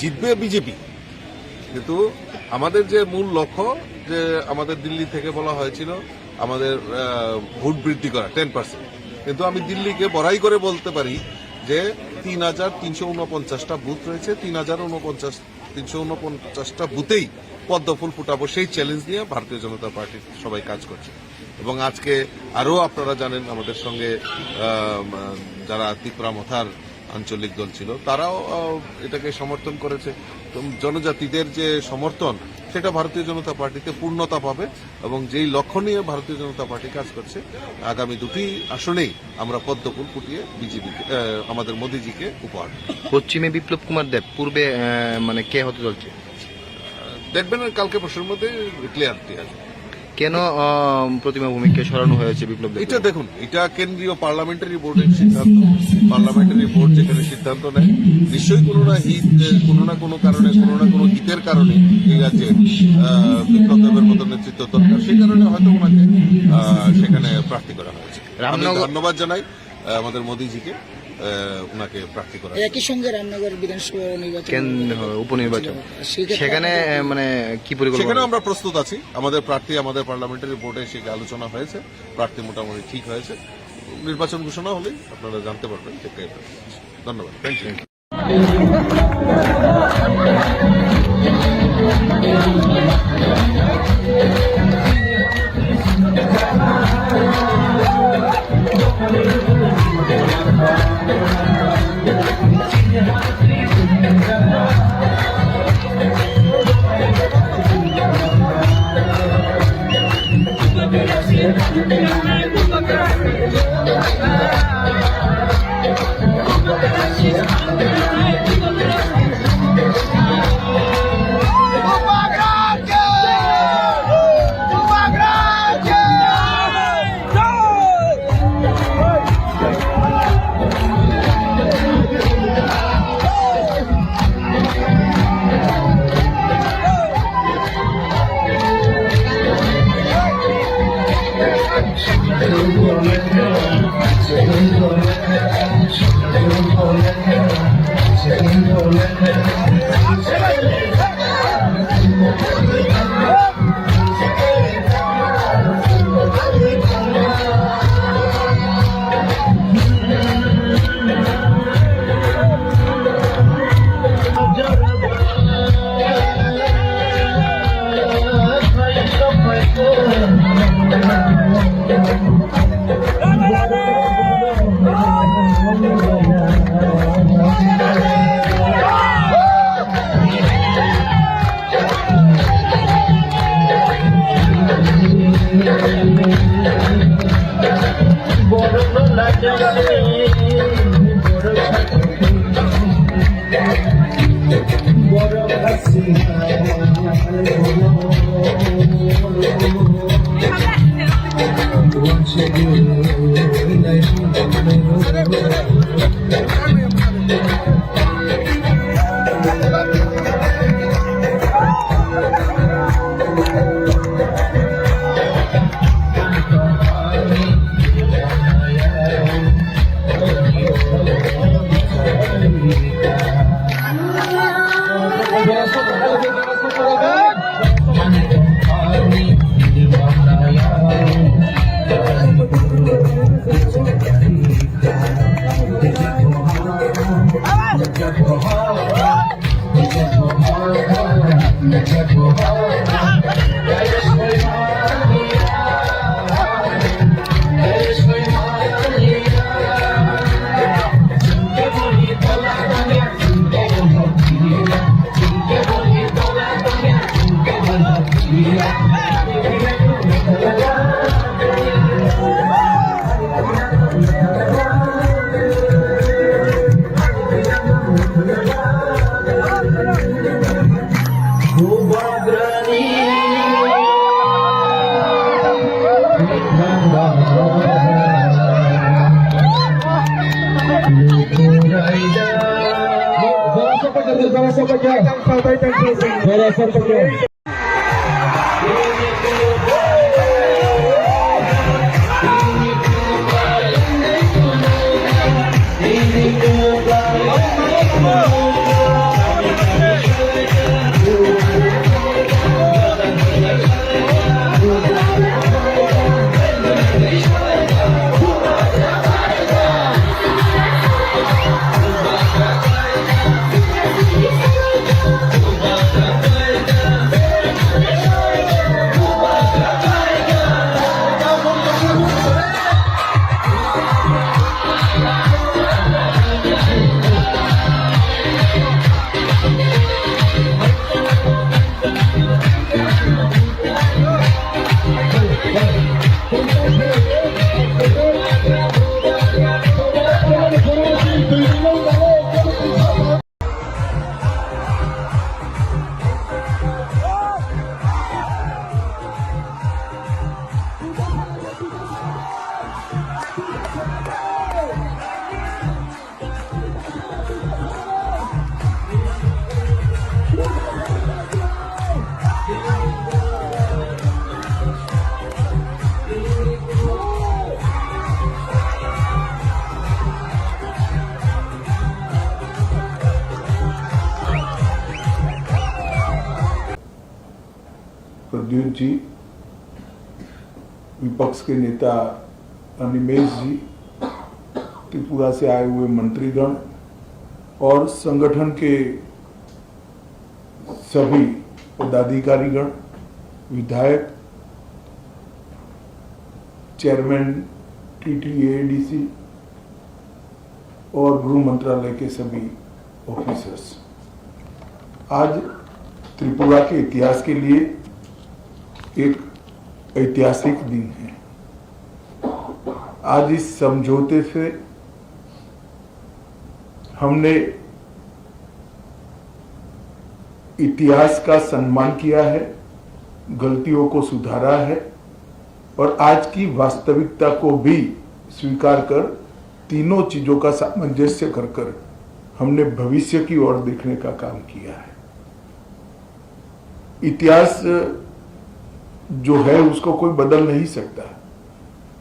জিতবে বিজেপি, কিন্তু আমাদের যে মূল লক্ষ্য, যে আমাদের দিল্লি থেকে বলা হয়েছিল আমাদের ভোট বৃদ্ধি করা 10%, কিন্তু আমি দিল্লিকে বড়াই করে বলতে পারি যে 3,349টা বুথ রয়েছে, 3,349টা বুথেই পদ্মফুল ফুটাবো, সেই চ্যালেঞ্জ নিয়ে ভারতীয় জনতা পার্টির সবাই কাজ করছে। এবং আজকে আরও আপনারা জানেন আমাদের সঙ্গে যারা ত্রিপুরা মথার আঞ্চলিক দল ছিল তারাও এটাকে সমর্থন করেছে। জনজাতিদের যে সমর্থন সেটা ভারতীয় জনতা পার্টিতে পূর্ণতা পাবে, এবং যেই লক্ষ্য নিয়ে ভারতীয় জনতা পার্টি কাজ করছে, আগামী দুটি আসনেই আমরা পদ্মফুল ফুটিয়ে বিজেপিকে, আমাদের মোদীজিকে উপহার। পশ্চিমে বিপ্লব কুমার দেব, পূর্বে মানে কে হতে চলছে দেখবেন কালকে প্রশ্নের মধ্যে ক্লিয়ারিটি আছে। কেন প্রতিমা ভূমিকে সরানো হয়েছে বিপ্লব দেব? এটা দেখুন, এটা কেন্দ্রীয় পার্লামেন্টারি বোর্ডের সিদ্ধান্ত। পার্লামেন্টারি বোর্ড যেখানে সিদ্ধান্ত নেয়, নিশ্চয়ই কোনো না কোনো কারণে, কোনো না কোনো হিতের কারণে এই রাজ্যে বিপ্লব দেবের মতো নেতৃত্ব দরকার, সেই কারণে হয়তো ওনাকে সেখানে প্রার্থী করা হয়েছে। আমি ধন্যবাদ জানাই আমাদের মোদীজিকে ওনাকে প্রার্থী করা। একই সঙ্গে রামনগর বিধানসভা উপনির্বাচন, সেখানে মানে কি পরিকল্পনা? সেখানে আমরা প্রস্তুত আছি। আমাদের প্রার্থী, আমাদের পার্লামেন্টারি বোর্ডে সেটা আলোচনা হয়েছে, প্রার্থী মোটামুটি ঠিক হয়েছে। নির্বাচন ঘোষণা হলেই আপনারা জানতে পারবেন। ধন্যবাদ, থ্যাংক ইউ। प्रद्युत जी, विपक्ष के नेता अनिमेश जी, त्रिपुरा से आए हुए मंत्रीगण और संगठन के सभी पदाधिकारीगण, विधायक, चेयरमैन TTADC और गृह मंत्रालय के सभी ऑफिसर्स। आज त्रिपुरा के इतिहास के लिए एक ऐतिहासिक दिन है। आज इस समझौते से हमने इतिहास का सम्मान किया है, गलतियों को सुधारा है और आज की वास्तविकता को भी स्वीकार कर तीनों चीजों का सामंजस्य कर हमने भविष्य की ओर देखने का काम किया है। इतिहास जो है उसको कोई बदल नहीं सकता,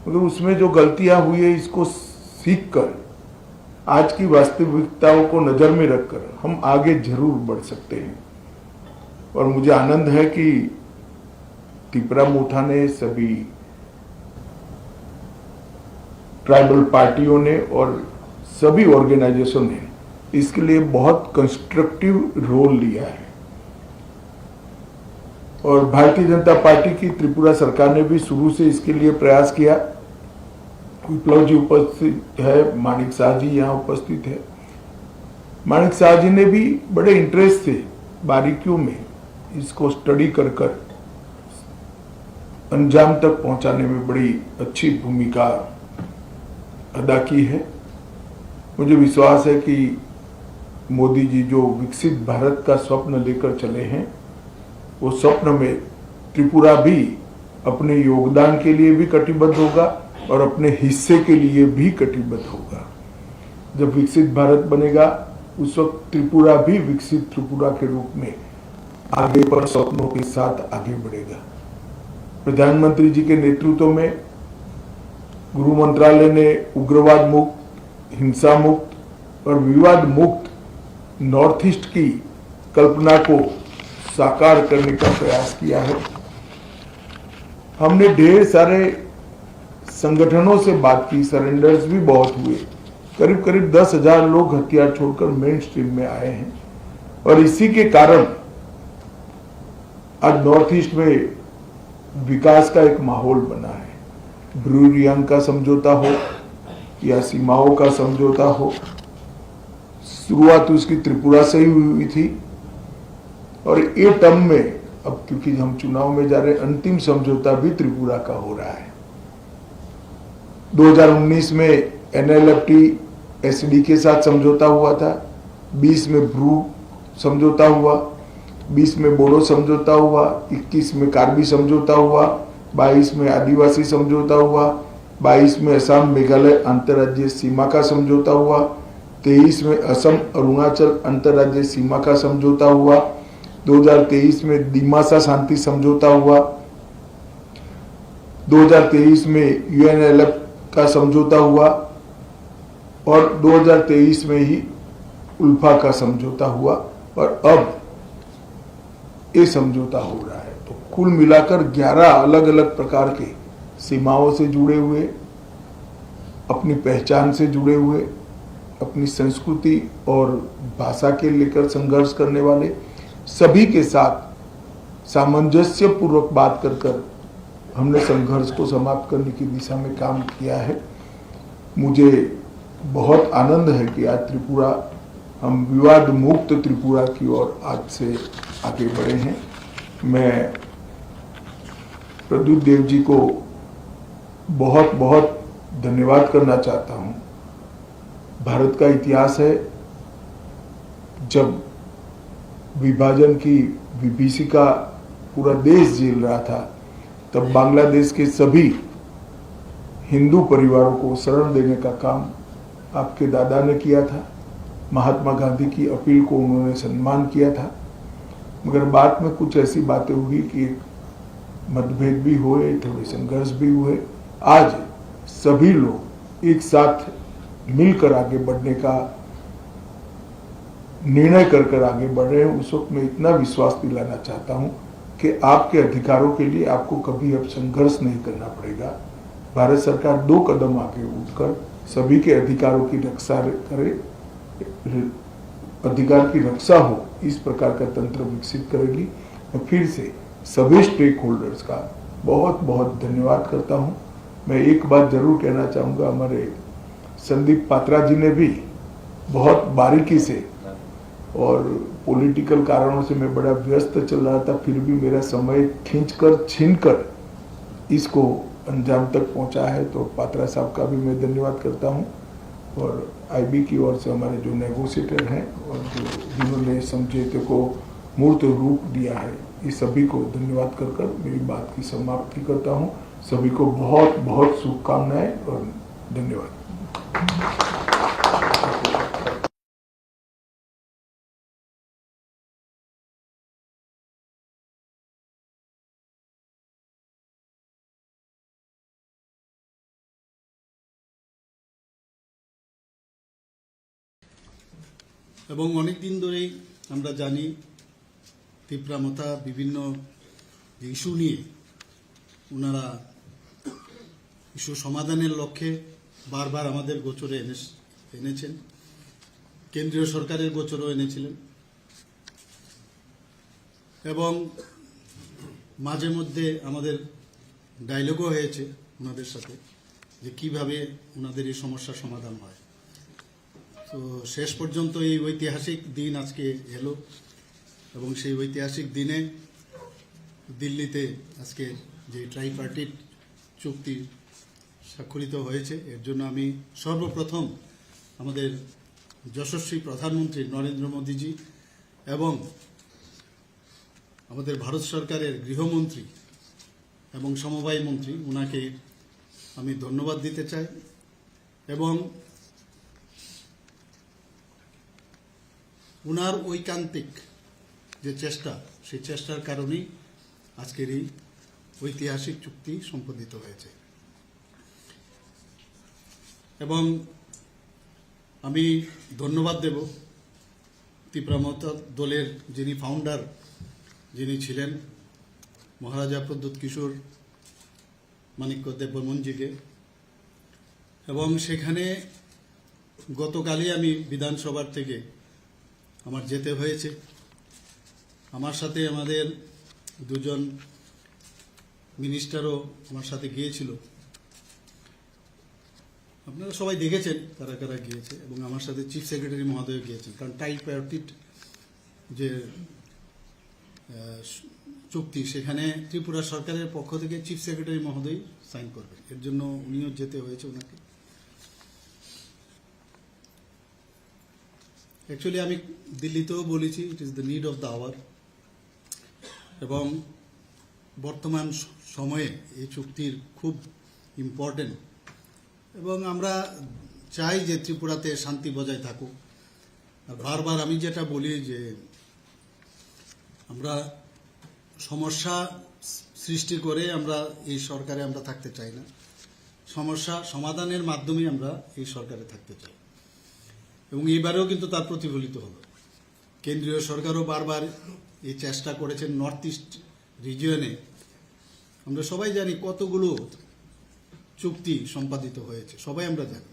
मगर उसमें जो गलतियां हुई है इसको सीखकर आज की वास्तविकताओं को नजर में रखकर हम आगे जरूर बढ़ सकते हैं। और मुझे आनंद है कि त्रिपुरा मोथा ने, सभी ट्राइबल पार्टियों ने और सभी ऑर्गेनाइजेशन ने इसके लिए बहुत कंस्ट्रक्टिव रोल लिया है। और भारतीय जनता पार्टी की त्रिपुरा सरकार ने भी शुरू से इसके लिए प्रयास किया। विप्लव जी उपस्थित है, माणिक शाह जी यहाँ उपस्थित है। माणिक शाह जी ने भी बड़े इंटरेस्ट से बारीकियों में इसको स्टडी कर अंजाम तक पहुंचाने में बड़ी अच्छी भूमिका अदा की है। मुझे विश्वास है कि मोदी जी जो विकसित भारत का स्वप्न लेकर चले हैं, वो स्वप्न में त्रिपुरा भी अपने योगदान के लिए भी कटिबद्ध होगा और अपने हिस्से के लिए भी कटिबद्ध होगा। जब विकसित भारत बनेगा उस वक्त त्रिपुरा भी विकसित त्रिपुरा के रूप में आगे पर स्वप्नों के साथ आगे बढ़ेगा। प्रधानमंत्री जी के नेतृत्व में गृह मंत्रालय ने उग्रवाद मुक्त, हिंसा मुक्त और विवाद मुक्त नॉर्थ ईस्ट की कल्पना को साकार करने का प्रयास किया है। हमने ढेर सारे संगठनों से बात की, सरेंडर्स भी बहुत हुए। करीब करीब 10,000 लोग हथियार छोड़कर मेन स्ट्रीम में आए हैं और इसी के कारण आज नॉर्थ ईस्ट में विकास का एक माहौल बना है। ब्रू रियांग का समझौता हो या सीमाओं का समझौता हो, शुरुआत उसकी त्रिपुरा से ही हुई थी और ये टर्म में अब क्योंकि हम चुनाव में जा रहे हैं, अंतिम समझौता भी त्रिपुरा का हो रहा है। 2019 में NLFT SD के साथ समझौता हुआ था, 20 में ब्रू समझौता हुआ, 20 में बोडो समझौता हुआ, 21 में कार्बी समझौता हुआ, 22 में आदिवासी समझौता हुआ, 22 में असम मेघालय अंतर्राज्यीय सीमा का समझौता हुआ, 23 में असम अरुणाचल अंतर्राज्यीय सीमा का समझौता हुआ, 2023 में दिमासा शांति समझौता हुआ, 2023 में UNLF का समझौता हुआ और 2023 में ही उल्फा का समझौता हुआ और अब ये समझौता हो रहा है। तो कुल मिलाकर 11 अलग अलग प्रकार के सीमाओं से जुड़े हुए, अपनी पहचान से जुड़े हुए, अपनी संस्कृति और भाषा के लेकर संघर्ष करने वाले सभी के साथ सामंजस्य पूर्वक बात कर हमने संघर्ष को समाप्त करने की दिशा में काम किया है। मुझे बहुत आनंद है कि आज त्रिपुरा, हम विवाद मुक्त त्रिपुरा की ओर आज से आगे बढ़े हैं। मैं प्रद्युत देव जी को बहुत बहुत धन्यवाद करना चाहता हूं। भारत का इतिहास है, जब विभाजन की विभीषिका पूरा देश झेल रहा था, तब बांग्लादेश के सभी हिंदू परिवारों को शरण देने का काम आपके दादा ने किया था। महात्मा गांधी की अपील को उन्होंने सम्मान किया था, मगर बाद में कुछ ऐसी बातें हुई कि मतभेद भी हुए, थोड़े संघर्ष भी हुए। आज सभी लोग एक साथ मिलकर आगे बढ़ने का निर्णय कर आगे बढ़ रहे हैं। उस वक्त मैं इतना विश्वास दिलाना चाहता हूं कि आपके अधिकारों के लिए आपको कभी अब संघर्ष नहीं करना पड़ेगा। भारत सरकार 2 कदम आगे उठकर सभी के अधिकारों की रक्षा करे, अधिकार की रक्षा हो, इस प्रकार का तंत्र विकसित करेगी। मैं फिर से सभी स्टेक होल्डर्स का बहुत बहुत धन्यवाद करता हूं। मैं एक बात जरूर कहना चाहूंगा, हमारे संदीप पात्रा जी ने भी बहुत बारीकी से, और पॉलिटिकल कारणों से मैं बड़ा व्यस्त चल रहा था, फिर भी मेरा समय खींचकर छीनकर इसको अंजाम तक पहुंचा है, तो पात्रा साहब का भी मैं धन्यवाद करता हूं। और आईबी की ओर से हमारे जो नेगोशिएटर हैं और जिन्होंने समझौते को मूर्त रूप दिया है, इस सभी को धन्यवाद कर मेरी बात की समाप्ति करता हूं। सभी को बहुत बहुत शुभकामनाएं और धन्यवाद। এবং অনেক দিন ধরেই আমরা জানি তীব্রামতা বিভিন্ন ইস্যু নিয়ে ওনারা ইস্যু সমাধানের লক্ষ্যে বারবার আমাদের গোচরে এনেছেন, কেন্দ্রীয় সরকারের গোচরও এনেছিলেন এবং মাঝে মধ্যে আমাদের ডায়লগও হয়েছে ওনাদের সাথে যে কিভাবে ওনাদের এই সমস্যার সমাধান হয়। তো শেষ পর্যন্ত এই ঐতিহাসিক দিন আজকে এলো এবং সেই ঐতিহাসিক দিনে দিল্লিতে আজকে যে ট্রাইপার্টিট চুক্তি স্বাক্ষরিত হয়েছে, এর জন্য আমি সর্বপ্রথম আমাদের যশস্বী প্রধানমন্ত্রী নরেন্দ্র মোদীজি এবং আমাদের ভারত সরকারের গৃহমন্ত্রী এবং সমবায় মন্ত্রী ওনাকে আমি ধন্যবাদ দিতে চাই এবং উনার ঐকান্তিক যে চেষ্টা, সেই চেষ্টার কারণেই আজকের এই ঐতিহাসিক চুক্তি সম্পাদিত হয়েছে। এবং আমি ধন্যবাদ দেব তীব্রামতা দলের যিনি ফাউন্ডার যিনি ছিলেন মহারাজা প্রদ্যুৎ কিশোর মাণিক্য দেববর্মনজিকে। এবং সেখানে গতকালই আমি বিধানসভার থেকে আমার যেতে হয়েছে। আমার সাথে আমাদের 2 জন মিনিস্টারও আমার সাথে গিয়েছিল। আপনারা সবাই দেখেছেন কারা কারা গিয়েছে এবং আমার সাথে চিফ সেক্রেটারি মহোদয় গিয়েছেন, কারণ ট্রাইপার্টিট যে চুক্তি সেখানে ত্রিপুরা সরকারের পক্ষ থেকে চিফ সেক্রেটারি মহোদয় সাইন করবেন, এর জন্য উনিও যেতে হয়েছে ওনাকে। অ্যাকচুয়ালি আমি দিল্লিতেও বলেছি it is the need of the hour এবং বর্তমান সময়ে এই চুক্তির খুব ইম্পর্টেন্ট এবং আমরা চাই যে ত্রিপুরাতে শান্তি বজায় থাকুক। আর বারবার আমি যেটা বলি যে আমরা সমস্যা সৃষ্টি করে আমরা এই সরকারে আমরা থাকতে চাই না, সমস্যা সমাধানের মাধ্যমে আমরা এই সরকারে থাকতে চাই এবং এবারেও কিন্তু তার প্রতিফলিত হলো। কেন্দ্রীয় সরকারও বারবার এই চেষ্টা করেছেন। নর্থ ইস্ট রিজিয়নে আমরা সবাই জানি কতগুলো চুক্তি সম্পাদিত হয়েছে, সবাই আমরা জানি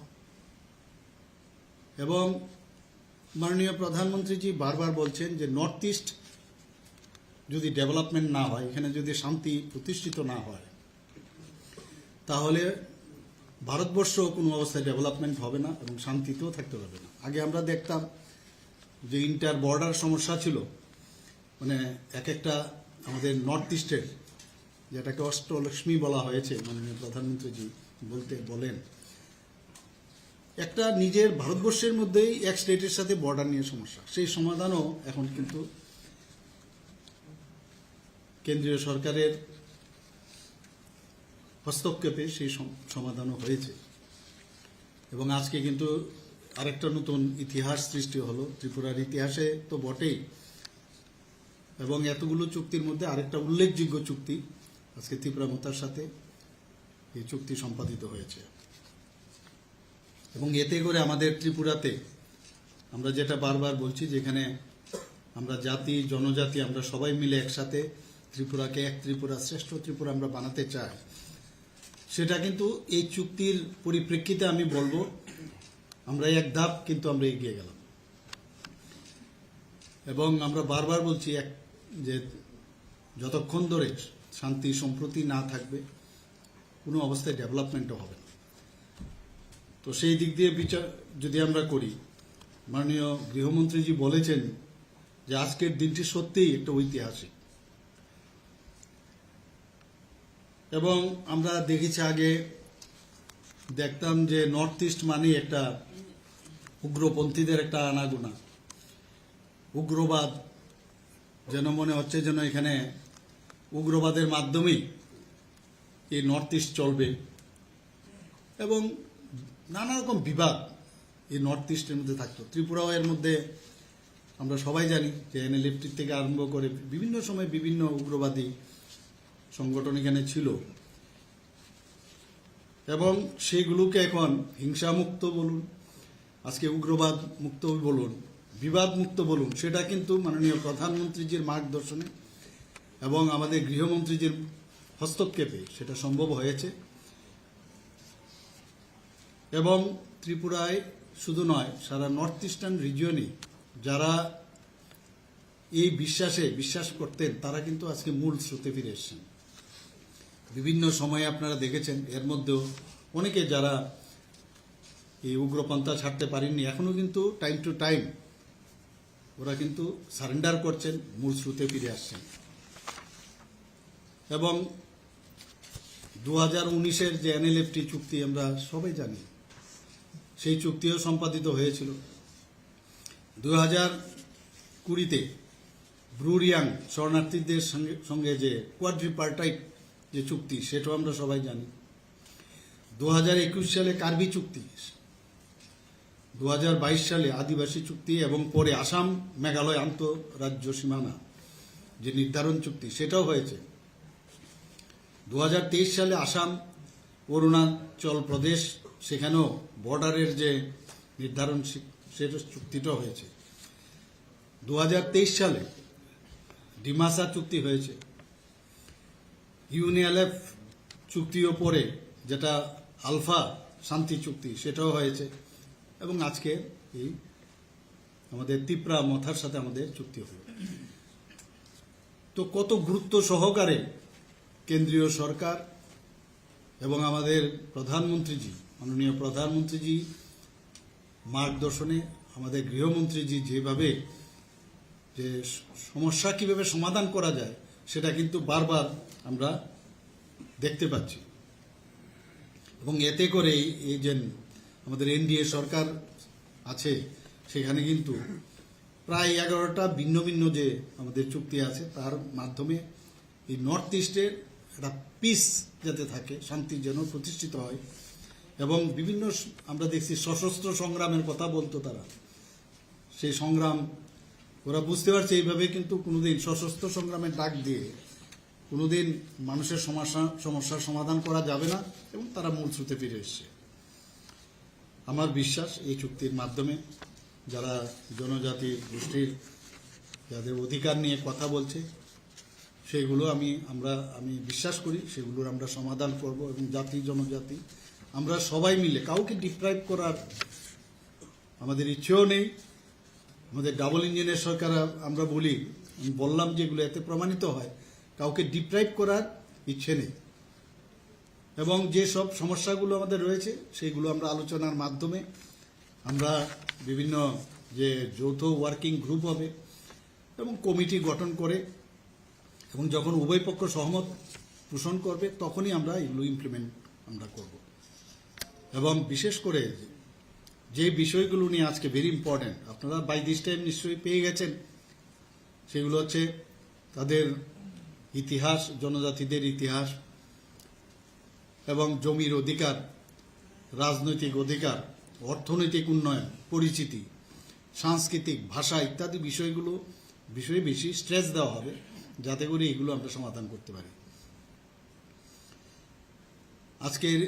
এবং মাননীয় প্রধানমন্ত্রীজি বারবার বলছেন যে নর্থ ইস্ট যদি ডেভেলপমেন্ট না হয়, এখানে যদি শান্তি প্রতিষ্ঠিত না হয়, তাহলে ভারতবর্ষ কোনো অবস্থায় ডেভেলপমেন্ট হবে না এবং শান্তিতেও থাকতে পারবে না। আগে আমরা দেখতাম যে ইন্টার বর্ডার সমস্যা ছিল, মানে এক একটা আমাদের নর্থ ইস্টের যেটাকে অষ্টলক্ষ্মী বলা হয়েছে, মাননীয় প্রধানমন্ত্রীজি বলেন একটা নিজের ভারতবর্ষের মধ্যেই এক স্টেটের সাথে বর্ডার নিয়ে সমস্যা, সেই সমাধানও এখন কিন্তু কেন্দ্রীয় সরকারের হস্তক্ষেপে সেই সমাধানও হয়েছে এবং আজকে কিন্তু আরেকটা নতুন ইতিহাস সৃষ্টি হলো ত্রিপুরার ইতিহাসে তো বটেই এবং এতগুলো চুক্তির মধ্যে আরেকটা উল্লেখযোগ্য চুক্তি আজকে তীব্রামতার সাথে এই চুক্তি সম্পাদিত হয়েছে এবং এতে করে আমাদের ত্রিপুরাতে আমরা যেটা বারবার বলছি যেখানে আমরা জাতি জনজাতি আমরা সবাই মিলে একসাথে ত্রিপুরাকে এক ত্রিপুরা শ্রেষ্ঠ ত্রিপুরা আমরা বানাতে চাই, সেটা কিন্তু এই চুক্তির পরিপ্রেক্ষিতে আমি বলবো আমরা এক ধাপ কিন্তু আমরা এগিয়ে গেলাম। এবং আমরা বারবার বলছি যে যতক্ষণ ধরে শান্তি সম্প্রতি না থাকবে কোনো অবস্থায় ডেভেলপমেন্টও হবে না। তো সেই দিক দিয়ে বিচার যদি আমরা করি, মাননীয় গৃহমন্ত্রীজি বলেছেন যে আজকের দিনটি সত্যিই একটা ঐতিহাসিক। এবং আমরা দেখেছি আগে দেখতাম যে নর্থ ইস্ট মানে একটা উগ্রপন্থীদের একটা আনাগোনা, উগ্রবাদ, যেন মনে হচ্ছে যেন এখানে উগ্রবাদের মাধ্যমেই এই নর্থ ইস্ট চলবে এবং নানা রকম বিবাদ এই নর্থ ইস্টের মধ্যে থাকতো। ত্রিপুরাও এর মধ্যে আমরা সবাই জানি যে এনএলএফটি থেকে আরম্ভ করে বিভিন্ন সময় বিভিন্ন উগ্রবাদী সংগঠন এখানে ছিল এবং সেগুলোকে এখন হিংসামুক্ত বলুন, আজকে উগ্রবাদ মুক্ত বলুন, বিবাদ মুক্ত বলুন, সেটা কিন্তু মাননীয় প্রধানমন্ত্রীজির মার্গদর্শনে এবং আমাদের গৃহমন্ত্রীজির হস্তক্ষেপে সেটা সম্ভব হয়েছে। এবং ত্রিপুরায় শুধু নয়, সারা নর্থ ইস্টার্ন রিজিয়নে যারা এই বিশ্বাস করতেন তারা কিন্তু আজকে মূল স্রোতে ফিরে এসেছেন। বিভিন্ন সময়ে আপনারা দেখেছেন এর মধ্যেও অনেকে যারা এই উগ্রপন্থা ছাড়তে পারেননি এখনো কিন্তু টাইম টু টাইম ওরা কিন্তু সারেন্ডার করছেন, মূল স্রোতে ফিরে আসছেন। এবং 2019-এর যে এনএলএফটি চুক্তি আমরা সবাই জানি, সেই চুক্তিও সম্পাদিত হয়েছিল। 2020-তে ব্রুরিয়াং শরণার্থীদের সঙ্গে যে কোয়াড্রিপার্টাইট যে চুক্তি, সেটাও আমরা সবাই জানি। 2021 সালে কার্বি চুক্তি, 2022 সালে আদিবাসী চুক্তি এবং পরে আসাম মেঘালয় আন্তঃরাজ্য সীমানা যে নির্ধারণ চুক্তি, সেটাও হয়েছে। 2023 সালে আসাম অরুণাচল প্রদেশ সেখানেও বর্ডারের যে নির্ধারণ সেটা চুক্তিটাও হয়েছে। 2023 সালে ডিমাসা চুক্তি হয়েছে। ইউনিএলএফ চুক্তিও পরে যেটা আলফা শান্তি চুক্তি, সেটাও হয়েছে। এবং আজকে এই আমাদের ত্রিপুরা মথার সাথে আমাদের চুক্তি হলো। তো কত গুরুত্ব সহকারে কেন্দ্রীয় সরকার এবং আমাদের প্রধানমন্ত্রীজি, মাননীয় প্রধানমন্ত্রীজি মার্গদর্শনে আমাদের গৃহমন্ত্রীজি যেভাবে যে সমস্যা কিভাবে সমাধান করা যায় সেটা কিন্তু বারবার আমরা দেখতে পাচ্ছি। এবং এতে করে এই যে আমাদের এনডিএ সরকার আছে সেখানে কিন্তু প্রায় 11টা ভিন্ন ভিন্ন যে আমাদের চুক্তি আছে তার মাধ্যমে এই নর্থ ইস্টের একটা পিস যাতে থাকে, শান্তি যেন প্রতিষ্ঠিত হয়। এবং বিভিন্ন আমরা দেখছি সশস্ত্র সংগ্রামের কথা বলতো তারা, সেই সংগ্রাম ওরা বুঝতে পারছে এইভাবে কিন্তু কোনোদিন সশস্ত্র সংগ্রামের ডাক দিয়ে কোনোদিন মানুষের সমস্যার সমাধান করা যাবে না এবং তারা মূল স্রোতে ফিরে এসছে। আমার বিশ্বাস এই চুক্তির মাধ্যমে যারা জনজাতি গোষ্ঠীর যাদের অধিকার নিয়ে কথা বলছে সেগুলো আমি বিশ্বাস করি সেগুলোর আমরা সমাধান করব এবং জাতি জনজাতি আমরা সবাই মিলে, কাউকে ডিপ্রাইভ করার আমাদের ইচ্ছেও নেই। আমাদের ডাবল ইঞ্জিনের সরকার আমরা বললাম যেগুলো এতে প্রমাণিত হয়, কাউকে ডিপ্রাইভ করার ইচ্ছে নেই। এবং যে সব সমস্যাগুলো আমাদের রয়েছে সেগুলো আমরা আলোচনার মাধ্যমে আমরা বিভিন্ন যে যৌথ ওয়ার্কিং গ্রুপ হবে এবং কমিটি গঠন করে এবং যখন উভয় পক্ষ সহমত পোষণ করবে তখনই আমরা এগুলো ইমপ্লিমেন্ট আমরা করব। এবং বিশেষ করে যে বিষয়গুলো নিয়ে আজকে ভেরি ইম্পর্টেন্ট, আপনারা বাই দিস টাইম নিশ্চয়ই পেয়ে গেছেন, সেগুলো হচ্ছে তাদের ইতিহাস, জনজাতিদের ইতিহাস এবং জমির অধিকার, রাজনৈতিক অধিকার, অর্থনৈতিক উন্নয়ন, পরিচিতি, সাংস্কৃতিক, ভাষা ইত্যাদি বিষয়ে বেশি স্ট্রেস দেওয়া হবে যাতে করে এগুলো আমরা সমাধান করতে পারি। আজকের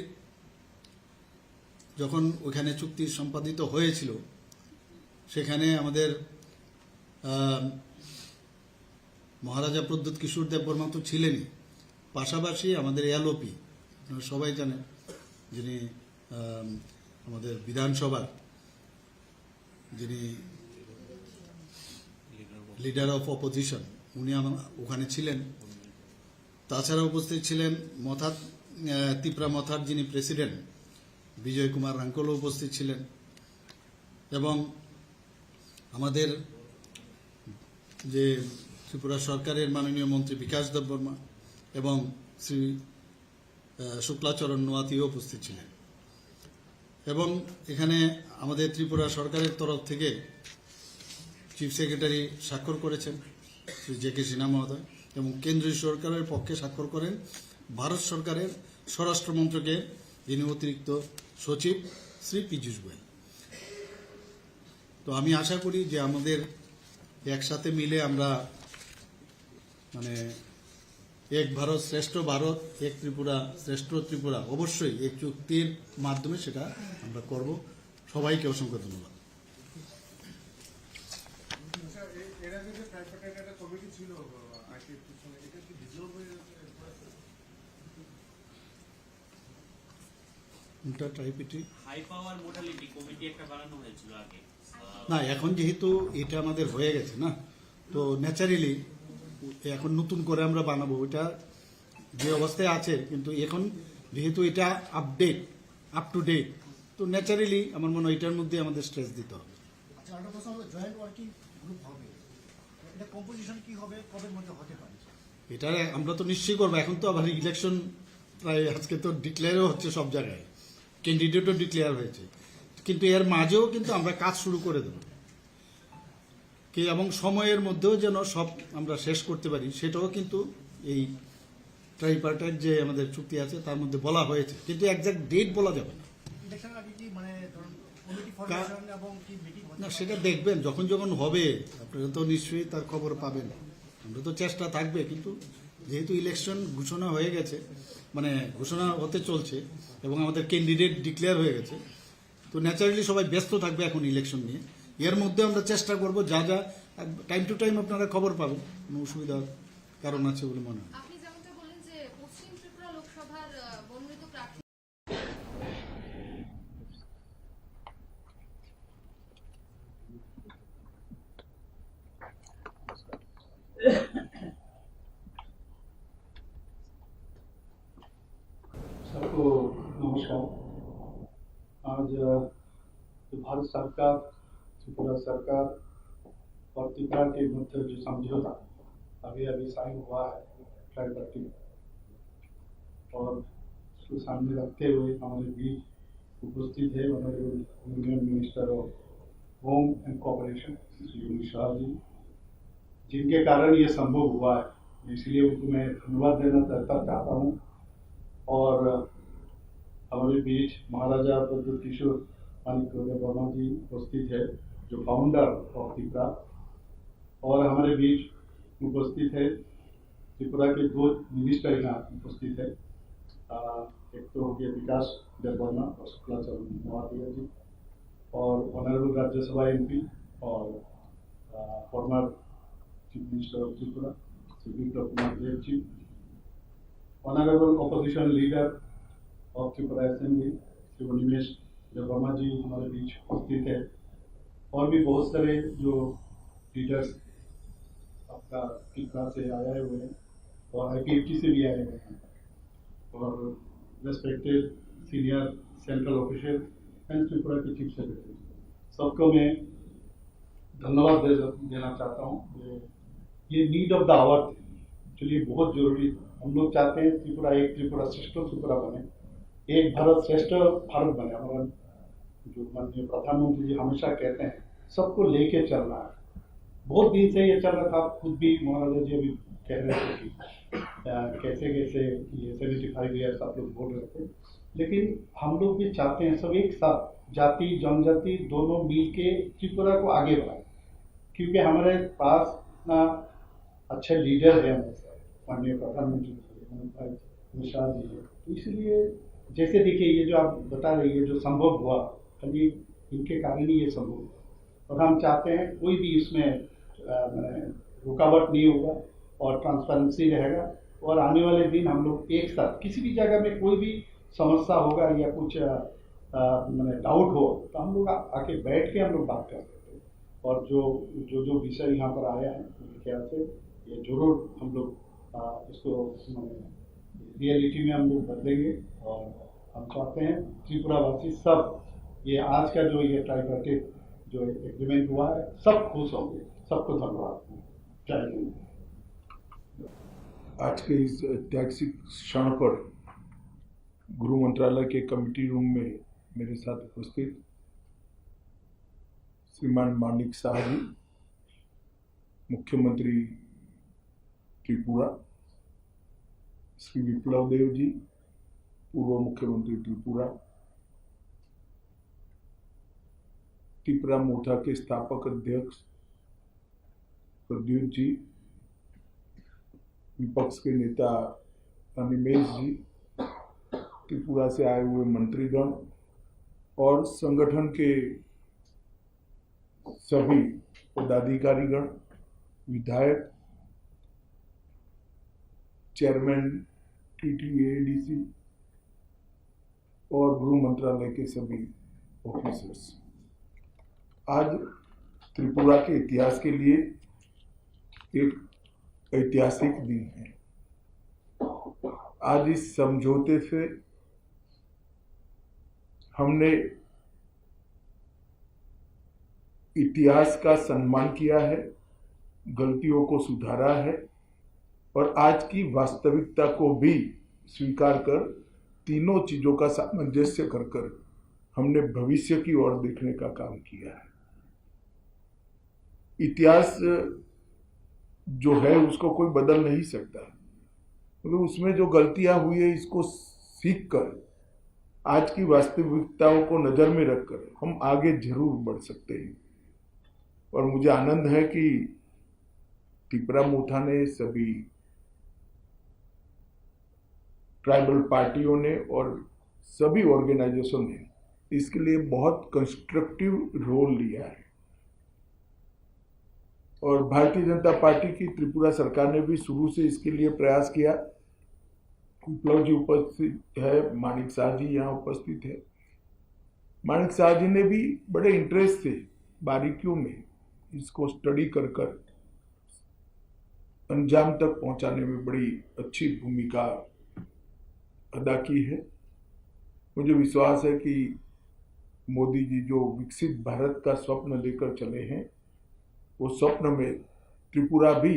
যখন ওখানে চুক্তি সম্পাদিত হয়েছিল সেখানে আমাদের মহারাজা প্রদ্যুৎ কিশোর দেববর্মা তো ছিলেনই, পাশাপাশি আমাদের এলওপি আপনারা সবাই জানেন, যিনি আমাদের বিধানসভার যিনি লিডার অফ অপোজিশন, উনি ওখানে ছিলেন। তাছাড়া উপস্থিত ছিলেন ত্রিপুরা মথার যিনি প্রেসিডেন্ট বিজয় কুমার রাঙ্কলও উপস্থিত ছিলেন, এবং আমাদের যে ত্রিপুরা সরকারের মাননীয় মন্ত্রী বিকাশ দেববর্মা এবং শ্রী শুক্লাচরণ নোয়াতিও উপস্থিত ছিলেন। এবং এখানে আমাদের ত্রিপুরা সরকারের তরফ থেকে চিফ সেক্রেটারি স্বাক্ষর করেছেন শ্রী জে কে সিনহা মহোদয়, এবং কেন্দ্রীয় সরকারের পক্ষে স্বাক্ষর করেন ভারত সরকারের স্বরাষ্ট্র মন্ত্রকের যিনি অতিরিক্ত সচিব শ্রী পীযূষ গোয়েল। তো আমি আশা করি যে আমাদের একসাথে মিলে আমরা মানে এক ভারত শ্রেষ্ঠ ভারত, এক ত্রিপুরা শ্রেষ্ঠ ত্রিপুরা অবশ্যই এই চুক্তির মাধ্যমে সেটা আমরা করব। সবাইকে অসংখ্য ধন্যবাদ। হাই পাওয়ার মোডালিটি কমিটি একটা বানানো হয়েছিল আগে। না, এখন যেহেতু এটা আমাদের হয়ে গেছে না, তো ন্যাচারালি এখন নতুন করে আমরা বানাবো। ওইটা যে অবস্থায় আছে, কিন্তু এখন যেহেতু এটা আপ টু ডেট, তো ন্যাচারালি আমার মনে হয় এটার মধ্যে আমাদের স্ট্রেস দিতে হবে। আচ্ছা, আরেকটা প্রশ্ন হলো, জয়েন্ট ওয়ার্কিং গ্রুপ হবে, এটা কম্পোজিশন কি হবে, কবের মধ্যে হতে পারে? এটা আমরা তো নিশ্চয়ই করবো। এখন তো আবার ইলেকশন প্রায় আজকে তো ডিক্লেয়ারও হচ্ছে, সব জায়গায় ক্যান্ডিডেটও ডিক্লেয়ার হয়েছে, কিন্তু এর মাঝেও কিন্তু আমরা কাজ শুরু করে দেব এবং সময়ের মধ্যেও যেন সব আমরা শেষ করতে পারি, সেটাও কিন্তু এই ট্রাইপার্টাইট যে আমাদের চুক্তি আছে তার মধ্যে বলা হয়েছে, কিন্তু একজ্যাক্ট ডেট বলা যাবে না। ইলেকশনের আগে কি মানে ধরুন কমিটি ফরমেশন এবং কি মিটিং না, সেটা দেখবেন যখন যখন হবে, আপনারা তো নিশ্চয়ই তার খবর পাবেন। আমরা তো চেষ্টা থাকবে, কিন্তু যেহেতু ইলেকশন ঘোষণা হয়ে গেছে, মানে ঘোষণা হতে চলছে এবং আমাদের ক্যান্ডিডেট ডিক্লেয়ার হয়ে গেছে, তো ন্যাচারালি সবাই ব্যস্ত থাকবে এখন ইলেকশন নিয়ে। এর মধ্যে আমরা চেষ্টা করব যা যা টাইম টু টাইম আপনারা খবর পাবেন, কোনো অসুবিধার কারণ আছে বলে মনে হয়। আপনি যেমনটা বললেন যে পশ্চিম ত্রিপুরা লোকসভার মনোনীত প্রার্থী सबको नमस्कार। आज भारत सरकार, त्रिपुरा सरकार और त्रिपुरा के मध्य जो समझौता अभी साइन हुआ है ट्राइपार्टिट, और उसको सामने रखते हुए हमारे बीच उपस्थित है honourable union minister of home and corporation Shri Amit Shah ji, जिनके कारण ये संभव हुआ है, इसलिए उनको मैं धन्यवाद देना चाहता हूँ। और हमारे बीच महाराजा प्रद्युत किशोर देबबर्मा जी उपस्थित है, जो फाउंडर ऑफ त्रिपुरा, और हमारे बीच उपस्थित है त्रिपुरा के 2 मिनिस्टर यहाँ उपस्थित है। एक तो हो गया विकास देबबर्मा और शुक्लाचरण नोआतिया जी, और ऑनरेबल राज्यसभा MP और former chief minister of Tripura Shri Biplab Kumar Deb ji, honourable opposition leader of Tripura assembly Shri Nimesh Debbarma ji हमारे बीच उपस्थित है, और भी बहुत सारे जो लीडर्स आपका त्रिपुरा से आए हुए हैं और IPFT से भी आए हुए हैं, और respected senior central official and Tripura के चीफ सेक्रेटरी, सबको मैं धन्यवाद देना चाहता हूँ। ये नीड ऑफ द आवर थे, एक्चुअली बहुत जरूरी था। हम लोग चाहते हैं त्रिपुरा एक त्रिपुरा श्रेष्ठ त्रिपुरा बने, एक भारत श्रेष्ठ भारत बने। हमारा जो माननीय प्रधानमंत्री जी हमेशा कहते हैं सबको लेके चलना है, बहुत दिन से ये चल रहा था। खुद भी महाराजा जी अभी कह रहे थे कि कैसे कैसे ये 75 ईयर्स आप लोग बोल रहे थे, लेकिन हम लोग भी चाहते हैं सब एक साथ जाति जनजाति दोनों मिल के त्रिपुरा को आगे बढ़ाए, क्योंकि हमारे पास ना अच्छे लीडर है, माननीय प्रधानमंत्री अमित शाह जी है। तो इसलिए जैसे देखिए ये जो आप बता रहे हैं जो संभव हुआ, खाली इनके कारण ही ये संभव हुआ, और हम चाहते हैं कोई भी इसमें रुकावट नहीं होगा, और ट्रांसपेरेंसी रहेगा। और आने वाले दिन हम लोग एक साथ किसी भी जगह में कोई भी समस्या होगा या कुछ मैंने डाउट हो तो हम लोग आके बैठ के हम लोग बात कर सकते हैं। और जो विषय यहाँ पर आया है मेरे ख्याल से ये जरूर हम लोग इसको रियलिटी में हम लोग बदलेंगे। और हम चाहते हैं त्रिपुरावासी सब ये आज का जो ये ट्राइपार्टिट जो एग्रीमेंट हुआ है सब खुश होंगे। सबको धन्यवाद। जय हिंद। आज के इस ऐतिहासिक क्षण पर गृह मंत्रालय के कमेटी रूम में मेरे साथ उपस्थित श्रीमान मानिक शाह जी, मुख्यमंत्री त्रिपुरा, श्री विप्लव देव जी, पूर्व मुख्यमंत्री त्रिपुरा, त्रिपुरा मोर्चा के स्थापक अध्यक्ष प्रद्युत जी, विपक्ष के नेता अनिमेश जी, त्रिपुरा से आए हुए मंत्रीगण और संगठन के सभी पदाधिकारीगण, विधायक, चेयरमैन TTADC और गृह मंत्रालय के सभी ऑफिसर्स। आज त्रिपुरा के इतिहास के लिए एक ऐतिहासिक दिन है। आज इस समझौते से हमने इतिहास का सम्मान किया है, गलतियों को सुधारा है और आज की वास्तविकता को भी स्वीकार कर तीनों चीजों का सामंजस्य कर हमने भविष्य की ओर देखने का काम किया है। इतिहास जो है उसको कोई बदल नहीं सकता, मतलब उसमें जो गलतियां हुई है इसको सीख कर आज की वास्तविकताओं को नजर में रखकर हम आगे जरूर बढ़ सकते हैं। और मुझे आनंद है कि त्रिपुरा मोर्चा ने, सभी ट्राइबल पार्टियों ने और सभी ऑर्गेनाइजेशन ने इसके लिए बहुत कंस्ट्रक्टिव रोल लिया है। और भारतीय जनता पार्टी की त्रिपुरा सरकार ने भी शुरू से इसके लिए प्रयास किया। विप्लव जी उपस्थित है, मानिक शाह जी यहाँ उपस्थित है। मानिक शाह जी ने भी बड़े इंटरेस्ट से बारीकियों में इसको स्टडी कर अंजाम तक पहुंचाने में बड़ी अच्छी भूमिका अदा की है। मुझे विश्वास है कि मोदी जी जो विकसित भारत का स्वप्न लेकर चले हैं, वो स्वप्न में त्रिपुरा भी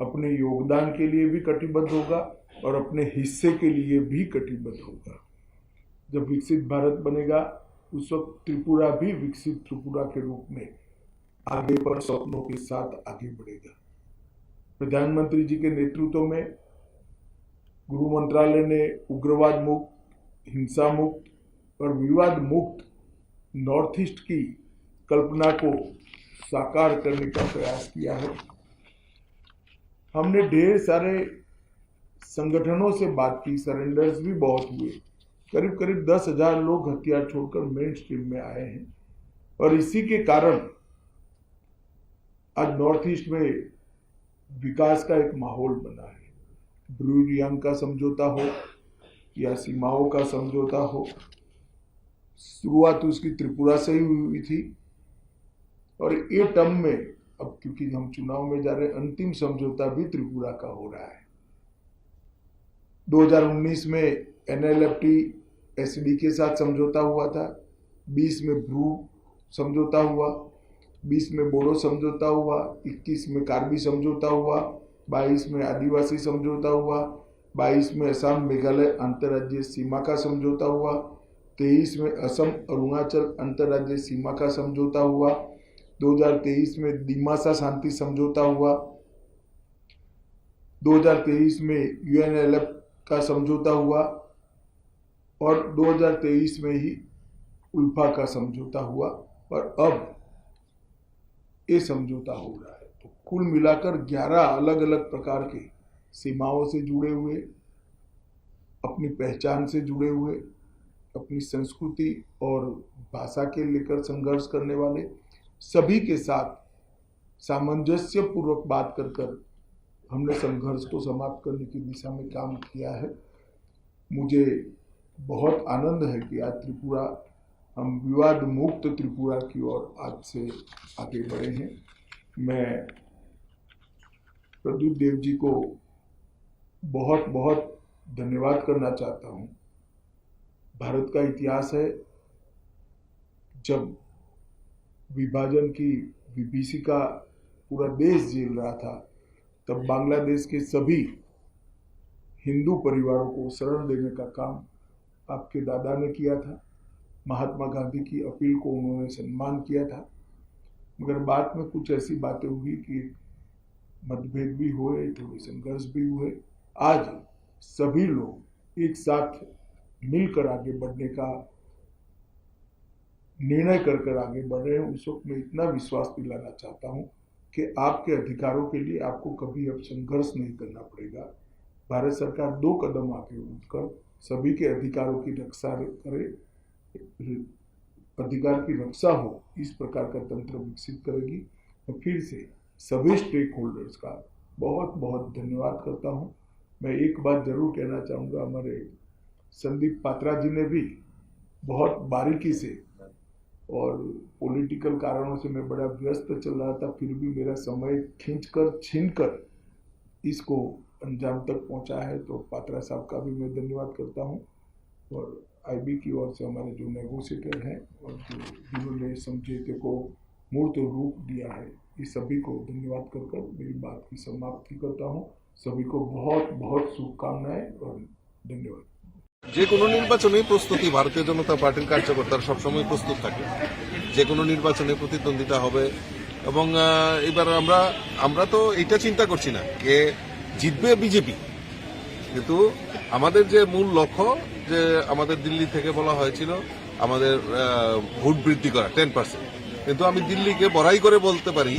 अपने योगदान के लिए भी कटिबद्ध होगा और अपने हिस्से के लिए भी कटिबद्ध होगा। जब विकसित भारत बनेगा उस वक्त त्रिपुरा भी विकसित त्रिपुरा के रूप में आगे पर स्वप्नों के साथ आगे बढ़ेगा। प्रधानमंत्री जी के नेतृत्व में गृह मंत्रालय ने उग्रवाद मुक्त, हिंसा मुक्त और विवाद मुक्त नॉर्थ ईस्ट की कल्पना को साकार करने का प्रयास किया है। हमने ढेर सारे संगठनों से बात की, सरेंडर्स भी बहुत हुए। करीब करीब 10,000 लोग हथियार छोड़कर मेन स्ट्रीम में आए हैं और इसी के कारण आज नॉर्थ ईस्ट में विकास का एक माहौल बना है। ब्रू रियांग का समझौता हो या सीमाओं का समझौता हो, शुरुआत उसकी त्रिपुरा से ही हुई थी और ये टर्म में अब क्योंकि हम चुनाव में जा रहे हैं, अंतिम समझौता भी त्रिपुरा का हो रहा है। 2019 में NLFT SD के साथ समझौता हुआ था, 20 में ब्रू समझौता हुआ, 20 में बोडो समझौता हुआ, 21 में कार्बी समझौता हुआ, 22 में आदिवासी समझौता हुआ, 22 में असम मेघालय अंतर्राज्यीय सीमा का समझौता हुआ, 23 में असम अरुणाचल अंतर्राज्यीय सीमा का समझौता हुआ, 2023 में दिमासा शांति समझौता हुआ, 2023 में UNLF का समझौता हुआ और 2023 में ही उल्फा का समझौता हुआ और अब ये समझौता हो रहा है। तो कुल मिलाकर 11 अलग अलग प्रकार के सीमाओं से जुड़े हुए, अपनी पहचान से जुड़े हुए, अपनी संस्कृति और भाषा के लेकर संघर्ष करने वाले सभी के साथ सामंजस्य पूर्वक बात कर हमने संघर्ष को समाप्त करने की दिशा में काम किया है। मुझे बहुत आनंद है कि आज त्रिपुरा, हम विवाद मुक्त त्रिपुरा की ओर आज से आगे बढ़े हैं। मैं प्रदीप देव जी को बहुत बहुत धन्यवाद करना चाहता हूँ। भारत का इतिहास है, जब विभाजन की विभीषिका पूरा देश झेल रहा था, तब बांग्लादेश के सभी हिंदू परिवारों को शरण देने का काम आपके दादा ने किया था। महात्मा गांधी की अपील को उन्होंने सम्मान किया था, मगर बाद में कुछ ऐसी बातें हुई कि मतभेद भी हुए, थोड़े संघर्ष भी हुए। आज सभी लोग एक साथ मिलकर आगे बढ़ने का निर्णय कर आगे बढ़ रहे हैं। उस वक्त मैं इतना विश्वास दिलाना चाहता हूं कि आपके अधिकारों के लिए आपको कभी अब संघर्ष नहीं करना पड़ेगा। भारत सरकार 2 कदम आगे उठकर सभी के अधिकारों की रक्षा करे, अधिकार की रक्षा हो, इस प्रकार का तंत्र विकसित करेगी। मैं फिर से सभी स्टेक होल्डर्स का बहुत बहुत धन्यवाद करता हूं। मैं एक बात जरूर कहना चाहूँगा, हमारे संदीप पात्रा जी ने भी बहुत बारीकी से, और पॉलिटिकल कारणों से मैं बड़ा व्यस्त चल रहा था, फिर भी मेरा समय छीनकर इसको अंजाम तक पहुंचा है, तो पात्रा साहब का भी मैं धन्यवाद करता हूं। और आईबी की ओर से हमारे जो नेगोशिएटर हैं और जिन्होंने समझौते को मूर्त रूप दिया है, इस सभी को धन्यवाद कर मेरी बात की समाप्ति करता हूं। सभी को बहुत बहुत शुभकामनाएं और धन्यवाद। যে কোনো নির্বাচনে প্রস্তুতি ভারতীয় জনতা পার্টির কার্যকর্তারা সবসময় প্রস্তুত থাকে। যে কোনো নির্বাচনে প্রতিদ্বন্দ্বিতা হবে এবং এবার আমরা তো এটা চিন্তা করছি না কে জিতবে বিজেপি, কিন্তু আমাদের যে মূল লক্ষ্য, যে আমাদের দিল্লি থেকে বলা হয়েছিল আমাদের ভোট বৃদ্ধি করা 10%, কিন্তু আমি দিল্লিকে বড়াই করে বলতে পারি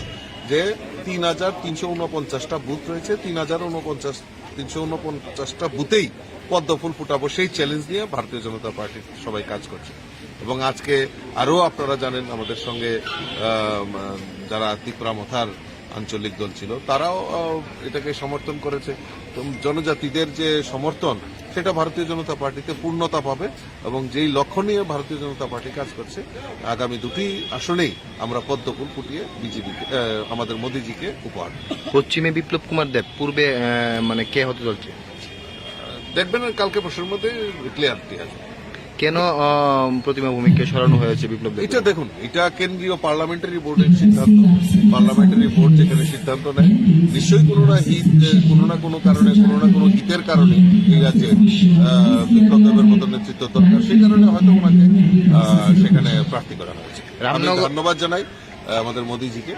যে 3,349টা বুথ রয়েছে, 3,349টা বুথেই পদ্ম ফুল ফুটাবো, সেই চ্যালেঞ্জ নিয়ে ভারতীয় জনতা পার্টির সবাই কাজ করছে। এবং আজকে আরও আপনারা জানেন আমাদের সঙ্গে যারা ত্রিপুরা মথার আঞ্চলিক দল ছিল, তারাও এটাকে সমর্থন করেছে। তো জনজাতিদের যে সমর্থন, সেটা ভারতীয় জনতা পার্টিতে পূর্ণতা পাবে এবং যেই লক্ষ্য নিয়ে ভারতীয় জনতা পার্টি কাজ করছে, আগামী 2টি আসনেই আমরা পদ্ম ফুল ফুটিয়ে বিজেপিকে, আমাদের মোদিজিকে উপহার দেব। পশ্চিমে বিপ্লব কুমার দেব, পূর্বে মানে কে হতে চলছে? দেখবেন কালকে পরশুর মধ্যে ক্লিয়ারিটি আসবে। কেন প্রতিমা ভূমিকে সরানো হয়েছে বিপ্লব দেব? এটা দেখুন, এটা কেন্দ্রীয় পার্লামেন্টারি বোর্ডের সিদ্ধান্ত। পার্লামেন্টারি বোর্ড যেখানে সিদ্ধান্ত নেয়, নিশ্চয়ই কোনো না কোনো কারণে, কোনো না কোনো হিতের কারণে এই রাজ্যে বিপ্লব দেবের মতো নেতৃত্ব দরকার, সেই কারণে হয়তো ওনাকে সেখানে প্রার্থী করা হয়েছে। আমি ধন্যবাদ জানাই আমাদের মোদিজিকে,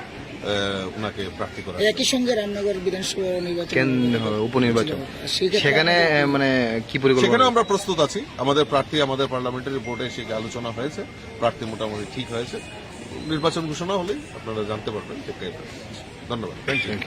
ওনাকে প্রার্থী করা। একই সঙ্গে রামনগর বিধানসভা নির্বাচন, উপনির্বাচন, সেখানে মানে কি পরিকল্পনা? সেখানে আমরা প্রস্তুত আছি। আমাদের প্রার্থী, আমাদের পার্লামেন্টারি বোর্ডে সেটা আলোচনা হয়েছে, প্রার্থী মোটামুটি ঠিক হয়েছে। নির্বাচন ঘোষণা হলেই আপনারা জানতে পারবেন। ধন্যবাদ, থ্যাংক ইউ।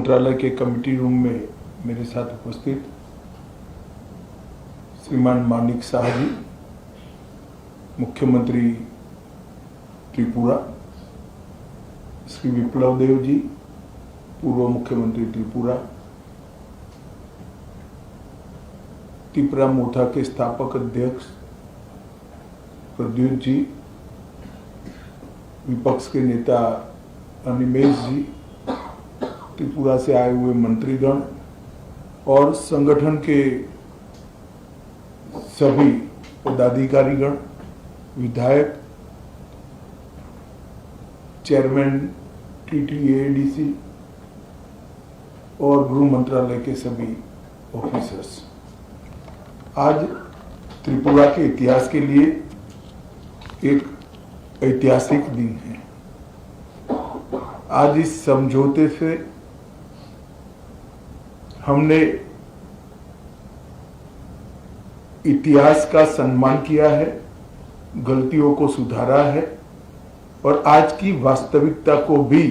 मंत्रालय के कमेटी रूम में मेरे साथ उपस्थित श्रीमान मानिक शाह जी, मुख्यमंत्री त्रिपुरा, श्री विप्लव देव जी, पूर्व मुख्यमंत्री त्रिपुरा, त्रिपुरा मोर्चा के स्थापक अध्यक्ष प्रद्युत जी, विपक्ष के नेता अनिमेश जी, त्रिपुरा से आए हुए मंत्रीगण और संगठन के सभी पदाधिकारीगण, विधायक, चेयरमैन TTADC और गृह मंत्रालय के सभी ऑफिसर्स। आज त्रिपुरा के इतिहास के लिए एक ऐतिहासिक दिन है। आज इस समझौते से हमने इतिहास का सम्मान किया है, गलतियों को सुधारा है और आज की वास्तविकता को भी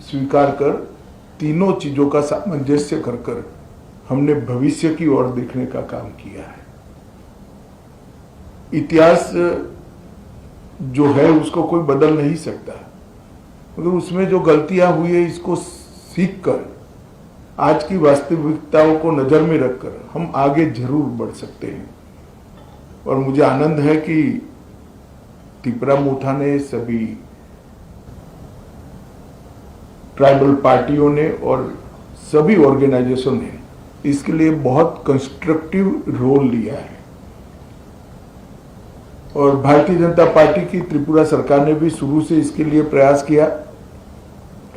स्वीकार कर तीनों चीजों का सामंजस्य कर हमने भविष्य की ओर देखने का काम किया है। इतिहास जो है उसको कोई बदल नहीं सकता, मगर उसमें जो गलतियां हुई है इसको सीख कर आज की वास्तविकताओं को नजर में रखकर हम आगे जरूर बढ़ सकते हैं। और मुझे आनंद है कि तिपरा मोठा ने, सभी ट्राइबल पार्टियों ने और सभी ऑर्गेनाइजेशन ने इसके लिए बहुत कंस्ट्रक्टिव रोल लिया है। और भारतीय जनता पार्टी की त्रिपुरा सरकार ने भी शुरू से इसके लिए प्रयास किया।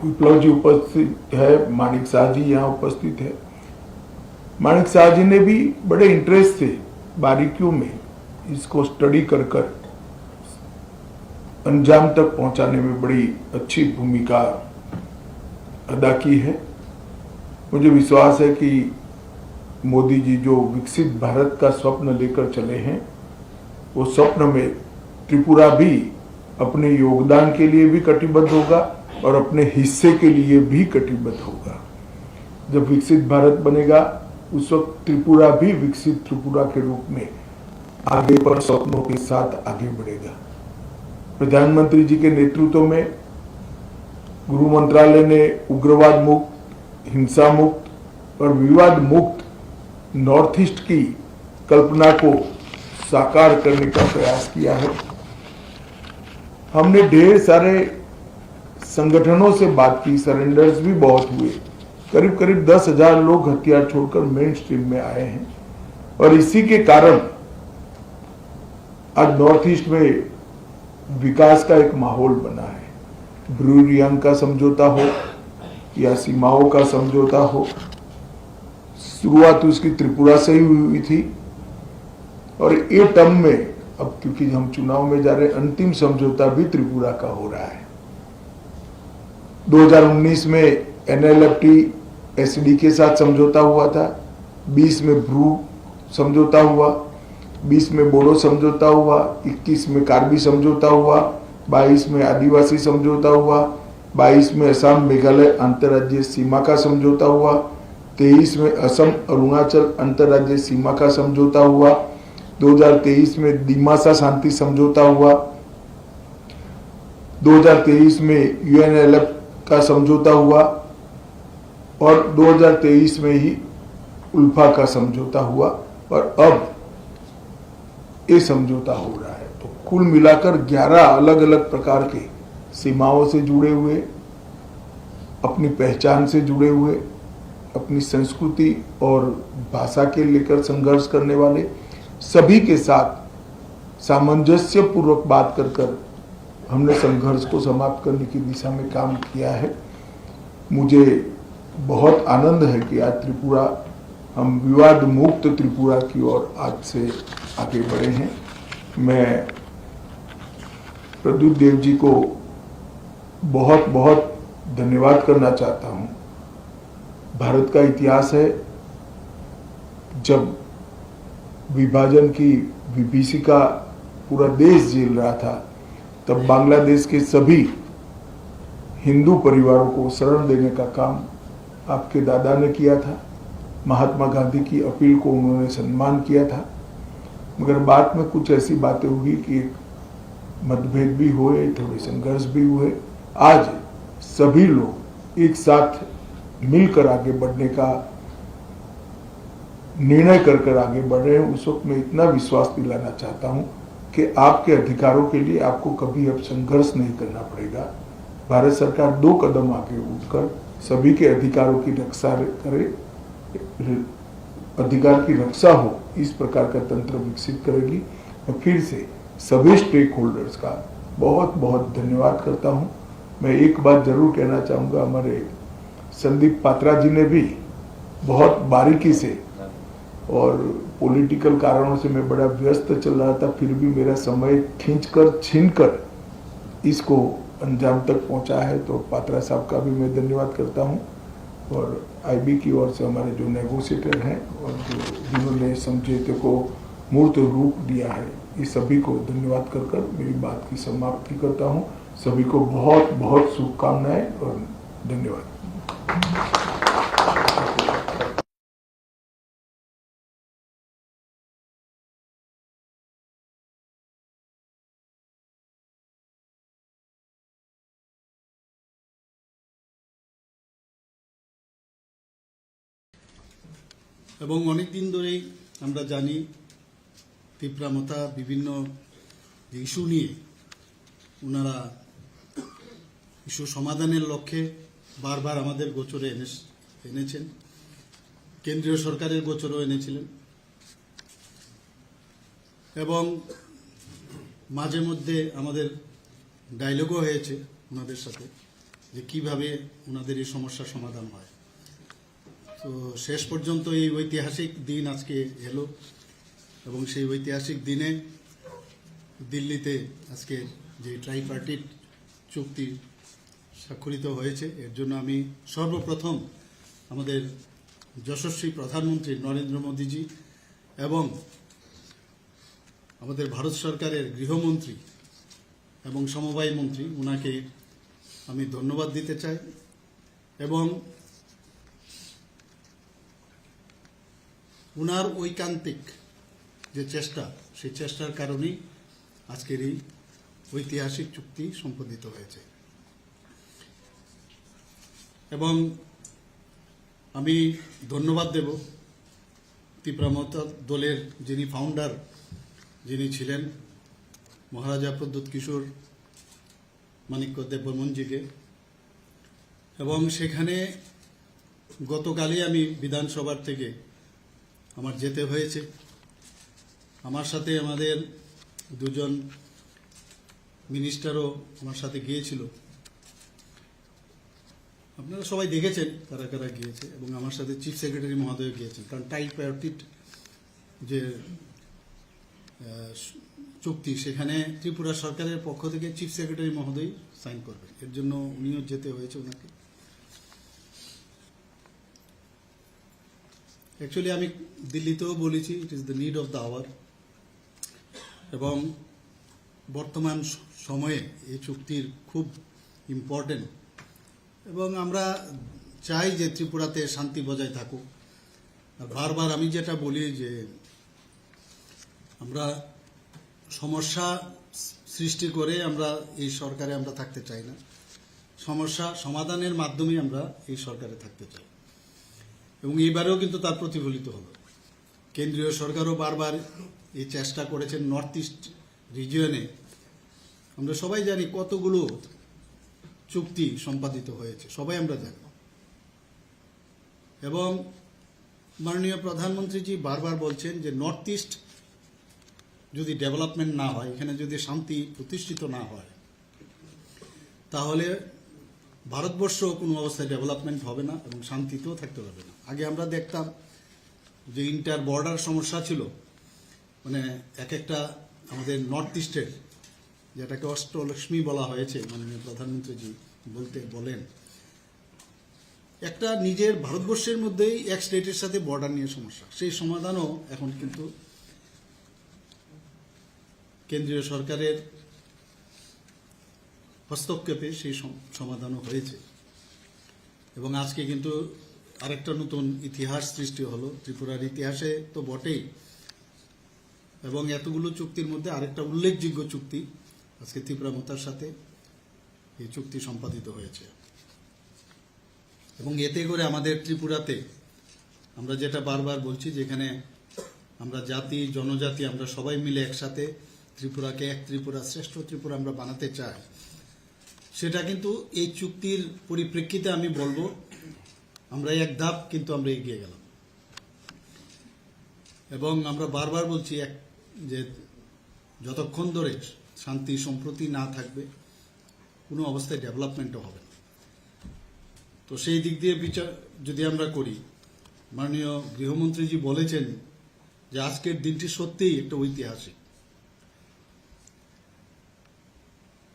विप्लव जी उपस्थित है, माणिक शाह जी यहाँ उपस्थित है। माणिक शाह जी ने भी बड़े इंटरेस्ट से बारीकियों में इसको स्टडी कर अंजाम तक पहुंचाने में बड़ी अच्छी भूमिका अदा की है। मुझे विश्वास है कि मोदी जी जो विकसित भारत का स्वप्न लेकर चले हैं, वो स्वप्न में त्रिपुरा भी अपने योगदान के लिए भी कटिबद्ध होगा और अपने हिस्से के लिए भी कटिबद्ध होगा। जब विकसित भारत बनेगा उस वक्त त्रिपुरा भी विकसित त्रिपुरा के रूप में आगे पर स्वप्नों के साथ आगे बढ़ेगा। प्रधानमंत्री जी के नेतृत्व में गृह मंत्रालय ने उग्रवाद मुक्त, हिंसा मुक्त और विवाद मुक्त नॉर्थ ईस्ट की कल्पना को साकार करने का प्रयास किया है। हमने ढेर सारे संगठनों से बात की, सरेंडर्स भी बहुत हुए। करीब करीब 10,000 लोग हथियार छोड़कर मेन स्ट्रीम में आए हैं और इसी के कारण आज नॉर्थ ईस्ट में विकास का एक माहौल बना है। ब्रू रियांग का समझौता हो या सीमाओं का समझौता हो, शुरुआत उसकी त्रिपुरा से ही हुई थी और ये टर्म में अब क्योंकि हम चुनाव में जा रहे हैं, अंतिम समझौता भी त्रिपुरा का हो रहा है। 2019 में एनएलएफटी एसडी के साथ समझौता हुआ था, 20 में ब्रू समझौता हुआ, 20 में बोडो समझौता हुआ, 21 में कार्बी समझौता हुआ, 22 में आदिवासी समझौता हुआ, 22 में असम मेघालय अंतर्राज्यीय सीमा का समझौता हुआ, 23 में असम अरुणाचल अंतर्राज्यीय सीमा का समझौता हुआ, 2023 में दिमासा शांति समझौता हुआ, 2023 में यूएनएलएफ का समझौता हुआ और 2023 में ही उल्फा का समझौता हुआ और अब ये समझौता हो रहा है। तो कुल मिलाकर 11 अलग अलग प्रकार के सीमाओं से जुड़े हुए, अपनी पहचान से जुड़े हुए, अपनी संस्कृति और भाषा के लेकर संघर्ष करने वाले सभी के साथ सामंजस्य पूर्वक बात कर हमने संघर्ष को समाप्त करने की दिशा में काम किया है। मुझे बहुत आनंद है कि आज त्रिपुरा, हम विवाद मुक्त त्रिपुरा की ओर आज से आगे बढ़े हैं। मैं प्रद्युत देव जी को बहुत बहुत धन्यवाद करना चाहता हूं। भारत का इतिहास है, जब विभाजन की विभीषिका पूरा देश झेल रहा था, तब बांग्लादेश के सभी हिंदू परिवारों को शरण देने का काम आपके दादा ने किया था। महात्मा गांधी की अपील को उन्होंने सम्मान किया था, मगर बाद में कुछ ऐसी बातें हुई कि मतभेद भी हुए, थोड़े संघर्ष भी हुए। आज सभी लोग एक साथ मिलकर आगे बढ़ने का निर्णय कर आगे बढ़ रहे हैं। उस वक्त मैं इतना विश्वास दिलाना चाहता हूं कि आपके अधिकारों के लिए आपको कभी अब संघर्ष नहीं करना पड़ेगा। भारत सरकार 2 कदम आगे उठकर सभी के अधिकारों की रक्षा करे, अधिकार की रक्षा हो, इस प्रकार का तंत्र विकसित करेगी। मैं फिर से सभी स्टेक होल्डर्स का बहुत बहुत धन्यवाद करता हूं। मैं एक बात जरूर कहना चाहूँगा, हमारे संदीप पात्रा जी ने भी बहुत बारीकी से, और पॉलिटिकल कारणों से मैं बड़ा व्यस्त चल रहा था, फिर भी मेरा समय छीनकर इसको अंजाम तक पहुंचा है, तो पात्रा साहब का भी मैं धन्यवाद करता हूं। और आईबी की ओर से हमारे जो नेगोशिएटर हैं और जिन्होंने समझौते को मूर्त रूप दिया है, ये सभी को धन्यवाद कर मेरी बात की समाप्ति करता हूं। सभी को बहुत बहुत शुभकामनाएं और धन्यवाद। এবং অনেক দিন ধরেই আমরা জানি তীব্রামতা বিভিন্ন যে ইস্যু নিয়ে ওনারা ইস্যু সমাধানের লক্ষ্যে বারবার আমাদের গোচরে এনেছেন, কেন্দ্রীয় সরকারের গোচরও এনেছিলেন এবং মাঝে মধ্যে আমাদের ডায়লগও হয়েছে ওনাদের সাথে যে কিভাবে ওনাদের এই সমস্যার সমাধান হয়। তো শেষ পর্যন্ত এই ঐতিহাসিক দিন আজকে এলো এবং সেই ঐতিহাসিক দিনে দিল্লিতে আজকে যে ট্রাইপার্টিট চুক্তি স্বাক্ষরিত হয়েছে, এর জন্য আমি সর্বপ্রথম আমাদের যশস্বী প্রধানমন্ত্রী নরেন্দ্র মোদীজি এবং আমাদের ভারত সরকারের গৃহমন্ত্রী এবং সমবায় মন্ত্রী ওনাকে আমি ধন্যবাদ দিতে চাই এবং ওনার ঐকান্তিক যে চেষ্টা, সেই চেষ্টার কারণেই আজকের এই ঐতিহাসিক চুক্তি সম্পাদিত হয়েছে। এবং আমি ধন্যবাদ দেব তীব্রামতা দলের যিনি ফাউন্ডার যিনি ছিলেন মহারাজা প্রদ্যুৎ কিশোর মাণিক্য দেববর্মনজিকে, এবং সেখানে গতকালই আমি বিধানসভার থেকে আমার যেতে হয়েছে। আমার সাথে আমাদের দুজন মিনিস্টারও আমার সাথে গিয়েছিল, আপনারা সবাই দেখেছেন কারা কারা গিয়েছে, এবং আমার সাথে চিফ সেক্রেটারি মহোদয় গিয়েছেন, কারণ ট্রাইপার্টিট যে চুক্তি সেখানে ত্রিপুরা সরকারের পক্ষ থেকে চিফ সেক্রেটারি মহোদয় সাইন করবেন, এর জন্য উনিও যেতে হয়েছে ওনাকে। অ্যাকচুয়ালি আমি দিল্লিতেও বলেছি it is the need of the hour, এবং বর্তমান সময়ে এই চুক্তির খুব ইম্পর্টেন্ট, এবং আমরা চাই যে ত্রিপুরাতে শান্তি বজায় থাকুক। আর বারবার আমি যেটা বলি যে আমরা সমস্যা সৃষ্টি করে আমরা এই সরকারে আমরা থাকতে চাই না, সমস্যা সমাধানের মাধ্যমে আমরা এই সরকারে থাকতে চাই, এবং এইবারেও কিন্তু তার প্রতিফলিত হলো। কেন্দ্রীয় সরকারও বারবার এই চেষ্টা করেছেন। নর্থ ইস্ট রিজিয়নে আমরা সবাই জানি কতগুলো চুক্তি সম্পাদিত হয়েছে, সবাই আমরা জানি, এবং মাননীয় প্রধানমন্ত্রীজি বারবার বলছেন যে নর্থ ইস্ট যদি ডেভেলপমেন্ট না হয়, এখানে যদি শান্তি প্রতিষ্ঠিত না হয়, তাহলে ভারতবর্ষ কোনো অবস্থায় ডেভেলপমেন্ট হবে না এবং শান্তিতেও থাকতে পারবে না। আগে আমরা দেখতাম যে ইন্টার বর্ডার সমস্যা ছিল, মানে এক একটা আমাদের নর্থ ইস্টের, যেটাকে অষ্টলক্ষ্মী বলা হয়েছে, মাননীয় প্রধানমন্ত্রীজি বলেন, একটা নিজের ভারতবর্ষের মধ্যেই এক স্টেটের সাথে বর্ডার নিয়ে সমস্যা, সেই সমাধানও এখন কিন্তু কেন্দ্রীয় সরকারের হস্তক্ষেপে সেই সমাধানও হয়েছে, এবং আজকে কিন্তু আরেকটা নতুন ইতিহাস সৃষ্টি হলো ত্রিপুরার ইতিহাসে তো বটেই, এবং এতগুলো চুক্তির মধ্যে আরেকটা উল্লেখযোগ্য চুক্তি আজকে তীব্রামতার সাথে এই চুক্তি সম্পাদিত হয়েছে। এবং এতে করে আমাদের ত্রিপুরাতে আমরা যেটা বারবার বলছি, যেখানে আমরা জাতি জনজাতি আমরা সবাই মিলে একসাথে ত্রিপুরাকে এক ত্রিপুরা, শ্রেষ্ঠ ত্রিপুরা আমরা বানাতে চাই, সেটা কিন্তু এই চুক্তির পরিপ্রেক্ষিতে আমি বলবো আমরা এক ধাপ কিন্তু আমরা এগিয়ে গেলাম। এবং আমরা বারবার বলছি যে যতক্ষণ ধরে শান্তি সম্প্রতি না থাকবে কোনো অবস্থায় ডেভেলপমেন্টও হবে না। তো সেই দিক দিয়ে বিচার যদি আমরা করি, মাননীয় গৃহমন্ত্রীজি বলেছেন যে আজকের দিনটি সত্যিই একটা ঐতিহাসিক,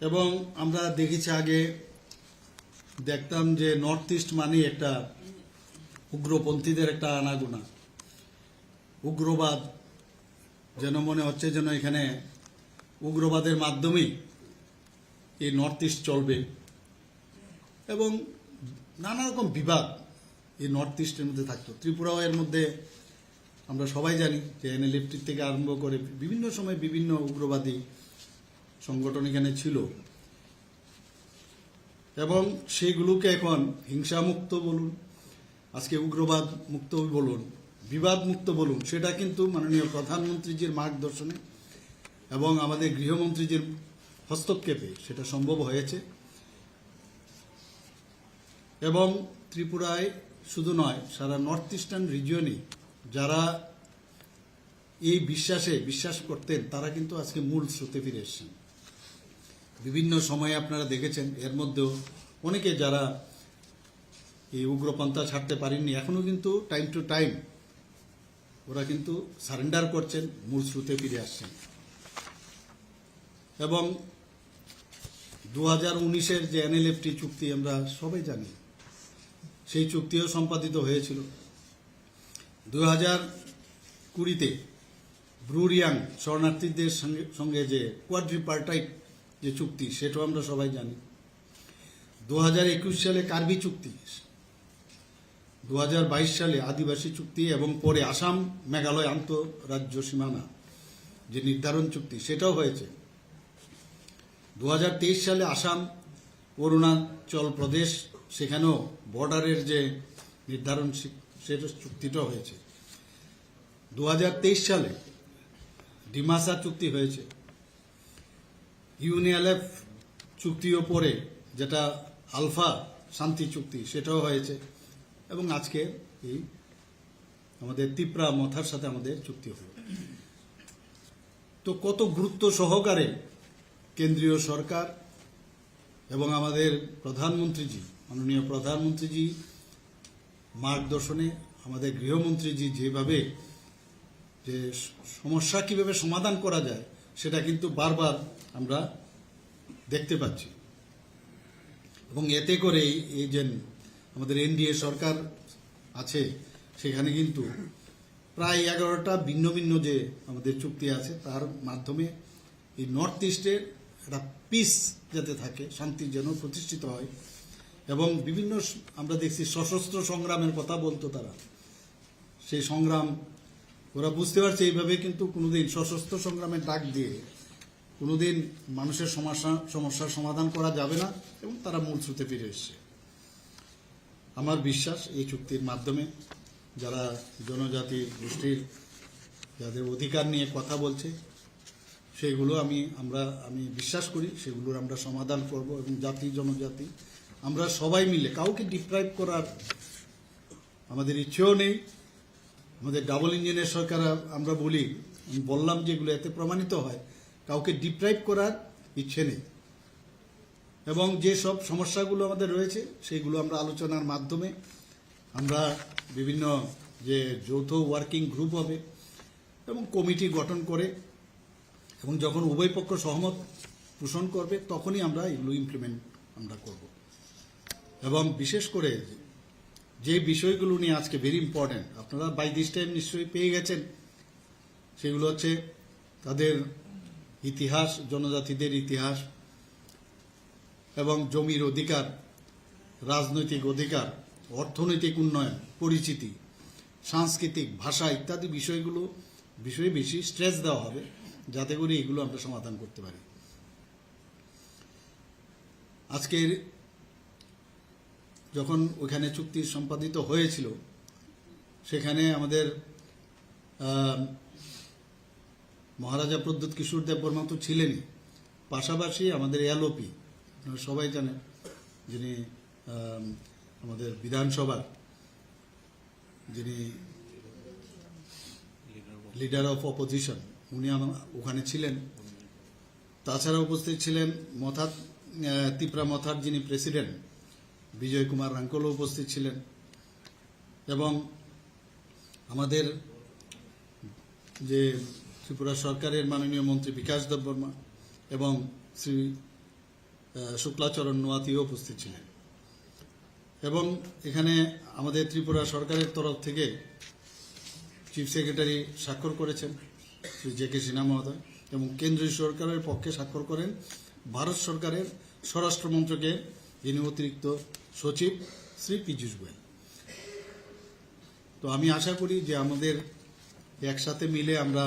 এবং আমরা দেখেছি আগে দেখতাম যে নর্থ ইস্ট মানে একটা উগ্রপন্থীদের একটা আনাগোনা, উগ্রবাদ, যেন মনে হচ্ছে যেন এখানে উগ্রবাদের মাধ্যমেই এই নর্থ ইস্ট চলবে, এবং নানা রকম বিবাদ এই নর্থ ইস্টের মধ্যে থাকতো। ত্রিপুরাও এর মধ্যে আমরা সবাই জানি যে এনএলএফটি থেকে আরম্ভ করে বিভিন্ন সময় বিভিন্ন উগ্রবাদী সংগঠন এখানে ছিল, এবং সেইগুলোকে এখন হিংসামুক্ত বলুন, আজকে উগ্রবাদ মুক্ত বলুন, বিবাদমুক্ত বলুন, সেটা কিন্তু মাননীয় প্রধানমন্ত্রীজির মার্গদর্শনে এবং আমাদের গৃহমন্ত্রীজির হস্তক্ষেপে সেটা সম্ভব হয়েছে। এবং ত্রিপুরায় শুধু নয়, সারা নর্থ ইস্টার্ন রিজিয়নে যারা এই বিশ্বাস করতেন, তারা কিন্তু আজকে মূল স্রোতে ফিরে এসেছেন। বিভিন্ন সময়ে আপনারা দেখেছেন, এর মধ্যেও অনেকে যারা এই উগ্রপন্থা ছাড়তে পারেননি, এখনো কিন্তু টাইম টু টাইম ওরা কিন্তু সারেন্ডার করছেন, মূল স্রোতে ফিরে আসছেন। এবং 2019-এর যে NLFT চুক্তি আমরা সবাই জানি, সেই চুক্তিও সম্পাদিত হয়েছিল। 2020-তে ব্রুরিয়াং শরণার্থীদের সঙ্গে যে কোয়াড্রিপার্টাইট যে চুক্তি, সেটাও আমরা সবাই জানি। 2021 সালে কার্বি চুক্তি, 2022 সালে আদিবাসী চুক্তি এবং পরে আসাম মেঘালয় আন্তঃরাজ্য সীমানা যে নির্ধারণ চুক্তি, সেটাও হয়েছে। 2023 সালে আসাম অরুণাচল প্রদেশ, সেখানেও বর্ডারের যে নির্ধারণ সেটা চুক্তিটাও হয়েছে। 2023 সালে ডিমাসা চুক্তি হয়েছে। UNLF চুক্তিও পরে, যেটা আলফা শান্তি চুক্তি, সেটাও হয়েছে। এবং আজকে এই আমাদের তিপ্রা মথার সাথে আমাদের চুক্তি হলো। তো কত গুরুত্ব সহকারে কেন্দ্রীয় সরকার এবং আমাদের প্রধানমন্ত্রীজি, মাননীয় প্রধানমন্ত্রীজি মার্গদর্শনে আমাদের গৃহমন্ত্রীজি যেভাবে যে সমস্যা কিভাবে সমাধান করা যায়, সেটা কিন্তু বারবার আমরা দেখতে পাচ্ছি। এবং এতে করে এই যে আমাদের NDA সরকার আছে, সেখানে কিন্তু প্রায় 11টা ভিন্ন ভিন্ন যে আমাদের চুক্তি আছে, তার মাধ্যমে এই নর্থ ইস্টের একটা পিস যাতে থাকে, শান্তি যেন প্রতিষ্ঠিত হয়। এবং বিভিন্ন আমরা দেখছি সশস্ত্র সংগ্রামের কথা বলতো তারা, সেই সংগ্রাম ওরা বুঝতে পারছে এইভাবে কিন্তু কোনোদিন সশস্ত্র সংগ্রামের ডাক দিয়ে কোনোদিন মানুষের সমস্যার সমাধান করা যাবে না, এবং তারা মূল স্রোতে ফিরে এসছে। আমার বিশ্বাস এই চুক্তির মাধ্যমে যারা জনজাতি গোষ্ঠীর যাদের অধিকার নিয়ে কথা বলছে, সেগুলো আমি বিশ্বাস করি সেগুলোর আমরা সমাধান করব। এবং জাতি জনজাতি আমরা সবাই মিলে, কাউকে ডিপ্রাইভ করার আমাদের ইচ্ছেও নেই। আমাদের ডাবল ইঞ্জিনের সরকার আমরা বললাম যেগুলো এতে প্রমাণিত হয়, কাউকে ডিপ্রাইভ করার ইচ্ছে নেই। এবং যে সব সমস্যাগুলো আমাদের রয়েছে, সেইগুলো আমরা আলোচনার মাধ্যমে আমরা বিভিন্ন যে যৌথ ওয়ার্কিং গ্রুপ হবে এবং কমিটি গঠন করে, এবং যখন উভয় পক্ষ সহমত পোষণ করবে, তখনই আমরা এগুলো ইমপ্লিমেন্ট আমরা করব। এবং বিশেষ করে যে বিষয়গুলো নিয়ে আজকে ভেরি ইম্পর্টেন্ট, আপনারা বাই দিস টাইম নিশ্চয়ই পেয়ে গেছেন, সেগুলো হচ্ছে তাদের ইতিহাস, জনজাতিদের ইতিহাস এবং জমির অধিকার, রাজনৈতিক অধিকার, অর্থনৈতিক উন্নয়ন, পরিচিতি, সাংস্কৃতিক, ভাষা ইত্যাদি বিষয়ে বেশি স্ট্রেস দেওয়া হবে, যাতে করে এগুলো আমরা সমাধান করতে পারি। আজকের যখন ওখানে চুক্তি সম্পাদিত হয়েছিল, সেখানে আমাদের মহারাজা প্রদ্যোৎ কিশোর দেববর্মা তো ছিলেনই, পাশাপাশি আমাদের LOP সবাই জানেন, যিনি আমাদের বিধানসভার যিনি লিডার অফ অপোজিশন, উনি ওখানে ছিলেন। তাছাড়া উপস্থিত ছিলেন তিপ্রা মথার যিনি প্রেসিডেন্ট বিজয় কুমার রাঙ্কলও উপস্থিত ছিলেন, এবং আমাদের যে ত্রিপুরা সরকারের মাননীয় মন্ত্রী বিকাশ দেববর্মা এবং শ্রী শুক্লাচরণ নোয়াতিও উপস্থিত ছিলেন। এবং এখানে আমাদের ত্রিপুরা সরকারের তরফ থেকে চিফ সেক্রেটারি স্বাক্ষর করেছেন শ্রী JK সিনহা মহোদয়, এবং কেন্দ্রীয় সরকারের পক্ষে স্বাক্ষর করেন ভারত সরকারের স্বরাষ্ট্র মন্ত্রকের যিনি অতিরিক্ত সচিব শ্রী পীযূষ গোয়েল। তো আমি আশা করি যে আমাদের একসাথে মিলে আমরা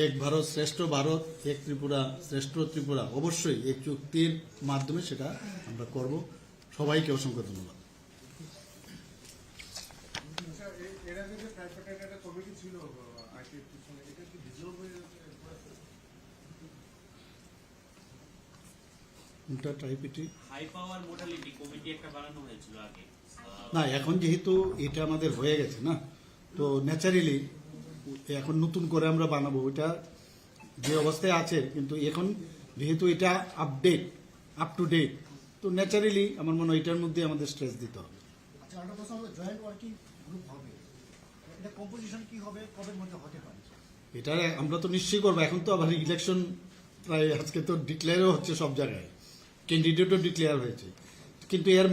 এক ভারত শ্রেষ্ঠ ভারত, এক ত্রিপুরা শ্রেষ্ঠ ত্রিপুরা অবশ্যই এই চুক্তির মাধ্যমে সেটা আমরা করব। সবাইকে অসংখ্য ধন্যবাদ। কোনটা ট্রাইপিটি হাই পাওয়ার মোডালিটি কমিটি একটা বানানো হয়েছিল আগে না, এখন যেহেতু এটা আমাদের হয়ে গেছে না, তো ন্যাচারালি এখন নতুন করে আমরা বানাবো। ওইটা যে অবস্থায় আছে, কিন্তু এখন যেহেতু এটা আপ টু ডেট, তো ন্যাচারালি আমার মনে হয় এটার মধ্যে আমাদের স্ট্রেস দিতে হবে। আচ্ছা, আরেকটা প্রশ্ন হলো জয়েন্ট ওয়ার্কিং গ্রুপ হবে, এটা কম্পোজিশন কি হবে, কবের মধ্যে হতে পারে? এটা আমরা তো নিশ্চয়ই করবো। এখন তো আবার ইলেকশন প্রায়, আজকে তো ডিক্লেয়ারও হচ্ছে সব জায়গায়, ক্যান্ডিডেটও ডিক্লেয়ার হয়েছে, কিন্তু এর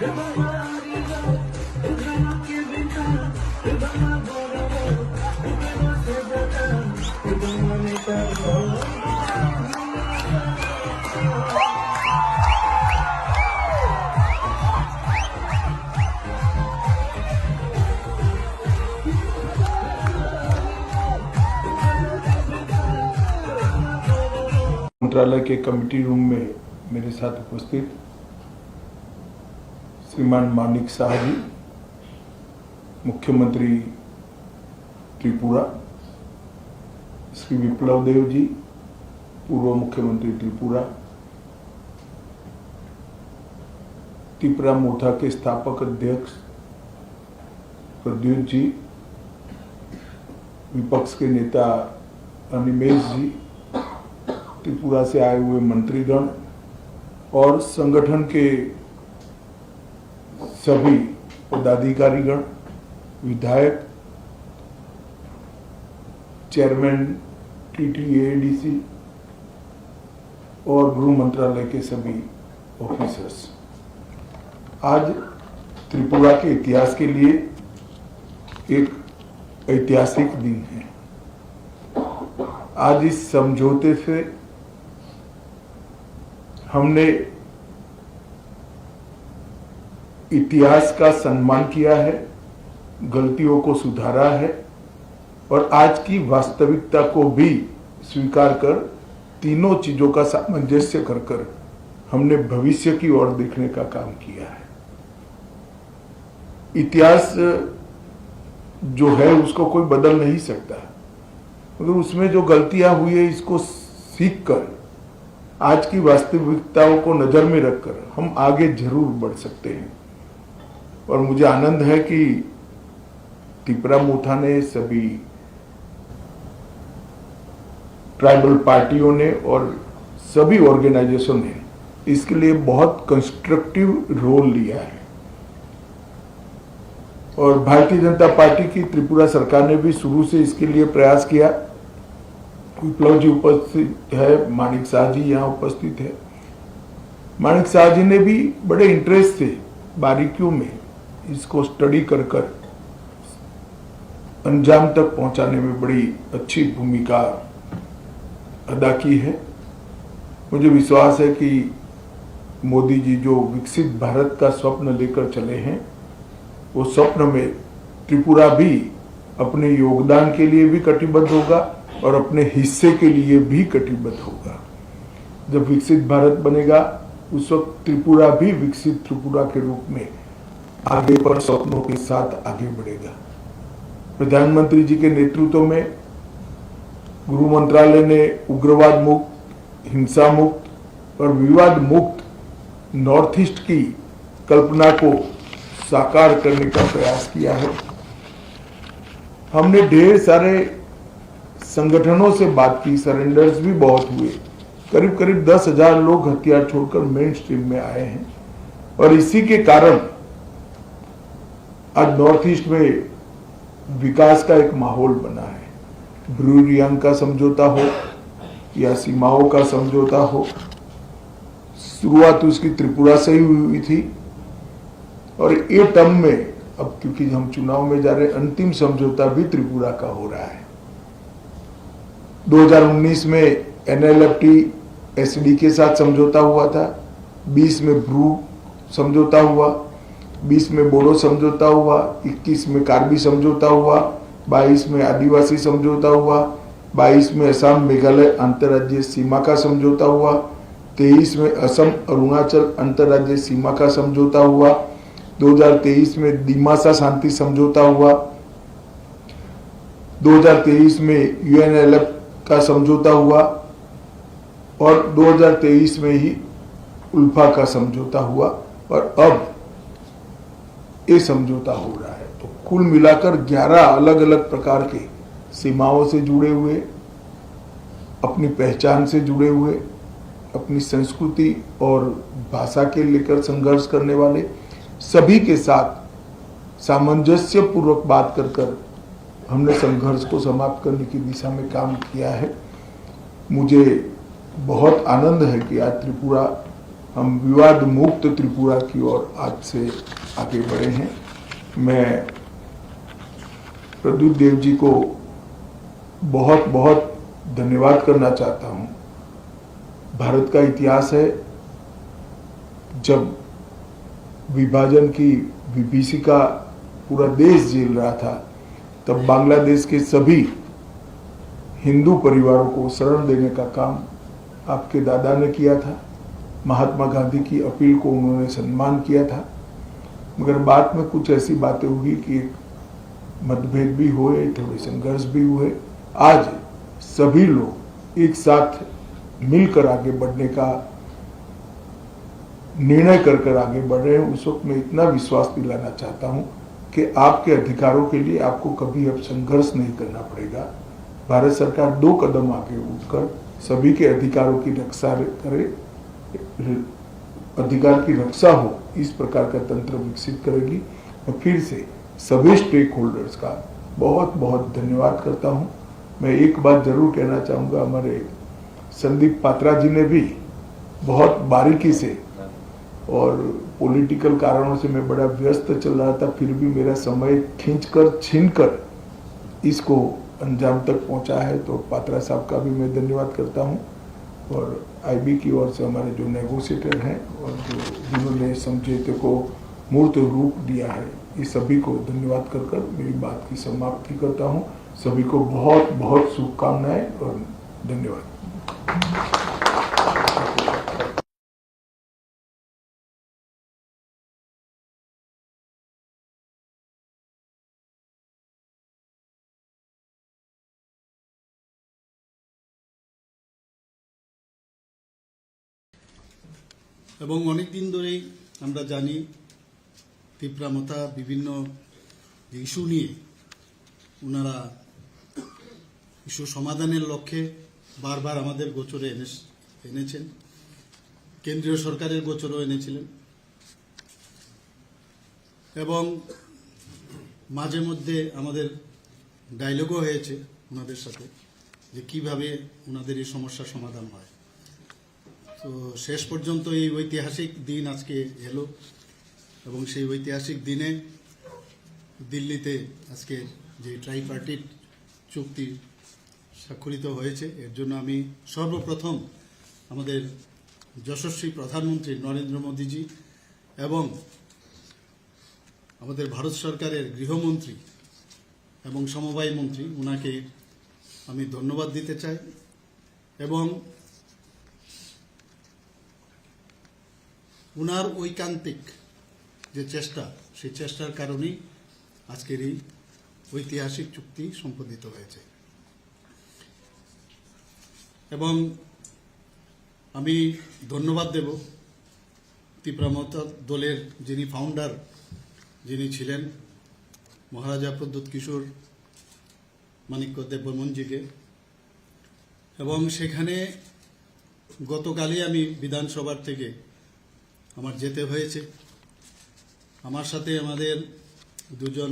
मंत्रालय के कमेटी रूम में मेरे साथ उपस्थित श्रीमान मानिक शाह जी, मुख्यमंत्री त्रिपुरा, श्री विप्लव देव जी, पूर्व मुख्यमंत्री त्रिपुरा, त्रिपुरा मोथा के स्थापक अध्यक्ष प्रद्युत जी, विपक्ष के नेता अनिमेश जी, त्रिपुरा से आए हुए मंत्रीगण और संगठन के सभी पदाधिकारीगण, विधायक, चेयरमैन TTADC और गृह मंत्रालय के सभी ऑफिसर्स। आज त्रिपुरा के इतिहास के लिए एक ऐतिहासिक दिन है। आज इस समझौते से हमने इतिहास का सम्मान किया है, गलतियों को सुधारा है और आज की वास्तविकता को भी स्वीकार कर तीनों चीजों का सामंजस्य कर हमने भविष्य की ओर देखने का काम किया है। इतिहास जो है उसको कोई बदल नहीं सकता, मगर उसमें जो गलतियां हुई है इसको सीख कर आज की वास्तविकताओं को नजर में रखकर हम आगे जरूर बढ़ सकते हैं। और मुझे आनंद है कि त्रिपुरा मोथा ने, सभी ट्राइबल पार्टियों ने और सभी ऑर्गेनाइजेशन ने इसके लिए बहुत कंस्ट्रक्टिव रोल लिया है। और भारतीय जनता पार्टी की त्रिपुरा सरकार ने भी शुरू से इसके लिए प्रयास किया। विप्लव जी उपस्थित है, मानिक शाह जी यहाँ उपस्थित है। मानिक शाह जी ने भी बड़े इंटरेस्ट से बारीकियों में इसको स्टडी कर अंजाम तक पहुंचाने में बड़ी अच्छी भूमिका अदा की है। मुझे विश्वास है कि मोदी जी जो विकसित भारत का स्वप्न लेकर चले हैं, वो स्वप्न में त्रिपुरा भी अपने योगदान के लिए भी कटिबद्ध होगा और अपने हिस्से के लिए भी कटिबद्ध होगा। जब विकसित भारत बनेगा उस वक्त त्रिपुरा भी विकसित त्रिपुरा के रूप में आगे पर स्वप्नों के साथ आगे बढ़ेगा। प्रधानमंत्री जी के नेतृत्व में गृह मंत्रालय ने उग्रवाद मुक्त, हिंसा मुक्त और विवाद मुक्त नॉर्थ ईस्ट की कल्पना को साकार करने का प्रयास किया है। हमने ढेर सारे संगठनों से बात की, सरेंडर्स भी बहुत हुए। करीब करीब 10,000 लोग हथियार छोड़कर मेन स्ट्रीम में आए हैं और इसी के कारण आज नॉर्थ ईस्ट में विकास का एक माहौल बना है। ब्रू रियांग का समझौता हो या सीमाओं का समझौता हो, शुरुआत उसकी त्रिपुरा से ही हुई थी और ये टर्म में अब क्योंकि हम चुनाव में जा रहे हैं, अंतिम समझौता भी त्रिपुरा का हो रहा है। 2019 में NLFT SD के साथ समझौता हुआ था, 20 में ब्रू समझौता हुआ, 20 में बोडो समझौता हुआ, 21 में कार्बी समझौता हुआ, 22 में आदिवासी समझौता हुआ, 22 में असम मेघालय अंतर्राज्यीय सीमा का समझौता हुआ, 23 में असम अरुणाचल अंतर्राज्यीय सीमा का समझौता हुआ, 2023 में दिमासा शांति समझौता हुआ, 2023 में UNLF का समझौता हुआ और 2023 में ही उल्फा का समझौता हुआ और अब ये समझौता हो रहा है। तो कुल मिलाकर 11 अलग अलग प्रकार के सीमाओं से जुड़े हुए, अपनी पहचान से जुड़े हुए, अपनी संस्कृति और भाषा के लेकर संघर्ष करने वाले सभी के साथ सामंजस्य पूर्वक बात कर हमने संघर्ष को समाप्त करने की दिशा में काम किया है। मुझे बहुत आनंद है कि आज त्रिपुरा हम विवाद मुक्त त्रिपुरा की ओर आज से आगे बढ़े हैं। मैं प्रद्युत देव जी को बहुत बहुत धन्यवाद करना चाहता हूं। भारत का इतिहास है, जब विभाजन की विभीषिका पूरा देश झेल रहा था, तब बांग्लादेश के सभी हिंदू परिवारों को शरण देने का काम आपके दादा ने किया था। महात्मा गांधी की अपील को उन्होंने सम्मान किया था, मगर बाद में कुछ ऐसी बातें हुई कि मतभेद भी हुए, थोड़े संघर्ष भी हुए। आज सभी लोग एक साथ मिलकर आगे बढ़ने का निर्णय कर आगे बढ़ रहे हैं। उस वक्त मैं इतना विश्वास दिलाना चाहता हूं कि आपके अधिकारों के लिए आपको कभी अब संघर्ष नहीं करना पड़ेगा। भारत सरकार 2 कदम आगे उठकर सभी के अधिकारों की रक्षा करे, अधिकार की रक्षा हो, इस प्रकार का तंत्र विकसित करेगी। मैं फिर से सभी स्टेक होल्डर्स का बहुत बहुत धन्यवाद करता हूं। मैं एक बात जरूर कहना चाहूंगा, हमारे संदीप पात्रा जी ने भी बहुत बारीकी से, और पॉलिटिकल कारणों से मैं बड़ा व्यस्त चल रहा था, फिर भी मेरा समय खींचकर छीनकर इसको अंजाम तक पहुंचा है, तो पात्रा साहब का भी मैं धन्यवाद करता हूं। और आईबी की ओर से हमारे जो नेगोशिएटर हैं और जिन्होंने समझौते को मूर्त रूप दिया है, ये सभी को धन्यवाद कर मेरी बात की समाप्ति करता हूं। सभी को बहुत बहुत शुभकामनाएं और धन्यवाद। এবং অনেক দিন ধরেই আমরা জানি তীব্রামতা বিভিন্ন ইস্যু নিয়ে ওনারা ইস্যু সমাধানের লক্ষ্যে বারবার আমাদের গোচরে এনেছেন, কেন্দ্রীয় সরকারের গোচরও এনেছিলেন এবং মাঝে মধ্যে আমাদের ডায়লগও হয়েছে ওনাদের সাথে যে কিভাবে ওনাদের এই সমস্যার সমাধান হয়। তো শেষ পর্যন্ত এই ঐতিহাসিক দিন আজকে এলো এবং সেই ঐতিহাসিক দিনে দিল্লিতে আজকে যে ট্রাইপার্টিট চুক্তি স্বাক্ষরিত হয়েছে, এর জন্য আমি সর্বপ্রথম আমাদের যশস্বী প্রধানমন্ত্রী নরেন্দ্র মোদীজি এবং আমাদের ভারত সরকারের গৃহমন্ত্রী এবং সমবায় মন্ত্রী ওনাকে আমি ধন্যবাদ দিতে চাই এবং ওনার ঐকান্তিক যে চেষ্টা, সেই চেষ্টার কারণেই আজকের এই ঐতিহাসিক চুক্তি সম্পাদিত হয়েছে। এবং আমি ধন্যবাদ দেব তীব্রামতা দলের যিনি ফাউন্ডার যিনি ছিলেন মহারাজা প্রদ্যুৎ কিশোর মাণিক্য দেববর্মনজিকে। এবং সেখানে গতকালই আমি বিধানসভার থেকে আমার যেতে হয়েছে। আমার সাথে আমাদের 2 জন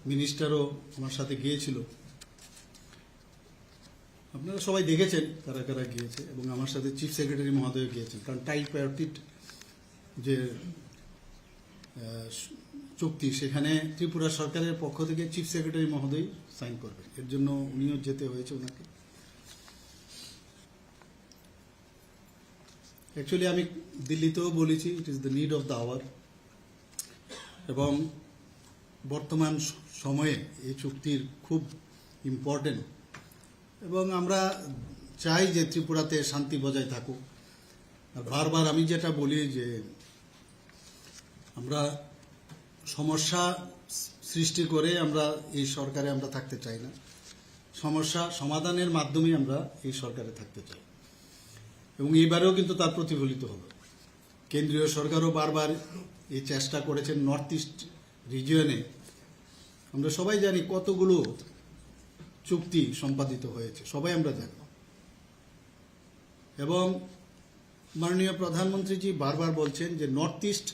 মিনিস্টারও আমার সাথে গিয়েছিল। আপনারা সবাই দেখেছেন কারা কারা গিয়েছে এবং আমার সাথে চিফ সেক্রেটারি মহোদয় গিয়েছেন, কারণ ট্রাইপার্টিট যে চুক্তি সেখানে ত্রিপুরা সরকারের পক্ষ থেকে চিফ সেক্রেটারি মহোদয় সাইন করবেন, এর জন্য উনিও যেতে হয়েছে ওনাকে। অ্যাকচুয়ালি আমি দিল্লিতেও বলেছি it is the need of the hour এবং বর্তমান সময়ে এই চুক্তির খুব ইম্পর্টেন্ট এবং আমরা চাই যে ত্রিপুরাতে শান্তি বজায় থাকুক। আর বারবার আমি যেটা বলি যে আমরা সমস্যা সৃষ্টি করে আমরা এই সরকারে আমরা থাকতে চাই না, সমস্যা সমাধানের মাধ্যমে আমরা এই সরকারে থাকতে চাই এবং এইবারেও কিন্তু তার প্রতিফলিত হলো। কেন্দ্রীয় সরকারও বারবার এই চেষ্টা করেছেন। নর্থ ইস্ট রিজিয়নে আমরা সবাই জানি কতগুলো চুক্তি সম্পাদিত হয়েছে, সবাই আমরা জানি এবং মাননীয় প্রধানমন্ত্রীজি বারবার বলছেন যে নর্থ ইস্ট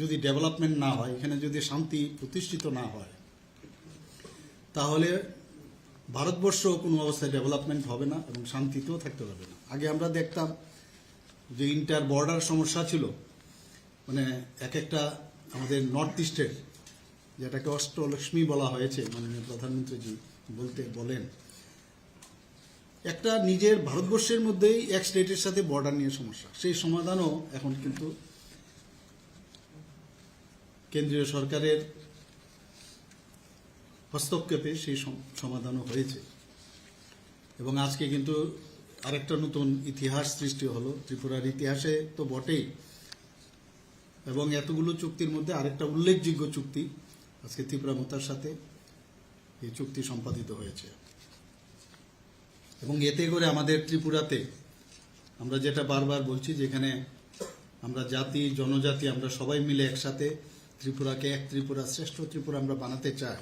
যদি ডেভেলপমেন্ট না হয়, এখানে যদি শান্তি প্রতিষ্ঠিত না হয়, তাহলে ভারতবর্ষ কোনো অবস্থায় ডেভেলপমেন্ট হবে না এবং শান্তিতেও থাকতে পারবে না। আগে আমরা দেখতাম যে ইন্টার বর্ডার সমস্যা ছিল, মানে এক একটা আমাদের নর্থ ইস্টের, যেটাকে অষ্টলক্ষ্মী বলা হয়েছে, মাননীয় প্রধানমন্ত্রীজি বলেন, একটা নিজের ভারতবর্ষের মধ্যেই এক স্টেটের সাথে বর্ডার নিয়ে সমস্যা, সেই সমাধানও এখন কিন্তু কেন্দ্রীয় সরকারের হস্তক্ষেপে সেই সমাধানও হয়েছে। এবং আজকে কিন্তু আরেকটা নতুন ইতিহাস সৃষ্টি হলো, ত্রিপুরার ইতিহাসে তো বটেই, এবং এতগুলো চুক্তির মধ্যে আরেকটা উল্লেখযোগ্য চুক্তি আজকে ত্রিপুরা মতার সাথে এই চুক্তি সম্পাদিত হয়েছে। এবং এতে করে আমাদের ত্রিপুরাতে আমরা যেটা বারবার বলছি, যেখানে আমরা জাতি জনজাতি আমরা সবাই মিলে একসাথে ত্রিপুরাকে এক ত্রিপুরা, শ্রেষ্ঠ ত্রিপুরা আমরা বানাতে চাই,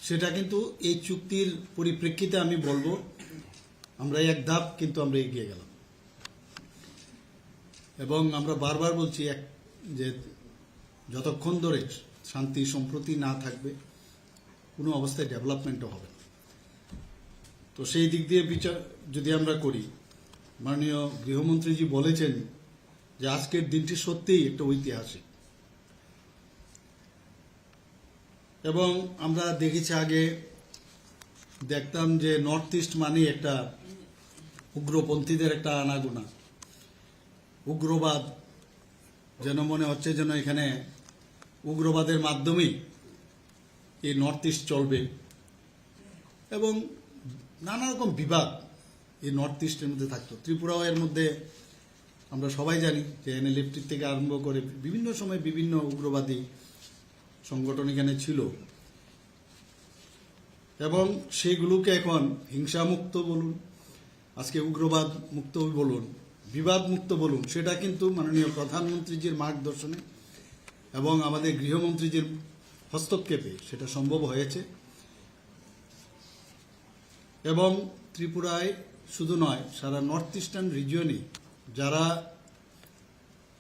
সেটা কিন্তু এই চুক্তির পরিপ্রেক্ষিতে আমি বলবো আমরা এক ধাপ কিন্তু আমরা এগিয়ে গেলাম। এবং আমরা বারবার বলছি যে যতক্ষণ ধরে শান্তি সম্প্রতি না থাকবে কোনো অবস্থায় ডেভেলপমেন্টও হবে না। তো সেই দিক দিয়ে বিচার যদি আমরা করি, মাননীয় গৃহমন্ত্রীজি বলেছেন যে আজকের দিনটি সত্যিই একটা ঐতিহাসিক। এবং আমরা দেখেছি আগে দেখতাম যে নর্থ ইস্ট মানে একটা উগ্রপন্থীদের একটা আনাগোনা, উগ্রবাদ, যেন মনে হচ্ছে যেন এখানে উগ্রবাদের মাধ্যমেই এই নর্থ ইস্ট চলবে, এবং নানা রকম বিবাদ এই নর্থ ইস্টের মধ্যে থাকতো। ত্রিপুরাও এর মধ্যে আমরা সবাই জানি যে এনএলএফটি থেকে আরম্ভ করে বিভিন্ন সময় বিভিন্ন উগ্রবাদী সংগঠন এখানে ছিল, এবং সেইগুলোকে এখন হিংসামুক্ত বলুন, আজকে উগ্রবাদ মুক্ত বলুন, বিবাদ মুক্ত বলুন, সেটা কিন্তু মাননীয় প্রধানমন্ত্রীজির মার্গদর্শনে এবং আমাদের গৃহমন্ত্রীজির হস্তক্ষেপে সেটা সম্ভব হয়েছে। এবং ত্রিপুরায় শুধু নয়, সারা নর্থ ইস্টার্ন রিজিয়নে যারা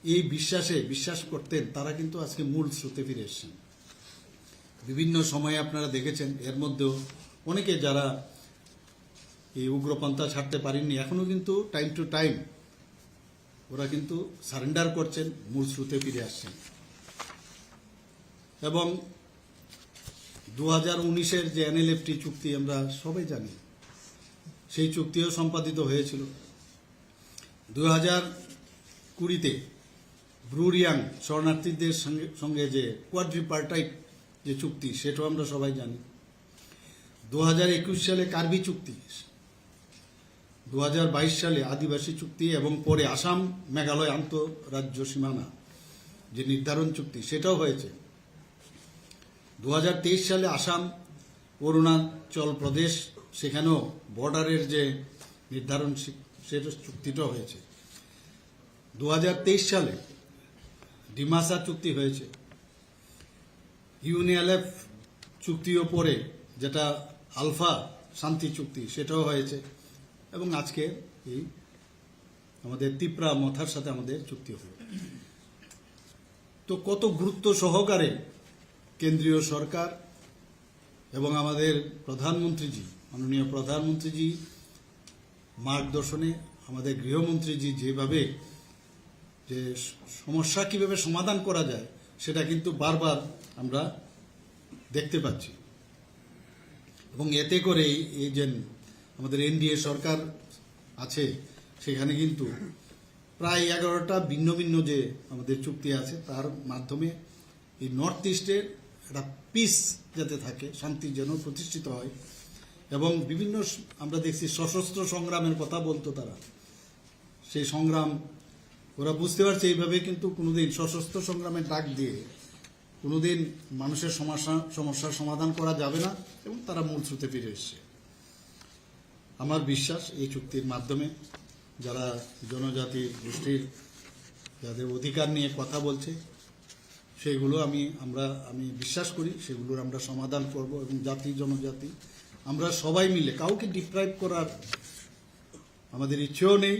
এই বিশ্বাস করতেন, তারা কিন্তু আজকে মূল স্রোতে ফিরে এসেছেন। বিভিন্ন সময়ে আপনারা দেখেছেন, এর মধ্যেও অনেকে যারা এই উগ্রপন্থা ছাড়তে পারেননি, এখনো কিন্তু টাইম টু টাইম ওরা কিন্তু সারেন্ডার করছেন, মূল স্রোতে ফিরে আসছেন। এবং 2019-এর যে এনএলএফটি চুক্তি আমরা সবাই জানি, সেই চুক্তিও সম্পাদিত হয়েছিল। 2020-তে ব্রুরিয়াং শরণার্থীদের সঙ্গে যে কোয়াড্রিপার্টাইট যে চুক্তি, সেটাও আমরা সবাই জানি। 2021 সালে কার্বি চুক্তি, 2022 সালে আদিবাসী চুক্তি, এবং পরে আসাম মেঘালয় আন্তঃরাজ্য সীমানা যে নির্ধারণ চুক্তি, সেটাও হয়েছে। 2023 সালে আসাম অরুণাচল প্রদেশ, সেখানেও বর্ডারের যে নির্ধারণ সেটা চুক্তিটাও হয়েছে। 2023 সালে ডিমাসা চুক্তি হয়েছে, ইউনিএলএফ চুক্তিও পরে যেটা আলফা শান্তি চুক্তি, সেটাও হয়েছে। এবং আজকে এই আমাদের ত্রিপুরা মথার সাথে আমাদের চুক্তি হলো। তো কত গুরুত্ব সহকারে কেন্দ্রীয় সরকার এবং আমাদের প্রধানমন্ত্রীজি, মাননীয় প্রধানমন্ত্রীজি মার্গদর্শনে আমাদের গৃহমন্ত্রীজি যেভাবে যে সমস্যা কিভাবে সমাধান করা যায়, সেটা কিন্তু বারবার আমরা দেখতে পাচ্ছি। এবং এতে করে এই যে আমাদের এনডিএ সরকার আছে, সেখানে কিন্তু প্রায় 11টা ভিন্ন ভিন্ন যে আমাদের চুক্তি আছে, তার মাধ্যমে এই নর্থ ইস্টের একটা পিস যাতে থাকে, শান্তি যেন প্রতিষ্ঠিত হয়। এবং বিভিন্ন আমরা দেখছি সশস্ত্র সংগ্রামের কথা বলতো তারা, সেই সংগ্রাম ওরা বুঝতে পারছে এইভাবে কিন্তু কোনোদিন সশস্ত্র সংগ্রামের ডাক দিয়ে কোনোদিন মানুষের সমস্যার সমাধান করা যাবে না, এবং তারা মূল স্রোতে ফিরে এসছে। আমার বিশ্বাস এই চুক্তির মাধ্যমে যারা জনজাতি গোষ্ঠীর যাদের অধিকার নিয়ে কথা বলছে, সেগুলো আমি বিশ্বাস করি সেগুলোর আমরা সমাধান করব। এবং জাতি জনজাতি আমরা সবাই মিলে, কাউকে ডিপ্রাইভ করার আমাদের ইচ্ছেও নেই।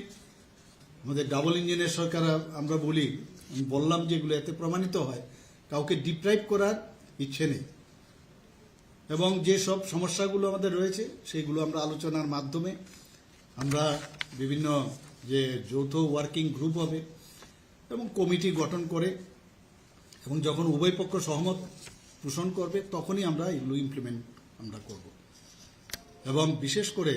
আমাদের ডাবল ইঞ্জিনের সরকার আমরা বললাম যেগুলো এতে প্রমাণিত হয়, কাউকে ডিপ্রাইভ করার ইচ্ছে নেই। এবং যে সব সমস্যাগুলো আমাদের রয়েছে, সেগুলো আমরা আলোচনার মাধ্যমে আমরা বিভিন্ন যে যৌথ ওয়ার্কিং গ্রুপ হবে এবং কমিটি গঠন করে এবং যখন উভয় পক্ষ সহমত পোষণ করবে তখনই আমরা এগুলো ইমপ্লিমেন্ট আমরা করব এবং বিশেষ করে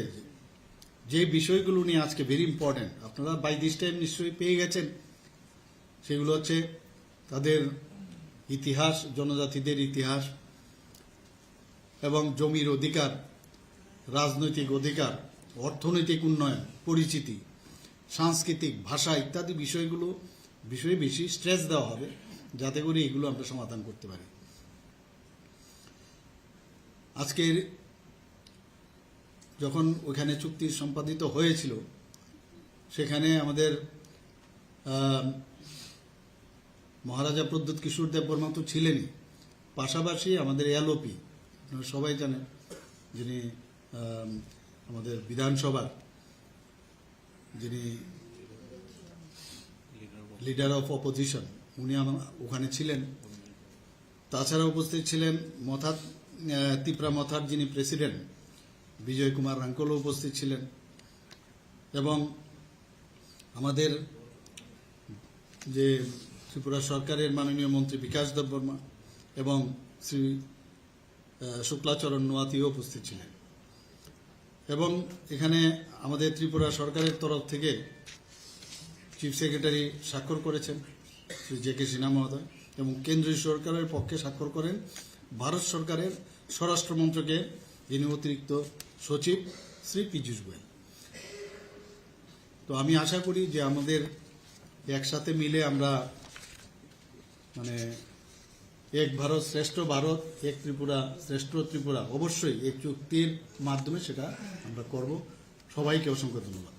যে বিষয়গুলো নিয়ে আজকে ভেরি ইম্পর্টেন্ট আপনারা বাই দিস টাইম নিশ্চয়ই পেয়ে গেছেন সেগুলো হচ্ছে তাদের ইতিহাস, জনজাতিদের ইতিহাস এবং জমির অধিকার, রাজনৈতিক অধিকার, অর্থনৈতিক উন্নয়ন, পরিচিতি, সাংস্কৃতিক, ভাষা ইত্যাদি বিষয়ে বেশি স্ট্রেস দেওয়া হবে যাতে করে এগুলো আমরা সমাধান করতে পারি। আজকের যখন ওখানে চুক্তি সম্পাদিত হয়েছিল সেখানে আমাদের মহারাজা প্রদ্যোৎ কিশোর দেব বর্মা তো ছিলেনই, পাশাপাশি আমাদের এলওপি আপনারা সবাই জানেন যিনি আমাদের বিধানসভার যিনি লিডার অফ অপোজিশন উনি ওখানে ছিলেন। তাছাড়া উপস্থিত ছিলেন তিপ্রা মথার যিনি প্রেসিডেন্ট বিজয় কুমার রাঙ্কলও উপস্থিত ছিলেন এবং আমাদের যে ত্রিপুরা সরকারের মাননীয় মন্ত্রী বিকাশ দেববর্মা এবং শ্রী শুক্লাচরণ নোয়াতিও উপস্থিত ছিলেন এবং এখানে আমাদের ত্রিপুরা সরকারের তরফ থেকে চিফ সেক্রেটারি স্বাক্ষর করেছেন শ্রী জে কে সিনহা মহোদয় এবং কেন্দ্রীয় সরকারের পক্ষে স্বাক্ষর করেন ভারত সরকারের স্বরাষ্ট্র মন্ত্রকের যিনি অতিরিক্ত সচিব শ্রী পীযূষ গোয়েল। তো আমি আশা করি যে আমাদের একসাথে মিলে আমরা মানে এক ভারত শ্রেষ্ঠ ভারত, এক ত্রিপুরা শ্রেষ্ঠ ত্রিপুরা অবশ্যই এই চুক্তির মাধ্যমে সেটা আমরা করব। সবাইকে অসংখ্য ধন্যবাদ।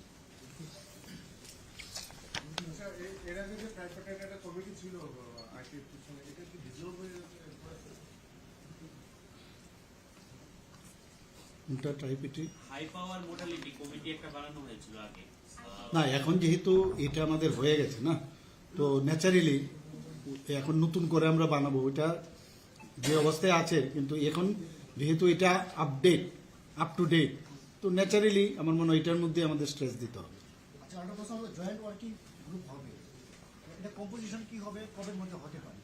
হাই পাওয়ার মোডালিটি কমিটি একটা বানানো হয়েছিল আগে। না, এখন যেহেতু এটা আমাদের হয়ে গেছে না, তো ন্যাচারালি এখন নতুন করে আমরা বানাবো। ওইটা যে অবস্থায় আছে কিন্তু এখন যেহেতু এটা আপ টু ডেট, তো ন্যাচারালি আমার মনে হয় এটার মধ্যে আমাদের স্ট্রেস দিতে হবে। আচ্ছা, আরেকটা প্রশ্ন হলো জয়েন্ট ওয়ার্কিং গ্রুপ হবে, এটা কম্পোজিশন কি হবে, কবের মধ্যে হতে পারে?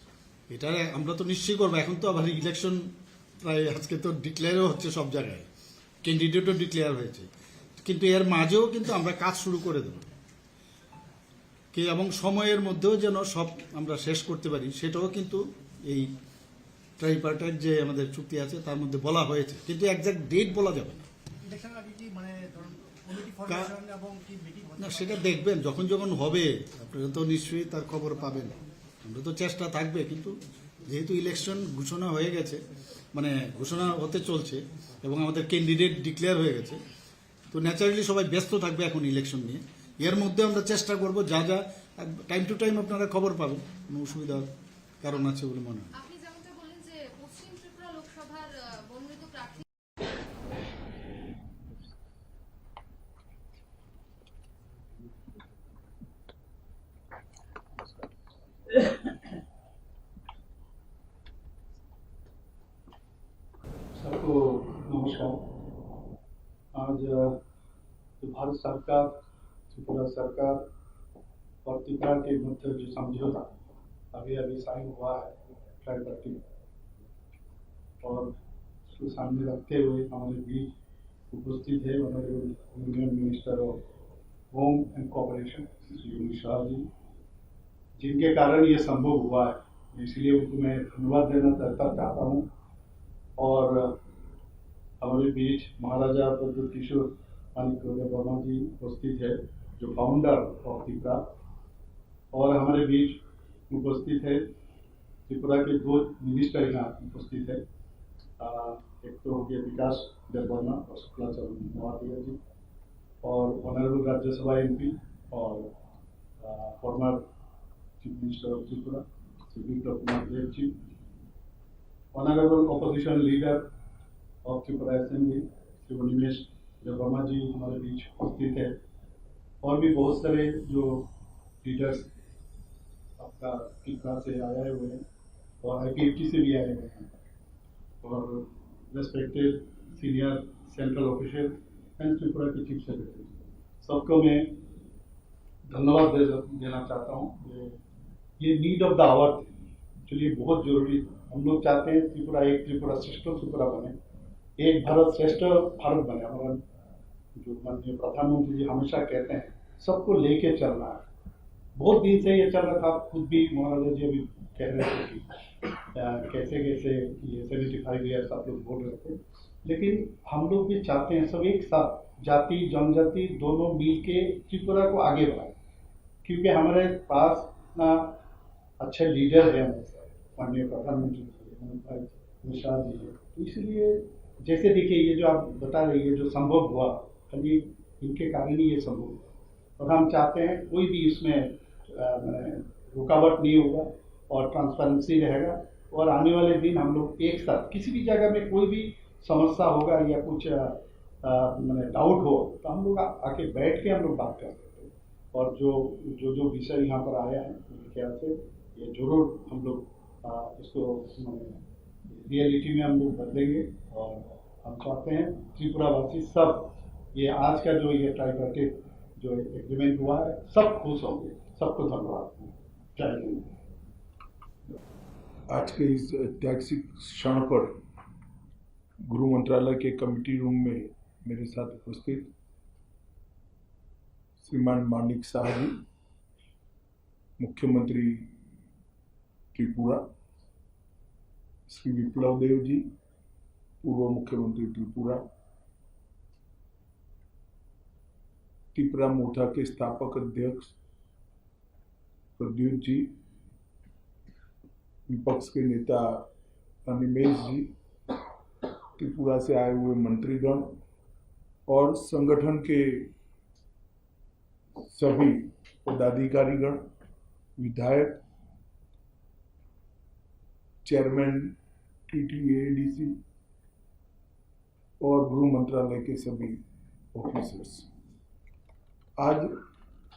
এটা আমরা তো নিশ্চয়ই করবো। এখন তো আবার ইলেকশন প্রায় আজকে তো ডিক্লেয়ারও হচ্ছে, সব জায়গায় ক্যান্ডিডেটও ডিক্লেয়ার হয়েছে, কিন্তু এর মাঝেও কিন্তু আমরা কাজ শুরু করে দেব এবং সময়ের মধ্যেও যেন সব আমরা শেষ করতে পারি সেটাও কিন্তু এই ট্রাইপার্টাইট যে আমাদের চুক্তি আছে তার মধ্যে বলা হয়েছে, কিন্তু একজ্যাক্ট ডেট বলা যাবে না। ইলেকশন আগে কি মানে ধরুন কমিটি ফরমেশন এবং কি মিটিং না, সেটা দেখবেন যখন যখন হবে আপনারা তো নিশ্চয়ই তার খবর পাবেন। আমরা তো চেষ্টা থাকবে, কিন্তু যেহেতু ইলেকশন ঘোষণা হয়ে গেছে, মানে ঘোষণা হতে চলছে এবং আমাদের ক্যান্ডিডেট ডিক্লেয়ার হয়ে গেছে, তো ন্যাচারালি সবাই ব্যস্ত থাকবে এখন ইলেকশন নিয়ে। এর মধ্যে আমরা চেষ্টা করব যা যা টাইম টু টাইম আপনারা খবর পাবেন, কোনো অসুবিধার কারণ আছে বলে মনে হয়। আপনি যেমনটা বললেন যে পশ্চিম ত্রিপুরা লোকসভার মনোনীত প্রার্থী सबको नमस्कार। आज भारत सरकार, त्रिपुरा सरकार और त्रिपुरा के मध्य जो समझौता अभी साइन हुआ है ट्राइपार्टी, और उसको सामने रखते हुए हमारे बीच उपस्थित है honourable union minister of home and corporation Shri Amit Shah ji, जिनके कारण ये संभव हुआ है, इसलिए उनको मैं धन्यवाद देना चाहता हूँ। और हमारे बीच महाराजा प्रद्योत किशोर वर्मा जी उपस्थित है जो फाउंडर ऑफ त्रिपुरा, और हमारे बीच उपस्थित है त्रिपुरा के दो मिनिस्टर यहाँ उपस्थित है। एक तो हो गया विकास देबबर्मा और शुक्लाचरण नोआतिया जी, और ऑनरेबल राज्यसभा एमपी और former chief minister of Tripura Shri Biplab Kumar Deb ji, honourable opposition leader of Tripura assembly Shri Nimesh Debbarma ji हमारे बीच उपस्थित है, और भी बहुत सारे जो लीडर्स आपका त्रिपुरा से आए हुए हैं और IPFT से भी आए हुए हैं, और respected senior central official and Tripura के चीफ सेक्रेटरी, सबको मैं धन्यवाद देना चाहता हूँ। ये नीड ऑफ द आवर थी, एक्चुअली बहुत जरूरी था। हम लोग चाहते हैं त्रिपुरा एक त्रिपुरा श्रेष्ठ त्रिपुरा बने, एक भारत श्रेष्ठ भारत बने। हमारा जो माननीय प्रधानमंत्री जी हमेशा कहते हैं सबको लेके चलना है। बहुत दिन से ये चल रहा था, खुद भी महाराजा जी अभी कह रहे थे कि कैसे कैसे ये 75 ईयर्स आप लोग बोल रहे थे, लेकिन हम लोग भी चाहते हैं सब एक साथ जाति जनजाति दोनों मिल के त्रिपुरा को आगे बढ़ाए, क्योंकि हमारे पास ना अच्छे लीडर है हमारे साथ, माननीय प्रधानमंत्री जी मिश्रा जी है। तो इसलिए जैसे देखिए ये जो आप बता रही है जो संभव हुआ, खाली इनके कारण ही ये संभव हुआ, और हम चाहते हैं कोई भी इसमें रुकावट नहीं होगा और ट्रांसपेरेंसी रहेगा। और आने वाले दिन हम लोग एक साथ किसी भी जगह में कोई भी समस्या होगा या कुछ डाउट हो तो हम लोग आके बैठ के हम लोग बात कर सकते हैं। और जो विषय यहाँ पर आया है मेरे ख्याल से ये जरूर हम लोग इसको रियलिटी में हम लोग बदलेंगे। और हम चाहते हैं त्रिपुरावासी सब ये आज का जो ये ट्राइपार्टिट जो एग्रीमेंट हुआ है सब खुश होंगे। सबको धन्यवाद। जय हिंद। आज के इस ऐतिहासिक क्षण पर गृह मंत्रालय के कमेटी रूम में मेरे साथ उपस्थित श्रीमान मानिक शाह जी, मुख्यमंत्री त्रिपुरा, श्री विप्लव देव जी, पूर्व मुख्यमंत्री त्रिपुरा, त्रिपुरा मोर्चा के स्थापक अध्यक्ष प्रद्युत जी, विपक्ष के नेता अनिमेश जी, त्रिपुरा से आए हुए मंत्रीगण और संगठन के सभी पदाधिकारीगण, विधायक, चेयरमैन TTADC और गृह मंत्रालय के सभी ऑफिसर्स। आज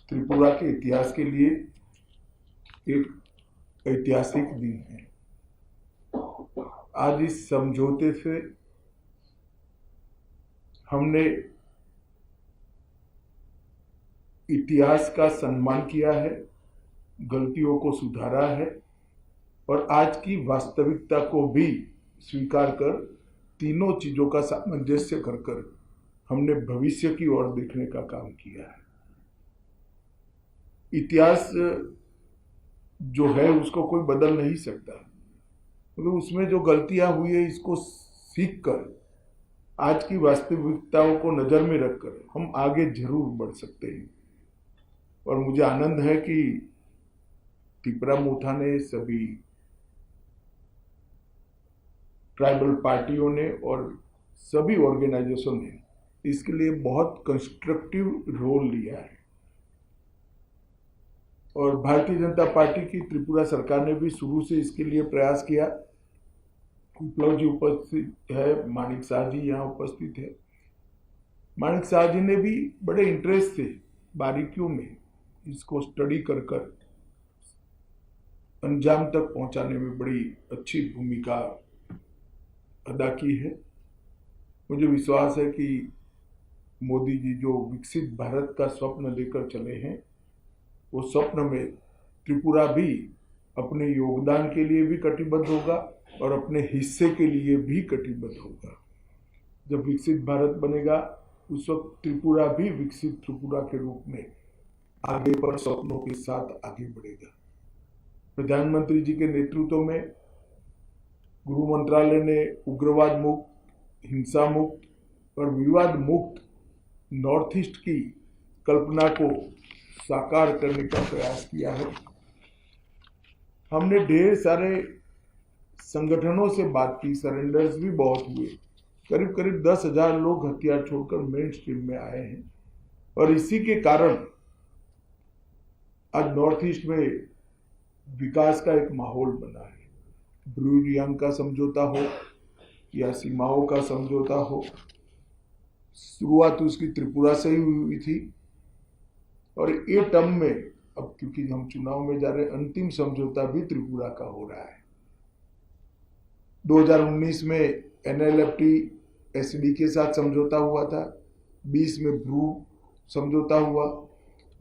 त्रिपुरा के इतिहास के लिए एक ऐतिहासिक दिन है। आज इस समझौते से हमने इतिहास का सम्मान किया है, गलतियों को सुधारा है और आज की वास्तविकता को भी स्वीकार कर तीनों चीजों का सामंजस्य कर हमने भविष्य की ओर देखने का काम किया है। इतिहास जो है उसको कोई बदल नहीं सकता, मगर उसमें जो गलतियां हुई है इसको सीख कर आज की वास्तविकताओं को नजर में रखकर हम आगे जरूर बढ़ सकते हैं। और मुझे आनंद है कि त्रिपुरा मोर्चा ने, सभी ट्राइबल पार्टियों ने और सभी ऑर्गेनाइजेशन ने इसके लिए बहुत कंस्ट्रक्टिव रोल लिया है। और भारतीय जनता पार्टी की त्रिपुरा सरकार ने भी शुरू से इसके लिए प्रयास किया। विप्लव जी उपस्थित है, मानिक शाह जी यहाँ उपस्थित है। मानिक शाह जी ने भी बड़े इंटरेस्ट से बारीकियों में इसको स्टडी कर अंजाम तक पहुंचाने में बड़ी अच्छी भूमिका अदा की है। मुझे विश्वास है कि मोदी जी जो विकसित भारत का स्वप्न लेकर चले हैं, वो स्वप्न में त्रिपुरा भी अपने योगदान के लिए भी कटिबद्ध होगा और अपने हिस्से के लिए भी कटिबद्ध होगा। जब विकसित भारत बनेगा उस वक्त त्रिपुरा भी विकसित त्रिपुरा के रूप में आगे पर स्वप्नों के साथ आगे बढ़ेगा। प्रधानमंत्री जी के नेतृत्व में गृह मंत्रालय ने उग्रवाद मुक्त, हिंसा मुक्त और विवाद मुक्त नॉर्थ ईस्ट की कल्पना को साकार करने का प्रयास किया है। हमने ढेर सारे संगठनों से बात की, सरेंडर्स भी बहुत हुए। करीब करीब 10,000 लोग हथियार छोड़कर मेन स्ट्रीम में आए हैं और इसी के कारण आज नॉर्थ ईस्ट में विकास का एक माहौल बना है। ब्रू-रियांग का समझौता हो या सीमाओं का समझौता हो, शुरुआत उसकी त्रिपुरा से ही हुई थी और ये टर्म में अब क्योंकि हम चुनाव में जा रहे हैं, अंतिम समझौता भी त्रिपुरा का हो रहा है। 2019 में NLFT SD के साथ समझौता हुआ था, 20 में ब्रू समझौता हुआ,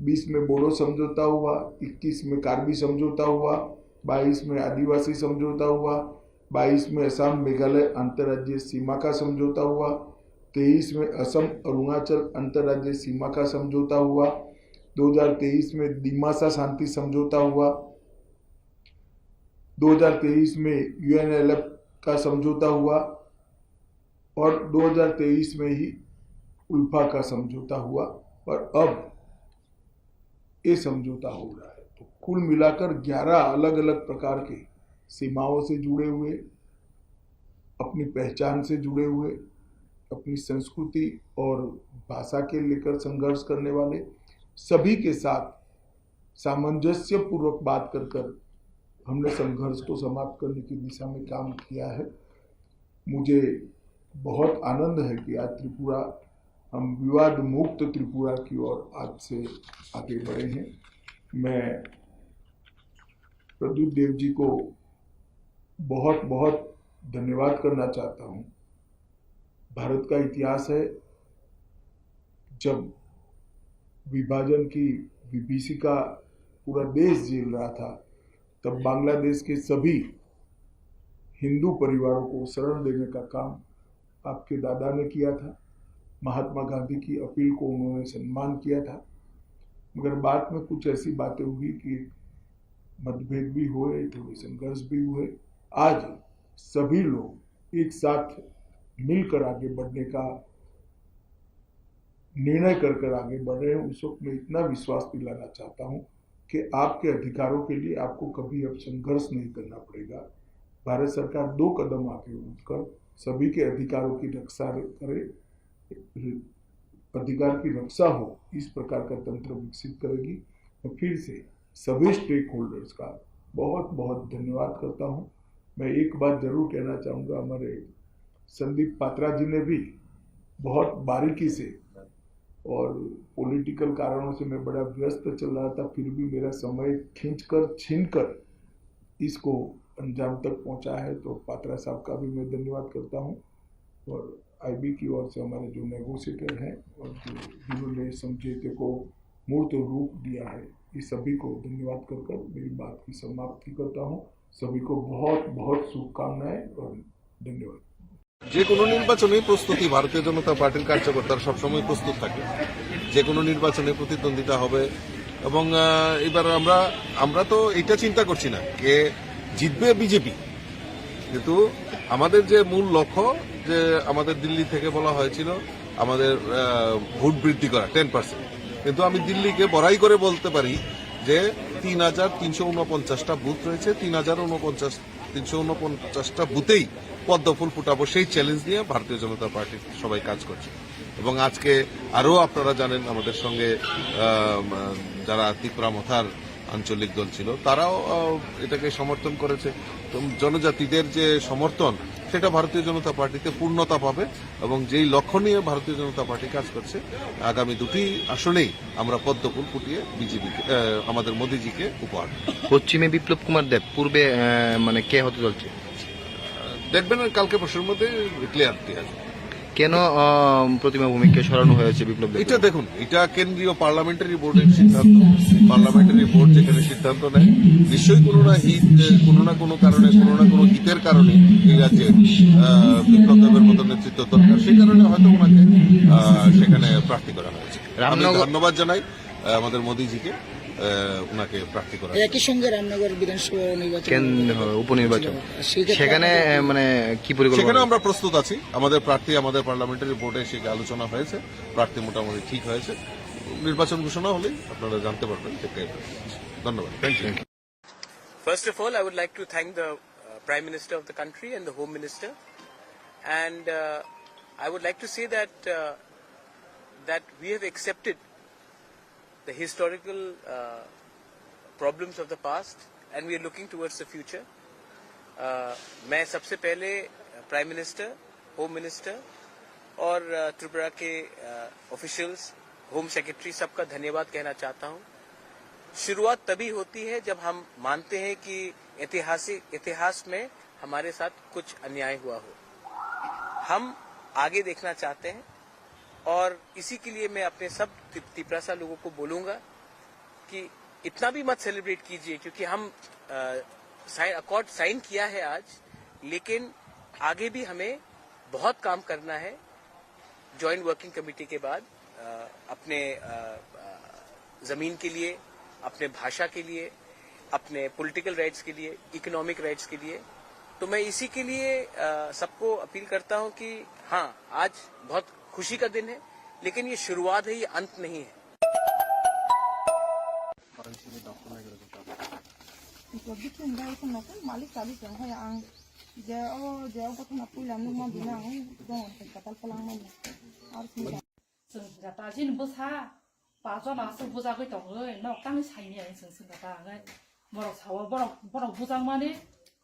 20 में बोडो समझौता हुआ, 21 में कार्बी समझौता हुआ, 22 में आदिवासी समझौता हुआ, 22 में असम मेघालय अंतर्राज्यीय सीमा का समझौता हुआ, 23 में असम अरुणाचल अंतर्राज्यीय सीमा का समझौता हुआ, 2023 में दिमासा शांति समझौता हुआ, 2023 में UNLF का समझौता हुआ और 2023 में ही उल्फा का समझौता हुआ और अब ये समझौता हो रहा है। तो कुल मिलाकर 11 अलग अलग प्रकार के सीमाओं से जुड़े हुए, अपनी पहचान से जुड़े हुए, अपनी संस्कृति और भाषा के लेकर संघर्ष करने वाले सभी के साथ सामंजस्य पूर्वक बात कर हमने संघर्ष को समाप्त करने की दिशा में काम किया है। मुझे बहुत आनंद है कि आज त्रिपुरा, हम विवाद मुक्त त्रिपुरा की ओर आज से आगे बढ़े हैं। मैं प्रदीप देव जी को बहुत बहुत धन्यवाद करना चाहता हूँ। भारत का इतिहास है, जब विभाजन की विभीषिका पूरा देश झेल रहा था, तब बांग्लादेश के सभी हिंदू परिवारों को शरण देने का काम आपके दादा ने किया था। महात्मा गांधी की अपील को उन्होंने सम्मान किया था, मगर बाद में कुछ ऐसी बातें हुई कि मतभेद भी हुए, थोड़े संघर्ष भी हुए। आज सभी लोग एक साथ मिलकर आगे बढ़ने का निर्णय कर आगे बढ़ रहे हैं। उस वक्त मैं इतना विश्वास दिलाना चाहता हूं कि आपके अधिकारों के लिए आपको कभी अब संघर्ष नहीं करना पड़ेगा। भारत सरकार 2 कदम आगे उठकर सभी के अधिकारों की रक्षा करे, अधिकार की रक्षा हो, इस प्रकार का तंत्र विकसित करेगी। मैं फिर से सभी स्टेक होल्डर्स का बहुत बहुत धन्यवाद करता हूं। मैं एक बात जरूर कहना चाहूँगा, हमारे संदीप पात्रा जी ने भी बहुत बारीकी से, और पॉलिटिकल कारणों से मैं बड़ा व्यस्त चल रहा था, फिर भी मेरा समय छीनकर इसको अंजाम तक पहुंचा है, तो पात्रा साहब का भी मैं धन्यवाद करता हूं। और IB की ओर से हमारे जो नेगोशिएटर हैं और जिन्होंने समझौते को मूर्त रूप दिया है, इस सभी को धन्यवाद कर मेरी बात की समाप्ति करता हूं। सभी को बहुत बहुत शुभकामनाएं और धन्यवाद। যে কোনো নির্বাচনে প্রস্তুতি ভারতীয় জনতা পার্টির কার্যকর্তারা সবসময় প্রস্তুত থাকে। যে কোনো নির্বাচনে প্রতিদ্বন্দ্বিতা হবে এবং এবার আমরা তো এটা চিন্তা করছি না কে জিতবে বিজেপি, কিন্তু আমাদের যে মূল লক্ষ্য, যে আমাদের দিল্লি থেকে বলা হয়েছিল আমাদের ভোট বৃদ্ধি করা 10%, কিন্তু আমি দিল্লিকে বড়াই করে বলতে পারি যে 3349টা বুথ রয়েছে, 349টা বুথেই পদ্ম ফুল ফুটাবো, সেই চ্যালেঞ্জ নিয়ে ভারতীয় জনতা পার্টির সবাই কাজ করছে। এবং আজকে আরও আপনারা জানেন আমাদের সঙ্গে যারা ত্রিপুরা মথার আঞ্চলিক দল ছিল, তারাও এটাকে সমর্থন করেছে। তো জনজাতিদের যে সমর্থন, সেটা ভারতীয় জনতা পার্টিতে পূর্ণতা পাবে এবং যেই লক্ষ্য নিয়ে ভারতীয় জনতা পার্টি কাজ করছে, আগামী 2টি আসনেই আমরা পদ্ম ফুল ফুটিয়ে বিজেপিকে, আমাদের মোদিজিকে উপহার দেব। পশ্চিমে বিপ্লব কুমার দেব, পূর্বে মানে কে হতে চলছে দেখবেন কালকে পরশুর মধ্যে ক্লিয়ারিটি আসবে। কেন প্রতিমা ভূমিকে সরানো হয়েছে বিপ্লব দেব? এটা দেখুন, এটা কেন্দ্রীয় পার্লামেন্টারি বোর্ডের সিদ্ধান্ত। পার্লামেন্টারি বোর্ড যেখানে সিদ্ধান্ত নেয়, নিশ্চয়ই কোনো না কোনো কারণে, কোনো না কোনো হিতের কারণে এই রাজ্যে বিপ্লব দেবের মতো নেতৃত্ব দরকার, সেই কারণে হয়তো ওনাকে সেখানে প্রার্থী করা হয়েছে। আমি ধন্যবাদ জানাই আমাদের মোদিজিকে ওনাকে প্রার্থী করা। একই সঙ্গে রামনগর বিধানসভা নির্বাচন, উপনির্বাচন, সেখানে মানে কি পরিকল্পনা? সেখানে আমরা প্রস্তুত আছি। আমাদের প্রার্থী, আমাদের পার্লামেন্টারি বোর্ডে সেটা আলোচনা হয়েছে, প্রার্থী মোটামুটি ঠিক হয়েছে। নির্বাচন ঘোষণা হলেই আপনারা জানতে পারবেন। ধন্যবাদ। Thank you. First of all, I would like to thank the Prime Minister of the country and the Home Minister, and I would like to say that we have accepted the historical problems of the past and we are looking towards the future. मैं सबसे पहले prime minister, home minister और त्रिपुरा के officials, home secretary, सबका धन्यवाद कहना चाहता हूं। शुरुआत तभी होती है जब हम मानते हैं कि इतिहास में हमारे साथ कुछ अन्याय हुआ हो। हम आगे देखना चाहते हैं और इसी के लिए मैं अपने सब त्रिपुरा लोगों को बोलूंगा कि इतना भी मत सेलिब्रेट कीजिए, क्योंकि हम अकॉर्ड साइन किया है आज, लेकिन आगे भी हमें बहुत काम करना है जॉइंट वर्किंग कमेटी के बाद, अपने जमीन के लिए, अपने भाषा के लिए, अपने पॉलिटिकल राइट्स के लिए, इकोनॉमिक राइट्स के लिए। तो मैं इसी के लिए सबको अपील करता हूं कि हाँ, आज बहुत खुशी का दिन है, लेकिन ये शुरुआत है, ये अंत नहीं है।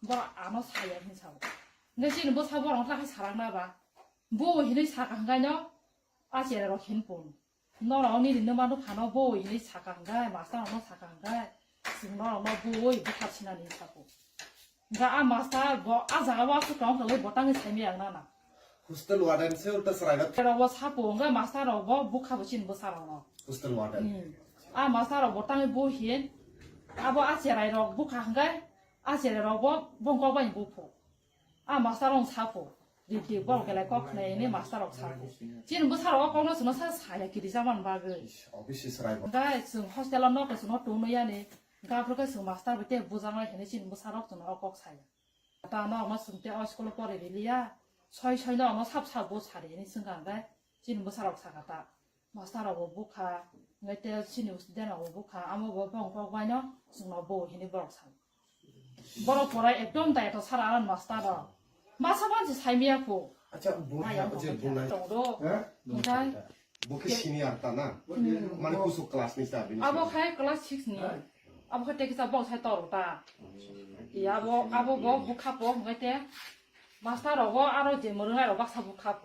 Borok ano saya hin sawo ngai sin bo sa borok la sarang na ba bo hin sakang ga no a che ro hin pon no ro ni no ma no phano bo hin sakang ga ma sa no sakang ga sin no ma bo yi bu ta china ni sa ko ga a ma sa bo a za wa su tong le bo tang sai mi yang na na hostel warden se ulta sarai ro wa sa po ga ma sa ro bo bu kha bo chin bo sa ro no hostel warden a ma sa ro bo tang bo hin a bo a che rai ro bu kha ga a che ro bo bong ko ba ni bu po a ma sa rong sa po di di bo ke la ko ne ni ma sa ro sa po jin bo sa ro ko no so no sa sa ya ki di sa man ba ge obviously sarai ga su hostel no ke su no tu no ya ne ga pro ke su master be te bu jang la ne jin bo sa ro so no ko sa ya ta no ma su te a school ko re li ya choi choi no ma sap sa bo sa re ni sing ga ga jin bo sa ro sa ga ta master ro bu kha ngai te sin ni de no bu kha amo bo bong ko ba no su no bo hi ni bo sa বড় পড়ায় একদম দায়িত্ব ছাড়া আর master মাসাবান যে সাইমিয়া কো acha buna je buna ওটাই boke senior ta na mane kusuk class ni sa bin আবো খাই class 6 ni আবো খাই টেকিসা বং ছাই তরটা ইয়া আবো বো বুখা পো মইতে মাস্টার রগো আরো যে মরুঙাই রগা সাবু খাপ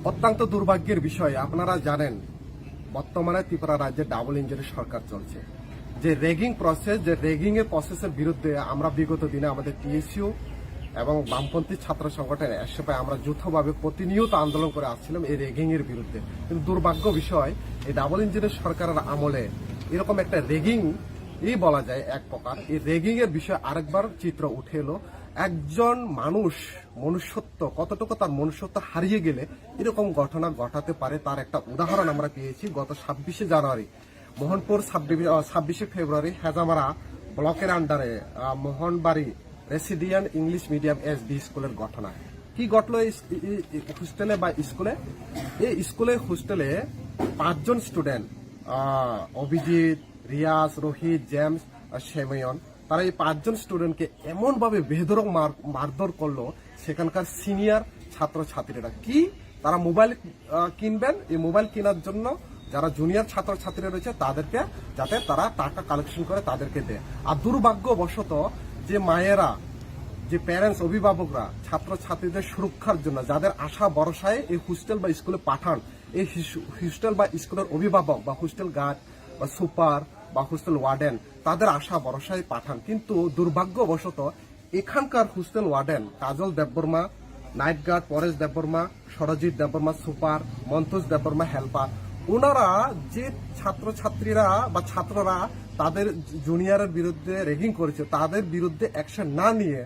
অত্যন্ত দুর্ভাগ্যের বিষয় আপনারা জানেন বর্তমানে ত্রিপুরা রাজ্যে ডাবল ইঞ্জিনের সরকার চলছে যে রেগিং প্রসেস যে রেগিং এর প্রসেসের বিরুদ্ধে আমরা বিগত দিনে আমাদের টিএসইউ এবং বামপন্থী ছাত্র সংগঠন এসএফআই আমরা যৌথভাবে প্রতিনিয়ত আন্দোলন করে আসছিলাম এই রেগিং এর বিরুদ্ধে কিন্তু দুর্ভাগ্য বিষয় এই ডাবল ইঞ্জিনের সরকারের আমলে এরকম একটা রেগিং বলা যায় এক প্রকার এই রেগিং এর বিষয়ে আরেকবার চিত্র উঠে এলো একজন মানুষ মনুষ্যত্ব কতটুকু তার মনুষ্যত্ব হারিয়ে গেলে এরকম ঘটনা ঘটাতে পারে তার একটা উদাহরণ আমরা পেয়েছি গত 26শে জানুয়ারি মোহনপুর 26শে ফেব্রুয়ারি হেজামারা ব্লকের আন্ডারে Mohanbari resident English medium SB স্কুলের ঘটনা কি ঘটলো এই হোস্টেলে বা স্কুলে এই স্কুলে হোস্টেলে 5 জন স্টুডেন্ট অভিজিৎ রিয়াজ রোহিত জেমস আর সেময়ন তারা এই 5 জন স্টুডেন্টকে এমন ভাবে বেধড়ক মারধর করলো সেখানকার সিনিয়র ছাত্রছাত্রীরা কি তারা মোবাইল কিনবেন এই মোবাইল কেনার জন্য যারা জুনিয়র ছাত্রছাত্রীরা রয়েছে তাদেরকে যাতে তারা টাকা কালেকশন করে তাদেরকে দেয় আর দুর্ভাগ্যবশত যে মায়েরা যে প্যারেন্টস অভিভাবকরা ছাত্রছাত্রীদের সুরক্ষার জন্য যাদের আশা ভরসায় এই হোস্টেল বা স্কুলে পাঠান এই হোস্টেল বা স্কুলের অভিভাবক বা হোস্টেল গার্ড বা সুপার বা হোস্টেল ওয়ার্ডেন তাদের আশা ভরসায় পাঠান কিন্তু দুর্ভাগ্যবশত এখানকার hostel warden Kajal Debbarma night guard Paresh Debbarma Sarajit Debbarma super Montoj Debbarma helper ওনারা যে ছাত্রছাত্রীরা বা ছাত্ররা তাদের জুনিয়রের বিরুদ্ধে রেগিং করেছে তাদের বিরুদ্ধে অ্যাকশন না নিয়ে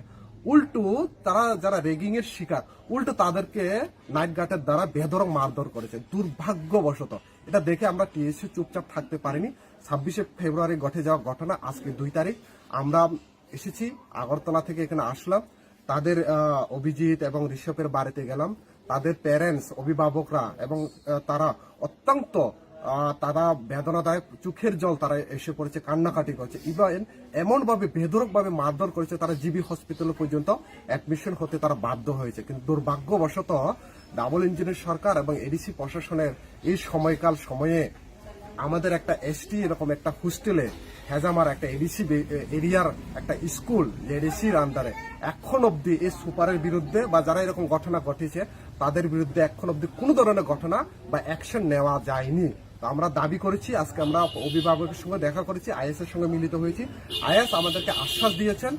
উল্টো তারা যারা রেগিং এর শিকার উল্টো তাদেরকে নাইট গার্ডের দ্বারা বেধড়ক মারধর করেছে দুর্ভাগ্যবশত এটা দেখে আমরা টিএসইউ চুপচাপ থাকতে পারিনি 26শে ফেব্রুয়ারি ঘটে যাওয়া ঘটনা আজকে 2 তারিখ আমরা এসেছি আগরতলা থেকে এখানে আসলাম তাদের অভিজিৎ এবং ঋষভের বাড়িতে গেলাম তাদের প্যারেন্টস অভিভাবকরা এবং তারা অত্যন্ত তারা বেদনাদায়ক চোখের জল তারা এসে পড়েছে কান্নাকাটি করছে ইভেন এমন ভাবে বেধড়ক ভাবে মারধর করেছে তারা জিবি হসপিটালে পর্যন্ত অ্যাডমিশন হতে তারা বাধ্য হয়েছে কিন্তু দুর্ভাগ্যবশত ডাবল ইঞ্জিনের সরকার এবং এডিসি প্রশাসনের এই সময়কাল সময়ে আমাদের একটা এসটি এরকম একটা হোস্টেলে হেজামার একটা এডিসি এরিয়ার একটা স্কুল এডিসির আন্ডারে এখন অব্দি এই সুপারের বিরুদ্ধে বা যারা এরকম ঘটনা ঘটেছে তাদের বিরুদ্ধে এখন অব্দি কোনো ধরনের ঘটনা বা অ্যাকশন নেওয়া যায়নি তো আমরা দাবি করেছি আজকে আমরা অভিভাবকের সঙ্গে দেখা করেছি আইএস এর সঙ্গে মিলিত হয়েছি আইএস আমাদেরকে আশ্বাস দিয়েছেন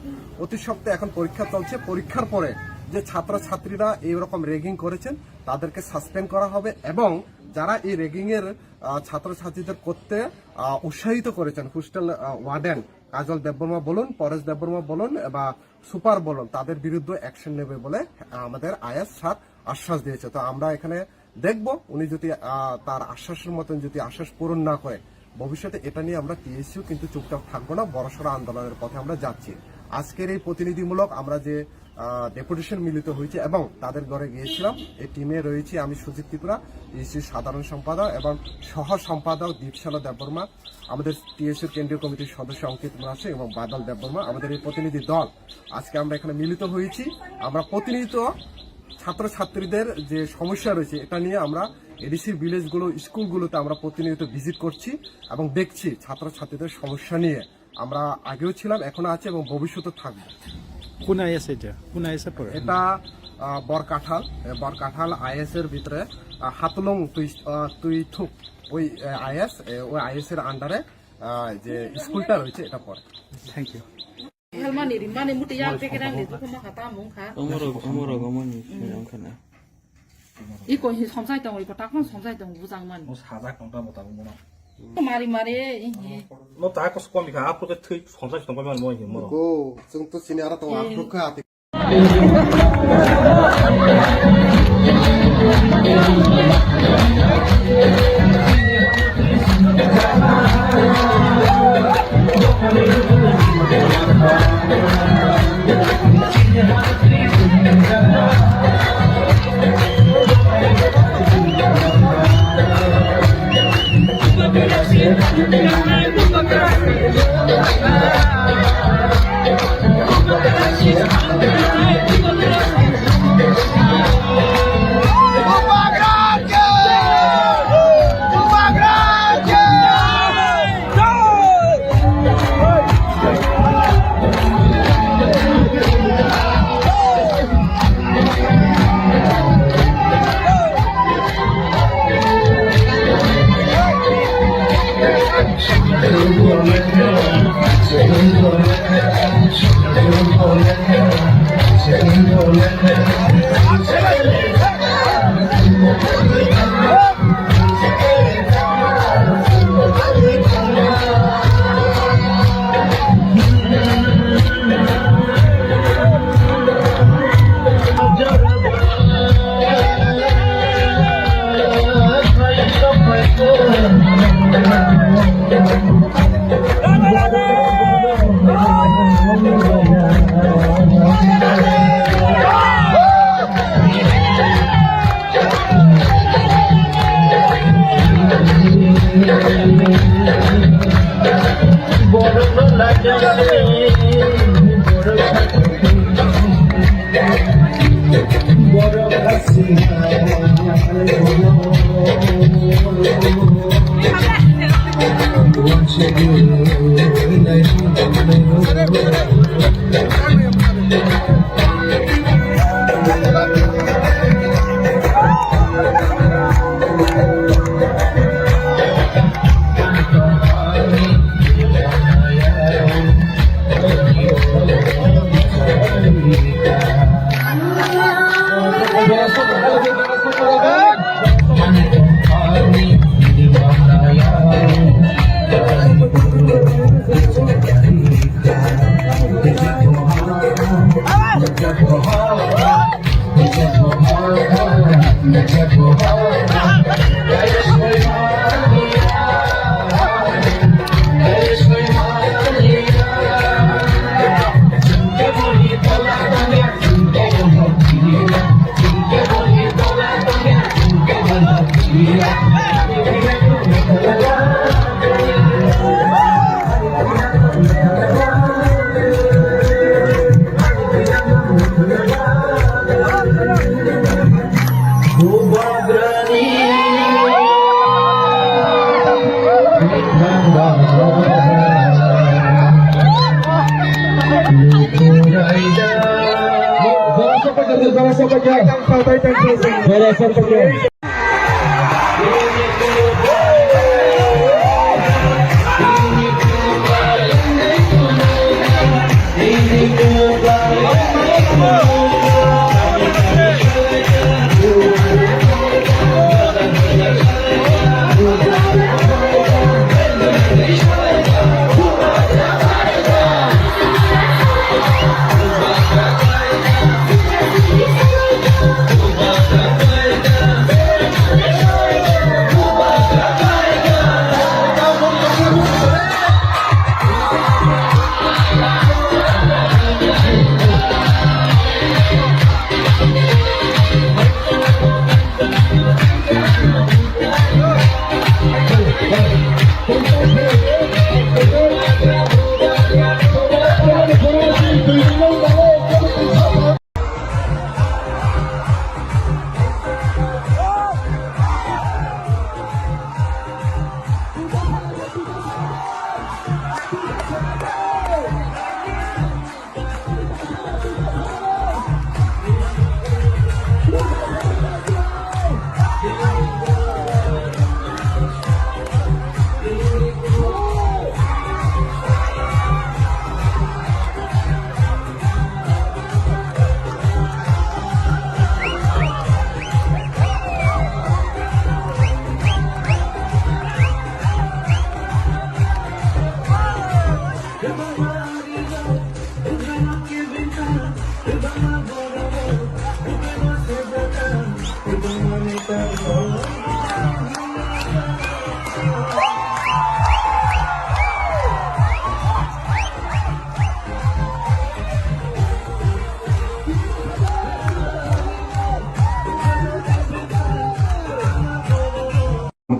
অতি সপ্তাহে এখন পরীক্ষা চলছে পরীক্ষার পরে যে ছাত্রছাত্রীরা এইরকম রেগিং করেছেন তাদেরকে সাসপেন্ড করা হবে এবং যারা এই র্যাগিং এর ছাত্রছাত্রীদের করতে উৎসাহিত করেছেন, হোস্টেল ওয়ার্ডেন কাজল দেববর্মা বলুন, পরেশ দেববর্মা বলুন বা সুপার বলুন, তাদের বিরুদ্ধে অ্যাকশন নেবে বলে আমাদের আয়াস স্যার আশ্বাস দিয়েছে। তো আমরা এখানে দেখব উনি যদি তার আশ্বাসের মতন যদি আশ্বাস পূরণ না করে ভবিষ্যতে এটা নিয়ে আমরা টিএসইউ কিন্তু চুপচাপ থাকবো না, বড়সড় আন্দোলনের পথে আমরা যাচ্ছি। আজকের এই প্রতিনিধিমূলক আমরা যে ডেপুটেশন মিলিত হয়েছে এবং তাদের ঘরে গিয়েছিলাম, এই টিমে রয়েছে আমি সুজিত ত্রিপুরা, টিএসইউর সাধারণ সম্পাদক এবং সহ সম্পাদক দীপশালা দেববর্মা, আমাদের টিএসইউর কেন্দ্রীয় কমিটির সদস্য অঙ্কিত মাসে এবং বাদল দেববর্মা, আমাদের এই প্রতিনিধি দল আজকে আমরা এখানে মিলিত হয়েছি। আমরা প্রতিনিয়ত ছাত্রছাত্রীদের যে সমস্যা রয়েছে এটা নিয়ে আমরা এডিসির ভিলেজগুলো, স্কুলগুলোতে আমরা প্রতিনিয়ত ভিজিট করছি এবং দেখছি ছাত্রছাত্রীদের সমস্যা নিয়ে। আমরা আগেও ছিলাম, এখনো আছে এবং ভবিষ্যতে থাকবো। কোন আইএস এটা? কোন আইএস পড়ে? এটা বরকাঠাল আইএস এর ভিতরে হাতলং তুই থুক ওই আইএস, ওই আইএস এর আন্ডারে যে স্কুলটা রয়েছে এটা পড়ে। Thank you. helmani rimani muti ya pe kerang ni ko ma khata mong kha i ko hi somsai tong ri ko ta khon somsai tong bu jang man 뭐 사자 강다 못 하는 거나. mari mari 너 다고 스코미가 앞으로 그 선사 좀 보면 뭐 이게 뭐. 고 증도 진이 알았던 아프리카 아티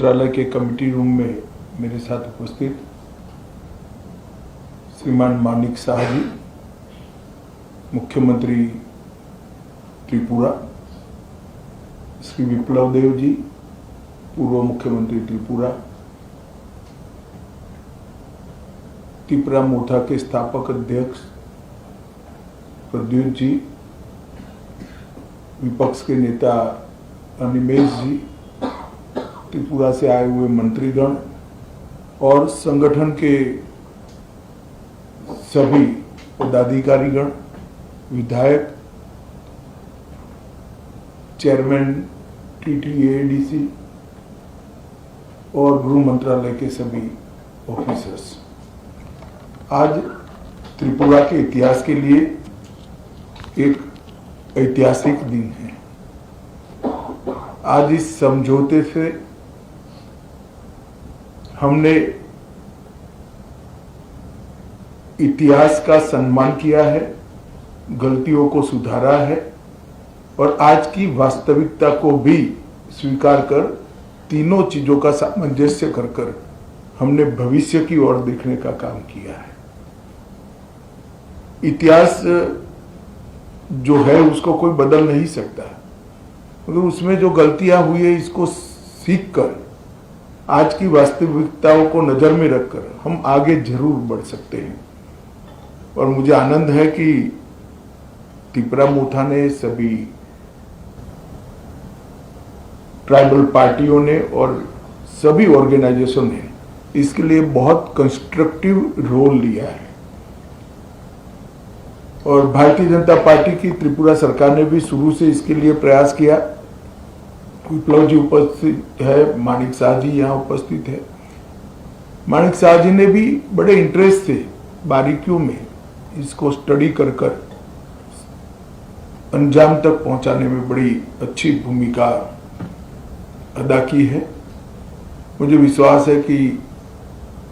मंत्रालय के committee room में मेरे साथ उपस्थित श्रीमान मानिक शाह जी, मुख्यमंत्री त्रिपुरा, श्री विप्लव देव जी, पूर्व मुख्यमंत्री त्रिपुरा, त्रिपुरा मोर्चा के स्थापक अध्यक्ष प्रद्युत जी, विपक्ष के नेता अनिमेश जी, त्रिपुरा से आए हुए मंत्रीगण और संगठन के सभी पदाधिकारीगण, विधायक, चेयरमैन TTADC और गृह मंत्रालय के सभी ऑफिसर्स, आज त्रिपुरा के इतिहास के लिए एक ऐतिहासिक दिन है। आज इस समझौते से हमने इतिहास का सम्मान किया है, गलतियों को सुधारा है और आज की वास्तविकता को भी स्वीकार कर तीनों चीजों का सामंजस्य कर हमने भविष्य की ओर देखने का काम किया है। इतिहास जो है उसको कोई बदल नहीं सकता, मगर उसमें जो गलतियां हुई है इसको सीखकर आज की वास्तविकताओं को नजर में रखकर हम आगे जरूर बढ़ सकते हैं। और मुझे आनंद है कि त्रिपुरा मोर्चा ने, सभी ट्राइबल पार्टियों ने और सभी ऑर्गेनाइजेशन ने इसके लिए बहुत कंस्ट्रक्टिव रोल लिया है। और भारतीय जनता पार्टी की त्रिपुरा सरकार ने भी शुरू से इसके लिए प्रयास किया। विप्लव जी उपस्थित है, मानिक शाह जी यहाँ उपस्थित है। मानिक शाह जी ने भी बड़े इंटरेस्ट से बारीकियों में इसको स्टडी कर अंजाम तक पहुंचाने में बड़ी अच्छी भूमिका अदा की है। मुझे विश्वास है कि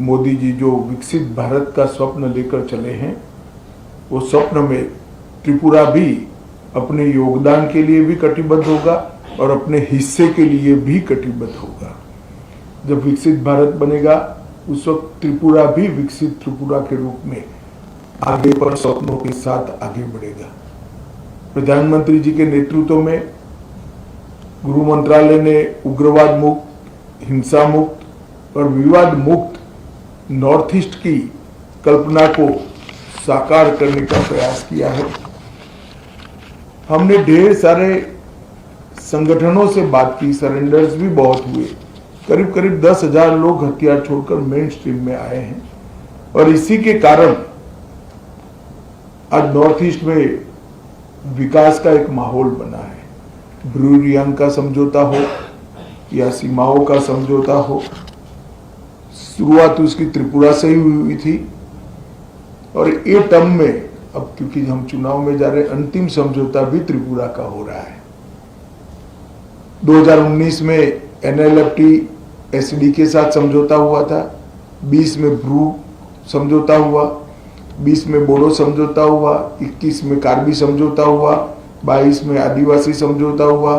मोदी जी जो विकसित भारत का स्वप्न लेकर चले हैं, वो स्वप्न में त्रिपुरा भी अपने योगदान के लिए भी कटिबद्ध होगा और अपने हिस्से के लिए भी कटिबद्ध होगा। जब विकसित भारत बनेगा उस वक्त त्रिपुरा भी विकसित त्रिपुरा के रूप में आगे पर स्वप्नों के साथ आगे बढ़ेगा। प्रधानमंत्री जी के नेतृत्व में गृह मंत्रालय ने उग्रवाद मुक्त, हिंसा मुक्त और विवाद मुक्त नॉर्थ ईस्ट की कल्पना को साकार करने का प्रयास किया है। हमने ढेर सारे संगठनों से बात की, सरेंडर्स भी बहुत हुए। करीब करीब 10,000 लोग हथियार छोड़कर मेन स्ट्रीम में आए हैं और इसी के कारण आज नॉर्थ ईस्ट में विकास का एक माहौल बना है। ब्रू रियांग का समझौता हो या सीमाओं का समझौता हो, शुरुआत उसकी त्रिपुरा से ही हुई थी और ये टर्म में अब क्योंकि हम चुनाव में जा रहे हैं, अंतिम समझौता भी त्रिपुरा का हो रहा है। 2019 में NLFT SD के साथ समझौता हुआ था, 20 में ब्रू समझौता हुआ, 20 में बोडो समझौता हुआ, 21 में कार्बी समझौता हुआ, 22 में आदिवासी समझौता हुआ,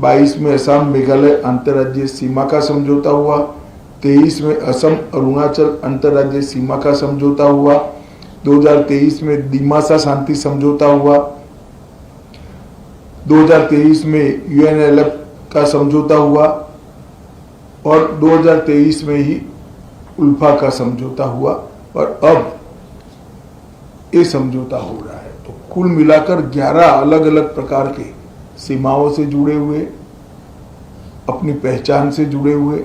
22 में असम मेघालय अंतर्राज्यीय सीमा का समझौता हुआ, 23 में असम अरुणाचल अंतर्राज्यीय सीमा का समझौता हुआ, 2023 में दिमासा शांति समझौता हुआ, 2023 में UNLF का समझौता हुआ और 2023 में ही उल्फा का समझौता हुआ और अब ये समझौता हो रहा है। तो कुल मिलाकर 11 अलग अलग प्रकार के सीमाओं से जुड़े हुए, अपनी पहचान से जुड़े हुए,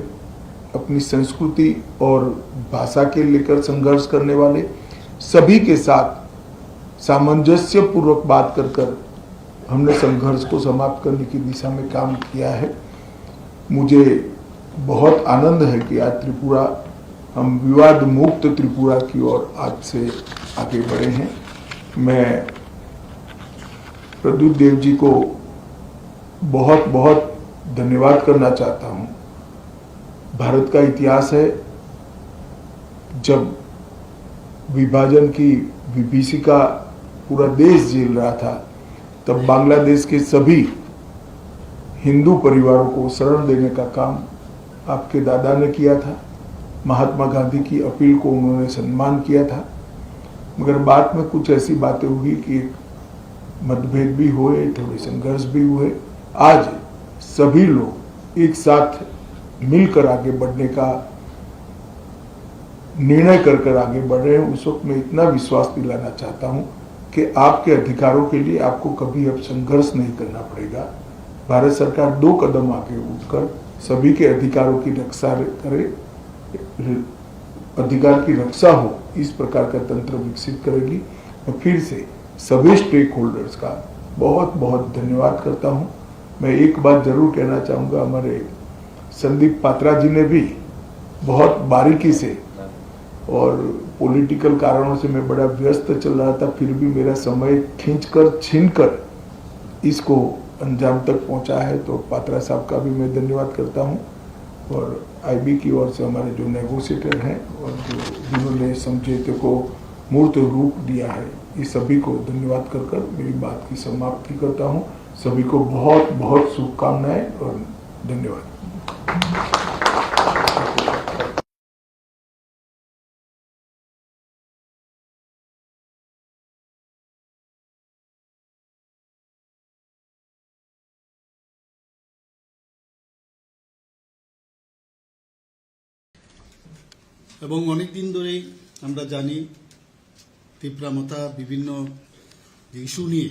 अपनी संस्कृति और भाषा के लेकर संघर्ष करने वाले सभी के साथ सामंजस्य पूर्वक बात कर हमने संघर्ष को समाप्त करने की दिशा में काम किया है। मुझे बहुत आनंद है कि आज त्रिपुरा, हम विवाद मुक्त त्रिपुरा की ओर आज से आगे बढ़े हैं। मैं प्रद्युत देव जी को बहुत बहुत धन्यवाद करना चाहता हूं। भारत का इतिहास है, जब विभाजन की विभीषिका पूरा देश झेल रहा था, तब बांग्लादेश के सभी हिंदू परिवारों को शरण देने का काम आपके दादा ने किया था, महात्मा गांधी की अपील को उन्होंने सम्मान किया था, मगर बाद में कुछ ऐसी बातें हुई कि मतभेद भी हुए, थोड़े संघर्ष भी हुए। आज सभी लोग एक साथ मिलकर आगे बढ़ने का निर्णय कर आगे बढ़ रहे हैं। उस वक्त मैं इतना विश्वास दिलाना चाहता हूं कि आपके अधिकारों के लिए आपको कभी अब संघर्ष नहीं करना पड़ेगा। भारत सरकार 2 कदम आगे उठकर सभी के अधिकारों की रक्षा करे, अधिकार की रक्षा हो, इस प्रकार का तंत्र विकसित करेगी। मैं फिर से सभी स्टेक होल्डर्स का बहुत बहुत धन्यवाद करता हूं। मैं एक बात जरूर कहना चाहूंगा, हमारे संदीप पात्रा जी ने भी बहुत बारीकी से, और पॉलिटिकल कारणों से मैं बड़ा व्यस्त चल रहा था, फिर भी मेरा समय खींचकर छीनकर इसको अंजाम तक पहुंचा है, तो पात्रा साहब का भी मैं धन्यवाद करता हूं। और आईबी की ओर से हमारे जो नेगोशिएटर हैं और जिन्होंने समझौते को मूर्त रूप दिया है, ये सभी को धन्यवाद कर मेरी बात की समाप्ति करता हूं। सभी को बहुत बहुत शुभकामनाएं और धन्यवाद। এবং অনেক দিন ধরেই আমরা জানি তীব্রামতা বিভিন্ন ইস্যু নিয়ে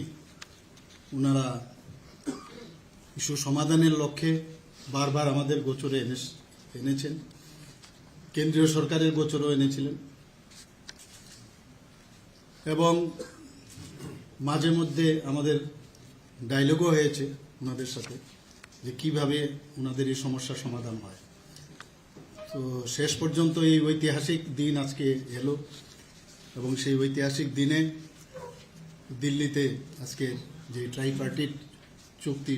ওনারা ইস্যু সমাধানের লক্ষ্যে বারবার আমাদের গোচরে এনেছেন, কেন্দ্রীয় সরকারের গোচরও এনেছিলেন এবং মাঝে মধ্যে আমাদের ডায়লগও হয়েছে ওনাদের সাথে যে কিভাবে ওনাদের এই সমস্যার সমাধান হয়। তো শেষ পর্যন্ত এই ঐতিহাসিক দিন আজকে এলো এবং সেই ঐতিহাসিক দিনে দিল্লিতে আজকে যে ট্রাইপার্টিট চুক্তি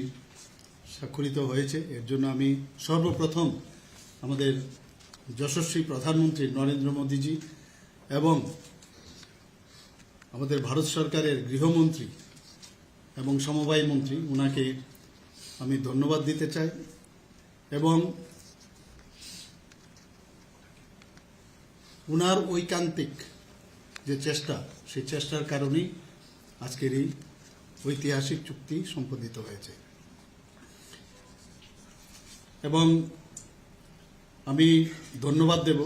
স্বাক্ষরিত হয়েছে, এর জন্য আমি সর্বপ্রথম আমাদের যশস্বী প্রধানমন্ত্রী নরেন্দ্র মোদীজি এবং আমাদের ভারত সরকারের গৃহমন্ত্রী এবং সমবায় মন্ত্রী ওনাকে আমি ধন্যবাদ দিতে চাই এবং উনার ঐকান্তিক যে চেষ্টা, সেই চেষ্টার কারণেই আজকের এই ঐতিহাসিক চুক্তি সম্পাদিত হয়েছে। এবং আমি ধন্যবাদ দেব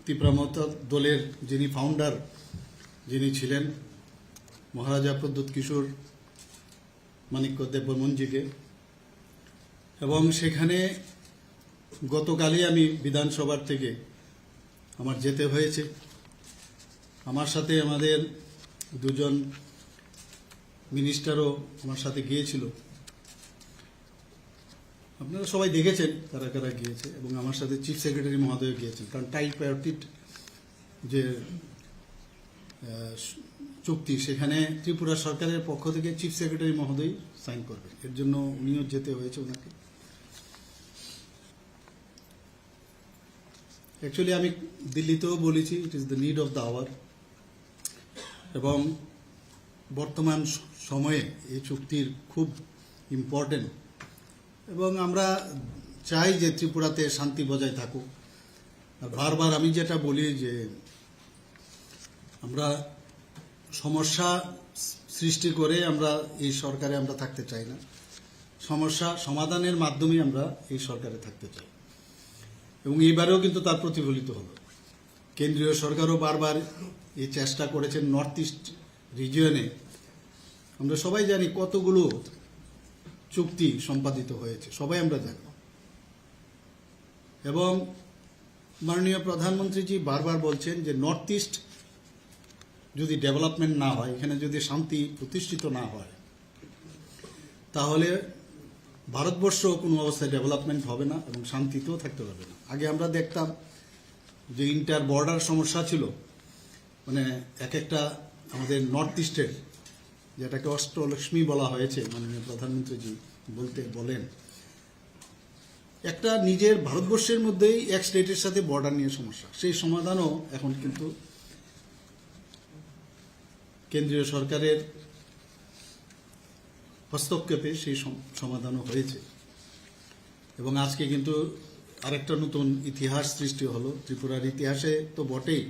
তীব্রামতা দলের যিনি ফাউন্ডার যিনি ছিলেন মহারাজা প্রদ্যুৎ কিশোর মাণিক্য দেববর্মনজিকে। এবং সেখানে গতকালই আমি বিধানসভার থেকে আমার যেতে হয়েছে। আমার সাথে আমাদের 2জন মিনিস্টারও আমার সাথে গিয়েছিল। আপনারা সবাই দেখেছেন কারা কারা গিয়েছে এবং আমার সাথে চিফ সেক্রেটারি মহোদয় গিয়েছেন, কারণ ট্রাইপার্টিট যে চুক্তি সেখানে ত্রিপুরা সরকারের পক্ষ থেকে চিফ সেক্রেটারি মহোদয় সাইন করবেন, এর জন্য উনিও যেতে হয়েছে ওনাকে। অ্যাকচুয়ালি আমি দিল্লিতেও বলেছি it is the need of the hour এবং বর্তমান সময়ে এই চুক্তির খুব ইম্পর্টেন্ট এবং আমরা চাই যে ত্রিপুরাতে শান্তি বজায় থাকুক। আর বারবার আমি যেটা বলি যে আমরা সমস্যা সৃষ্টি করে আমরা এই সরকারে আমরা থাকতে চাই না, সমস্যা সমাধানের মাধ্যমে আমরা এই সরকারে থাকতে চাই এবং এইবারেও কিন্তু তার প্রতিফলিত হলো। কেন্দ্রীয় সরকারও বারবার এই চেষ্টা করেছেন। নর্থ ইস্ট রিজিয়নে আমরা সবাই জানি কতগুলো চুক্তি সম্পাদিত হয়েছে, সবাই আমরা জানি এবং মাননীয় প্রধানমন্ত্রীজি বারবার বলছেন যে নর্থ ইস্ট যদি ডেভেলপমেন্ট না হয়, এখানে যদি শান্তি প্রতিষ্ঠিত না হয়, তাহলে ভারতবর্ষ কোনো অবস্থায় ডেভেলপমেন্ট হবে না এবং শান্তিতেও থাকতে পারবে না। আগে আমরা দেখতাম যে ইন্টার বর্ডার সমস্যা ছিল, মানে এক একটা আমাদের নর্থ ইস্টের যেটাকে অষ্টলক্ষ্মী বলা হয়েছে, মাননীয় প্রধানমন্ত্রীজি বলেন একটা নিজের ভারতবর্ষের মধ্যেই এক স্টেটের সাথে বর্ডার নিয়ে সমস্যা, সেই সমাধানও এখন কিন্তু কেন্দ্রীয় সরকারের হস্তক্ষেপে সেই সমাধানও হয়েছে এবং আজকে কিন্তু আরেকটা নতুন ইতিহাস সৃষ্টি হলো ত্রিপুরার ইতিহাসে তো বটেই,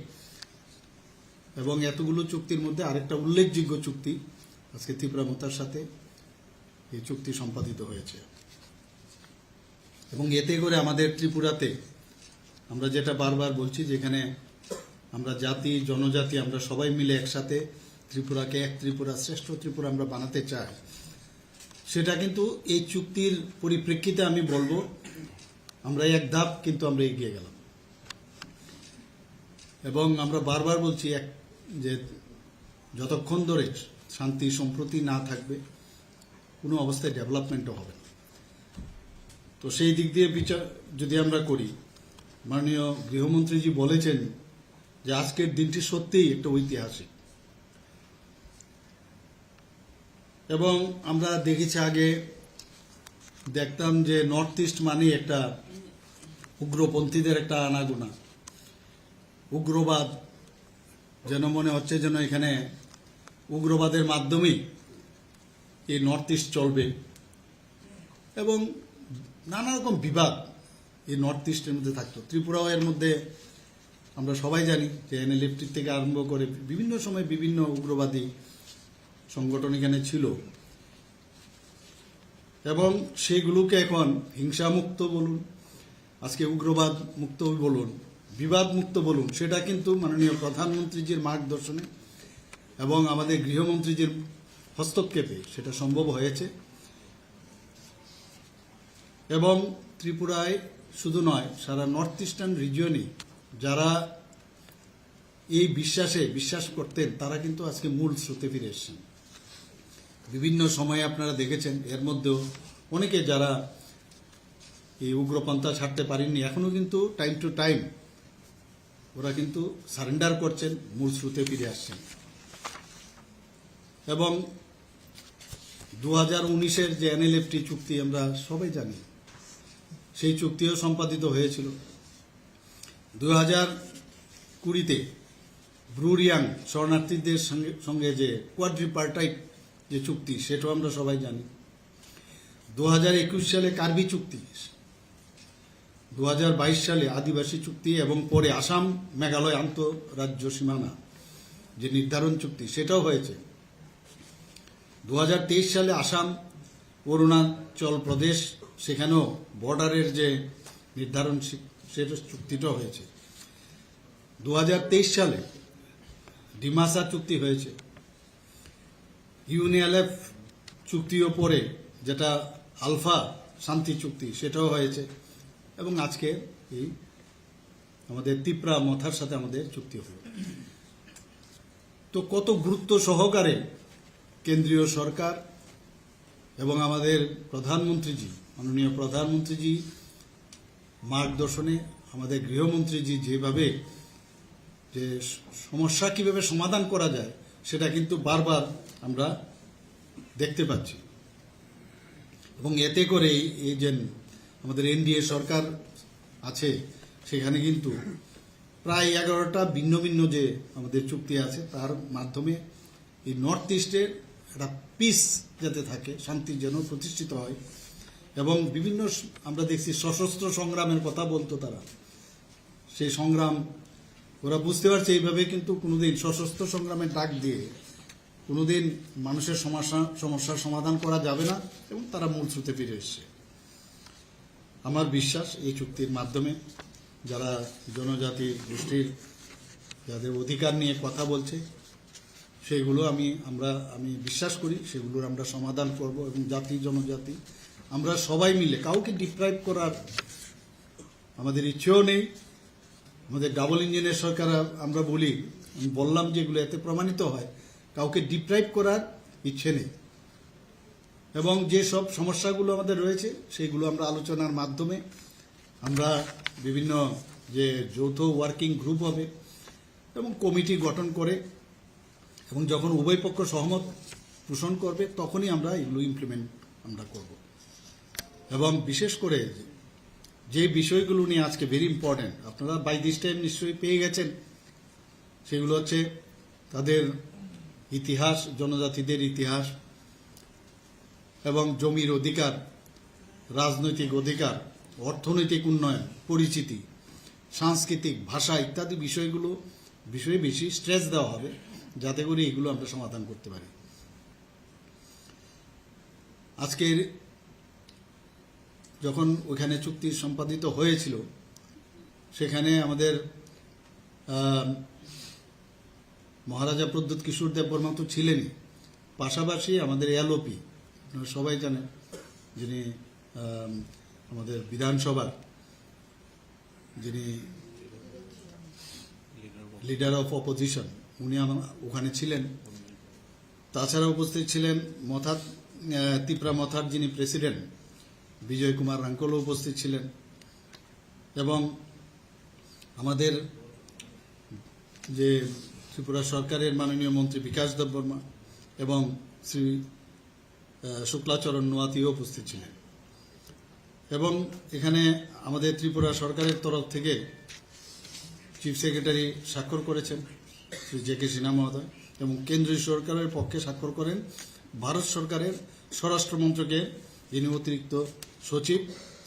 এবং এতগুলো চুক্তির মধ্যে আরেকটা উল্লেখযোগ্য চুক্তি আজকে ত্রিপুরা মতার সাথে এই চুক্তি সম্পাদিত হয়েছে। এবং এতে করে আমাদের ত্রিপুরাতে আমরা যেটা বারবার বলছি, যেখানে আমরা জাতি জনজাতি আমরা সবাই মিলে একসাথে ত্রিপুরাকে এক ত্রিপুরা, শ্রেষ্ঠ ত্রিপুরা আমরা বানাতে চাই, সেটা কিন্তু এই চুক্তির পরিপ্রেক্ষিতে আমি বলবো আমরা এক ধাপ কিন্তু আমরা এগিয়ে গেলাম। এবং আমরা বারবার বলছি যে যতক্ষণ ধরে শান্তি সম্প্রতি না থাকবে কোনো অবস্থায় ডেভেলপমেন্টও হবে না। তো সেই দিক দিয়ে বিচার যদি আমরা করি, মাননীয় গৃহমন্ত্রীজি বলেছেন যে আজকের দিনটি সত্যিই একটা ঐতিহাসিক। এবং আমরা দেখেছি আগে দেখতাম যে নর্থ ইস্ট মানে একটা উগ্রপন্থীদের একটা আনাগোনা, উগ্রবাদ, যেন মনে হচ্ছে যেন এখানে উগ্রবাদের মাধ্যমেই এই নর্থ ইস্ট চলবে, এবং নানা রকম বিবাদ এই নর্থ ইস্টের মধ্যে থাকতো। ত্রিপুরাও এর মধ্যে আমরা সবাই জানি যে NLFT থেকে আরম্ভ করে বিভিন্ন সময় বিভিন্ন উগ্রবাদী সংগঠন এখানে ছিল, এবং সেগুলোকে এখন হিংসামুক্ত বলুন, আজকে উগ্রবাদ মুক্ত বলুন, বিবাদ মুক্ত বলুন, সেটা কিন্তু মাননীয় প্রধানমন্ত্রীজির মার্গদর্শনে এবং আমাদের গৃহমন্ত্রীজির হস্তক্ষেপে সেটা সম্ভব হয়েছে। এবং ত্রিপুরায় শুধু নয়, সারা নর্থ ইস্টার্ন রিজিয়নে যারা এই বিশ্বাস করতেন তারা কিন্তু আজকে মূল স্রোতে ফিরে এসেছেন। বিভিন্ন সময়ে আপনারা দেখেছেন এর মধ্যেও অনেকে যারা এই উগ্রপন্থা ছাড়তে পারেননি, এখনো কিন্তু টাইম টু টাইম ওরা কিন্তু সারেন্ডার করছেন, মূল স্রোতে ফিরে আসছেন। এবং 2019-এর যে NLFT চুক্তি আমরা সবাই জানি, সেই চুক্তিও সম্পাদিত হয়েছিল। 2020-তে ব্রুরিয়াং শরণার্থীদের সঙ্গে যে কোয়াড্রিপার্টাইট যে চুক্তি, সেটাও আমরা সবাই জানি। 2021 সালে কার্বি চুক্তি, 2022 সালে আদিবাসী চুক্তি, এবং পরে আসাম মেঘালয় আন্তঃরাজ্য সীমানা যে নির্ধারণ চুক্তি, সেটাও হয়েছে। 2023 সালে আসাম অরুণাচল প্রদেশ, সেখানেও বর্ডারের যে নির্ধারণ সেটা চুক্তিটাও হয়েছে। 2023 সালে ডিমাসা চুক্তি হয়েছে। UNLF চুক্তিও পরে যেটা আলফা শান্তি চুক্তি, সেটাও হয়েছে। এবং আজকে এই আমাদের ত্রিপুরা মথার সাথে আমাদের চুক্তি হলো। তো কত গুরুত্ব সহকারে কেন্দ্রীয় সরকার এবং আমাদের প্রধানমন্ত্রীজি, মাননীয় প্রধানমন্ত্রীজি মার্গদর্শনে আমাদের গৃহমন্ত্রীজি যেভাবে যে সমস্যা কিভাবে সমাধান করা যায় সেটা কিন্তু বারবার আমরা দেখতে পাচ্ছি। এবং এতে করে এই যে আমাদের NDA সরকার আছে, সেখানে কিন্তু প্রায় 11টা ভিন্ন ভিন্ন যে আমাদের চুক্তি আছে, তার মাধ্যমে এই নর্থ ইস্টের একটা পিস যাতে থাকে, শান্তি যেন প্রতিষ্ঠিত হয়। এবং বিভিন্ন আমরা দেখছি সশস্ত্র সংগ্রামের কথা বলতো তারা, সেই সংগ্রাম ওরা বুঝতে পারছে এইভাবে কিন্তু কোনোদিন সশস্ত্র সংগ্রামের ডাক দিয়ে কোনোদিন মানুষের সমস্যার সমাধান করা যাবে না, এবং তারা মূল স্রোতে ফিরে এসছে। আমার বিশ্বাস এই চুক্তির মাধ্যমে যারা জনজাতি গোষ্ঠীর যাদের অধিকার নিয়ে কথা বলছে, সেগুলো আমি বিশ্বাস করি সেগুলোর আমরা সমাধান করব। এবং জাতি জনজাতি আমরা সবাই মিলে, কাউকে ডিপ্রাইভ করার আমাদের ইচ্ছেও নেই। আমাদের ডাবল ইঞ্জিনের সরকার আমরা বললাম যেগুলো এতে প্রমাণিত হয়, কাউকে ডিপ্রাইভ করার ইচ্ছে নেই। এবং যে সব সমস্যাগুলো আমাদের রয়েছে সেগুলো আমরা আলোচনার মাধ্যমে আমরা বিভিন্ন যে যৌথ ওয়ার্কিং গ্রুপ হবে এবং কমিটি গঠন করে, এবং যখন উভয় পক্ষ সহমত পোষণ করবে তখনই আমরা এগুলো ইমপ্লিমেন্ট আমরা করব। এবং বিশেষ করে যে বিষয়গুলো নিয়ে আজকে ভেরি ইম্পর্টেন্ট, আপনারা বাই দিস টাইম নিশ্চয়ই পেয়ে গেছেন, সেগুলো হচ্ছে তাদের ইতিহাস, জনজাতিদের ইতিহাস, এবং জমির অধিকার, রাজনৈতিক অধিকার, অর্থনৈতিক উন্নয়ন, পরিচিতি, সাংস্কৃতিক, ভাষা ইত্যাদি বিষয়ে বেশি স্ট্রেস দেওয়া হবে, যাতে করে এগুলো আমরা সমাধান করতে পারি। আজকের যখন ওখানে চুক্তি সম্পাদিত হয়েছিল, সেখানে আমাদের মহারাজা প্রদ্যুৎ কিশোর দেববর্মা তো ছিলেনই, পাশাপাশি আমাদের এলওপি, আপনারা সবাই জানেন, যিনি আমাদের বিধানসভার যিনি লিডার অফ অপোজিশন, উনি ওখানে ছিলেন। তাছাড়া উপস্থিত ছিলেন ত্রিপুরা মথার যিনি প্রেসিডেন্ট বিজয় কুমার রাঙ্কলও উপস্থিত ছিলেন, এবং আমাদের যে ত্রিপুরা সরকারের মাননীয় মন্ত্রী বিকাশ দেববর্মা এবং শ্রী শুক্লাচরণ নোয়াতিও উপস্থিত ছিলেন। এবং এখানে আমাদের ত্রিপুরা সরকারের তরফ থেকে চিফ সেক্রেটারি স্বাক্ষর করেছেন শ্রী জে কে সিনহা মহোদয়, এবং কেন্দ্রীয় সরকারের পক্ষে স্বাক্ষর করেন ভারত সরকারের স্বরাষ্ট্র মন্ত্রকের যিনি অতিরিক্ত সচিব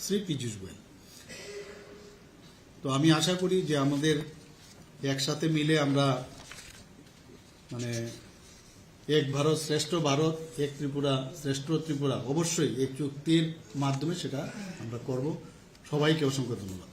শ্রী পীযূষ গোয়েল। তো আমি আশা করি যে আমাদের একসাথে মিলে আমরা মানে এক ভারত শ্রেষ্ঠ ভারত, এক ত্রিপুরা শ্রেষ্ঠ ত্রিপুরা, অবশ্যই এই চুক্তির মাধ্যমে সেটা আমরা করব। সবাইকে অসংখ্য ধন্যবাদ।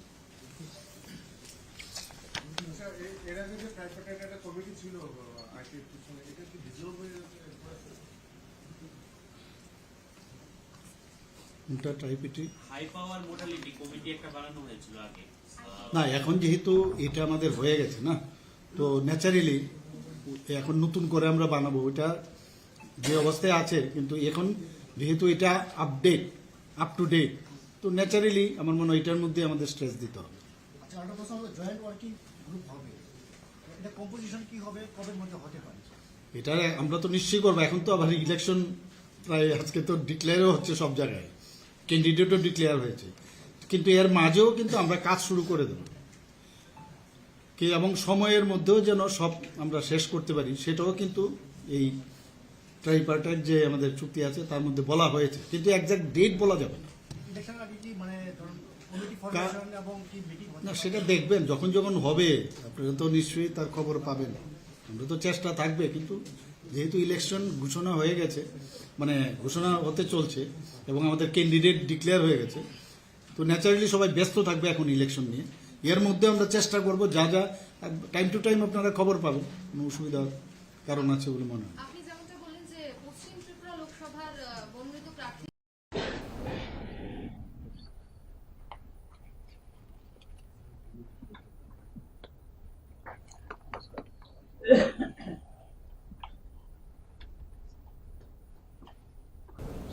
না, এখন যেহেতু এটা আমাদের হয়ে গেছে না, তো ন্যাচারালি এখন নতুন করে আমরা বানাবো। ওটা যে অবস্থায় আছে, কিন্তু এখন যেহেতু এটা আপ টু ডেট, তো ন্যাচারালি আমার মনে হয় এটার মধ্যে আমাদের স্ট্রেস দিতে হবে। আচ্ছা, আরেকটা প্রশ্ন হলো, জয়েন্ট ওয়ার্কিং গ্রুপ হবে, এটা কম্পোজিশন কি হবে, কবের মধ্যে হতে পারে? এটা আমরা তো নিশ্চয়ই করবো। এখন তো আবার ইলেকশন প্রায়, আজকে তো ডিক্লেয়ারও হচ্ছে, সব জায়গায় ক্যান্ডিডেটও ডিক্লেয়ার হয়েছে, কিন্তু এর মাঝেও কিন্তু আমরা কাজ শুরু করে দেব এবং সময়ের মধ্যেও যেন সব আমরা শেষ করতে পারি, সেটাও কিন্তু এই ট্রাইপার্টাইট যে আমাদের চুক্তি আছে তার মধ্যে বলা হয়েছে, কিন্তু একজ্যাক্ট ডেট বলা যাবে না। ইলেকশনের আগে কি মানে ধরুন কমিটি ফরমেশন এবং কি মিটিং না, সেটা দেখবেন যখন যখন হবে, আপনারা তো নিশ্চয়ই তার খবর পাবেন। আমরা তো চেষ্টা থাকবে, কিন্তু যেহেতু ইলেকশন ঘোষণা হয়ে গেছে, মানে ঘোষণা হতে চলছে এবং আমাদের ক্যান্ডিডেট ডিক্লেয়ার হয়ে গেছে, তো ন্যাচারালি সবাই ব্যস্ত থাকবে এখন ইলেকশন নিয়ে। এর মধ্যে আমরা চেষ্টা করব যা যা টাইম টু টাইম আপনারা খবর পাবেন, কোনো অসুবিধার কারণ আছে বলে মনে হয়। আপনি যেমনটা বললেন যে পশ্চিম ত্রিপুরা লোকসভার মনোনীত প্রার্থী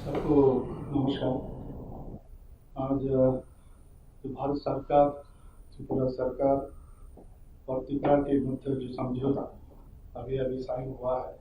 सबको नमस्कार। आज जो भारत सरकार, त्रिपुरा सरकार और त्रिपुरा के मध्य जो समझौता अभी साइन हुआ है,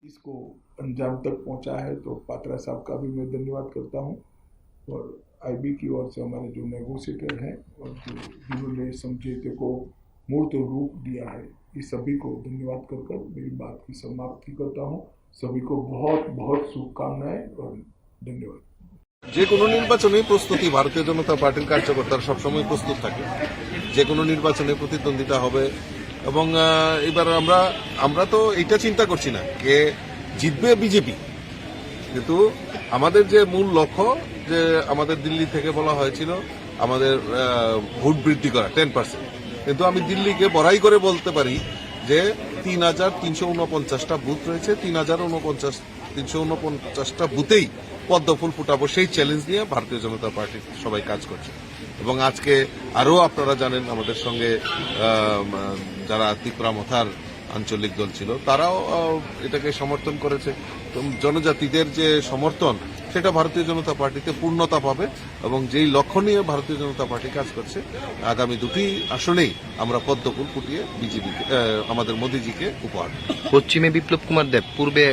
इसको अंजाम तक पहुंचा है, तो पात्रा साहब का भी मैं धन्यवाद करता हूं और आईबी की ओर से हमारे जो नेगोशिएटर हैं और जिन्होंने समझौते को मूर्त रूप दिया है, इस सभी को धन्यवाद कर मेरी बात की समाप्ति करता हूं। सभी को बहुत बहुत शुभकामनाएं और धन्यवाद। যে কোনো নির্বাচনে প্রস্তুতি ভারতীয় জনতা পার্টির কার্যকর্তারা সবসময় প্রস্তুত থাকে। যে কোনো নির্বাচনে প্রতিদ্বন্দ্বিতা হবে এবং এবার আমরা তো এটা চিন্তা করছি না কে জিতবে বিজেপি, কিন্তু আমাদের যে মূল লক্ষ্য যে আমাদের দিল্লি থেকে বলা হয়েছিল আমাদের ভোট বৃদ্ধি করা 10%, কিন্তু আমি দিল্লিকে বড়াই করে বলতে পারি যে 3,349টা বুথ রয়েছে, 3,349টা বুথেই পদ্ম ফুল ফুটাবো সেই চ্যালেঞ্জ নিয়ে ভারতীয় জনতা পার্টির সবাই কাজ করছে। এবং আজকে আরো আপনারা জানেন আমাদের সঙ্গে যারা ত্রিপুরা মথার আঞ্চলিক দল ছিল তারাও এটাকে সমর্থন করেছে। তো জনজাতিদের যে সমর্থন সেটা ভারতীয় জনতা পার্টিতে পূর্ণতা পাবে এবং যেই লক্ষ্য নিয়ে ভারতীয় জনতা পার্টি কাজ করছে আগামী দুটি আসনেই আমরা পদ্ম ফুল ফুটিয়ে বিজেপিকে আমাদের মোদিজিকে উপহার দেব। পশ্চিমে বিপ্লব কুমার দেব, পূর্বে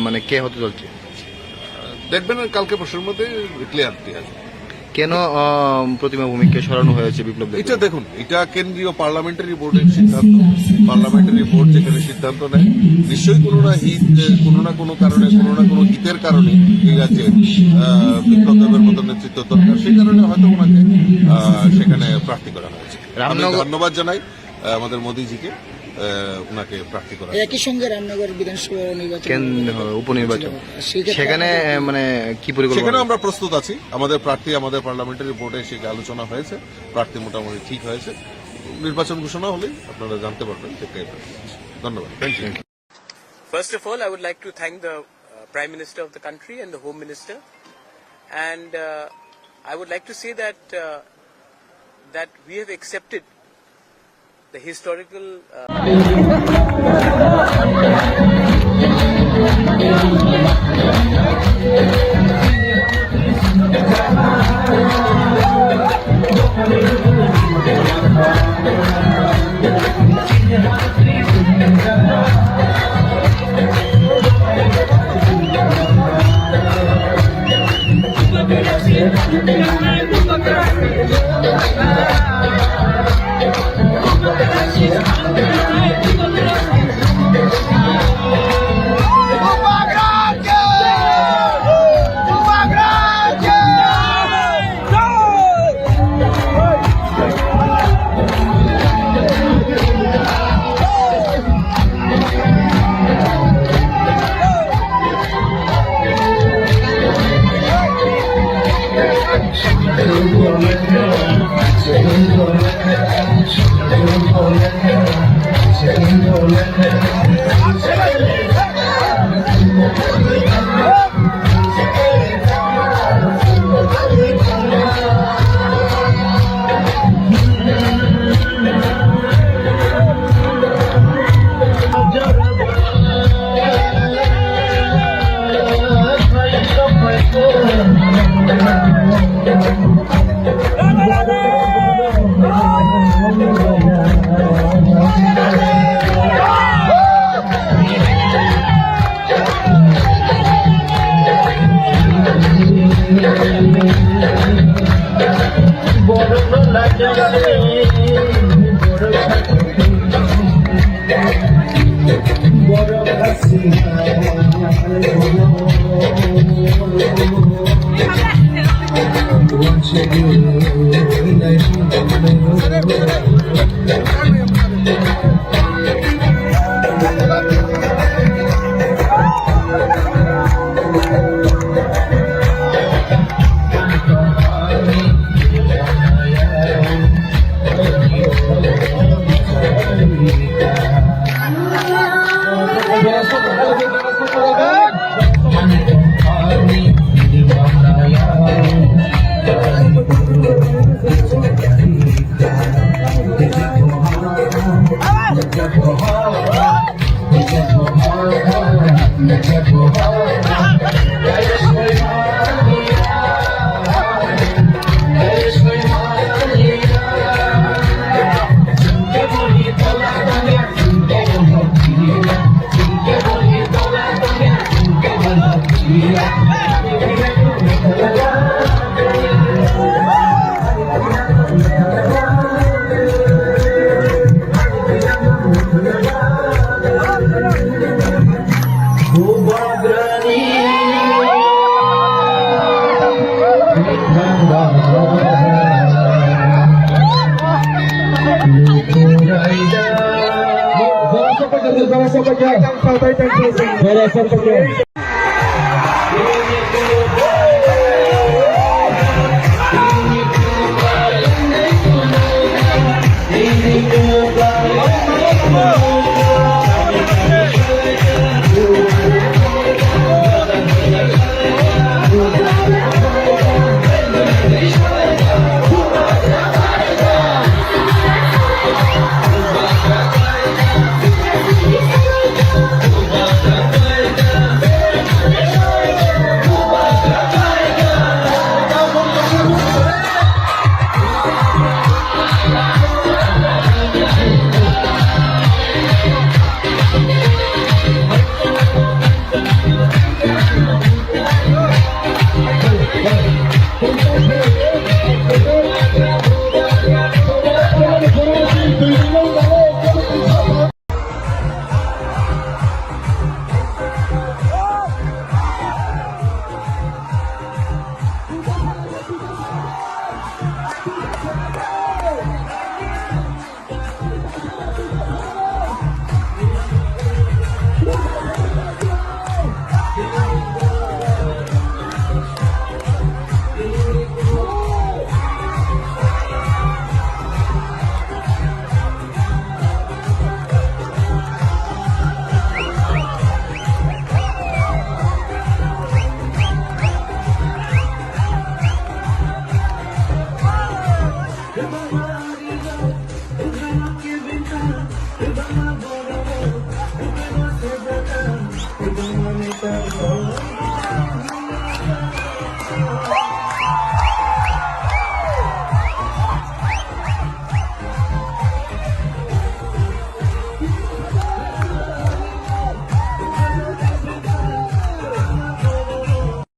মানে কে হতে চলছে দেখবেন কালকে পরশুর মধ্যে ক্লিয়ারিটি আসবে। কেন প্রতিমা ভূমিকে সরানো হয়েছে বিপ্লব দেব? এটা দেখুন, এটা কেন্দ্রীয় পার্লামেন্টারি বোর্ডের সিদ্ধান্ত। পার্লামেন্টারি বোর্ড যেখানে সিদ্ধান্ত নেয় নিশ্চয়ই কোনো না কোনো কারণে কোনো না কোনো হিতের কারণে এই রাজ্যে বিপ্লব দেবের মতো নেতৃত্ব দরকার, সেই কারণে হয়তো ওনাকে সেখানে প্রার্থী করা হয়েছে। আমি ধন্যবাদ জানাই আমাদের মোদিজিকে ওনাকে প্রার্থী করা। একই সঙ্গে রামনগর বিধানসভা নির্বাচন উপনির্বাচন, সেখানে মানে কি পরিকল্পনা? সেখানে আমরা প্রস্তুত আছি। আমাদের প্রার্থী আমাদের পার্লামেন্টারি বোর্ডে সেটা আলোচনা হয়েছে, প্রার্থী মোটামুটি ঠিক হয়েছে। নির্বাচন ঘোষণা হলেই আপনারা জানতে পারবেন। ধন্যবাদ। Thank you. First of all, I would like to thank the Prime Minister of the country and the Home Minister, and I would like to say that we have accepted the historical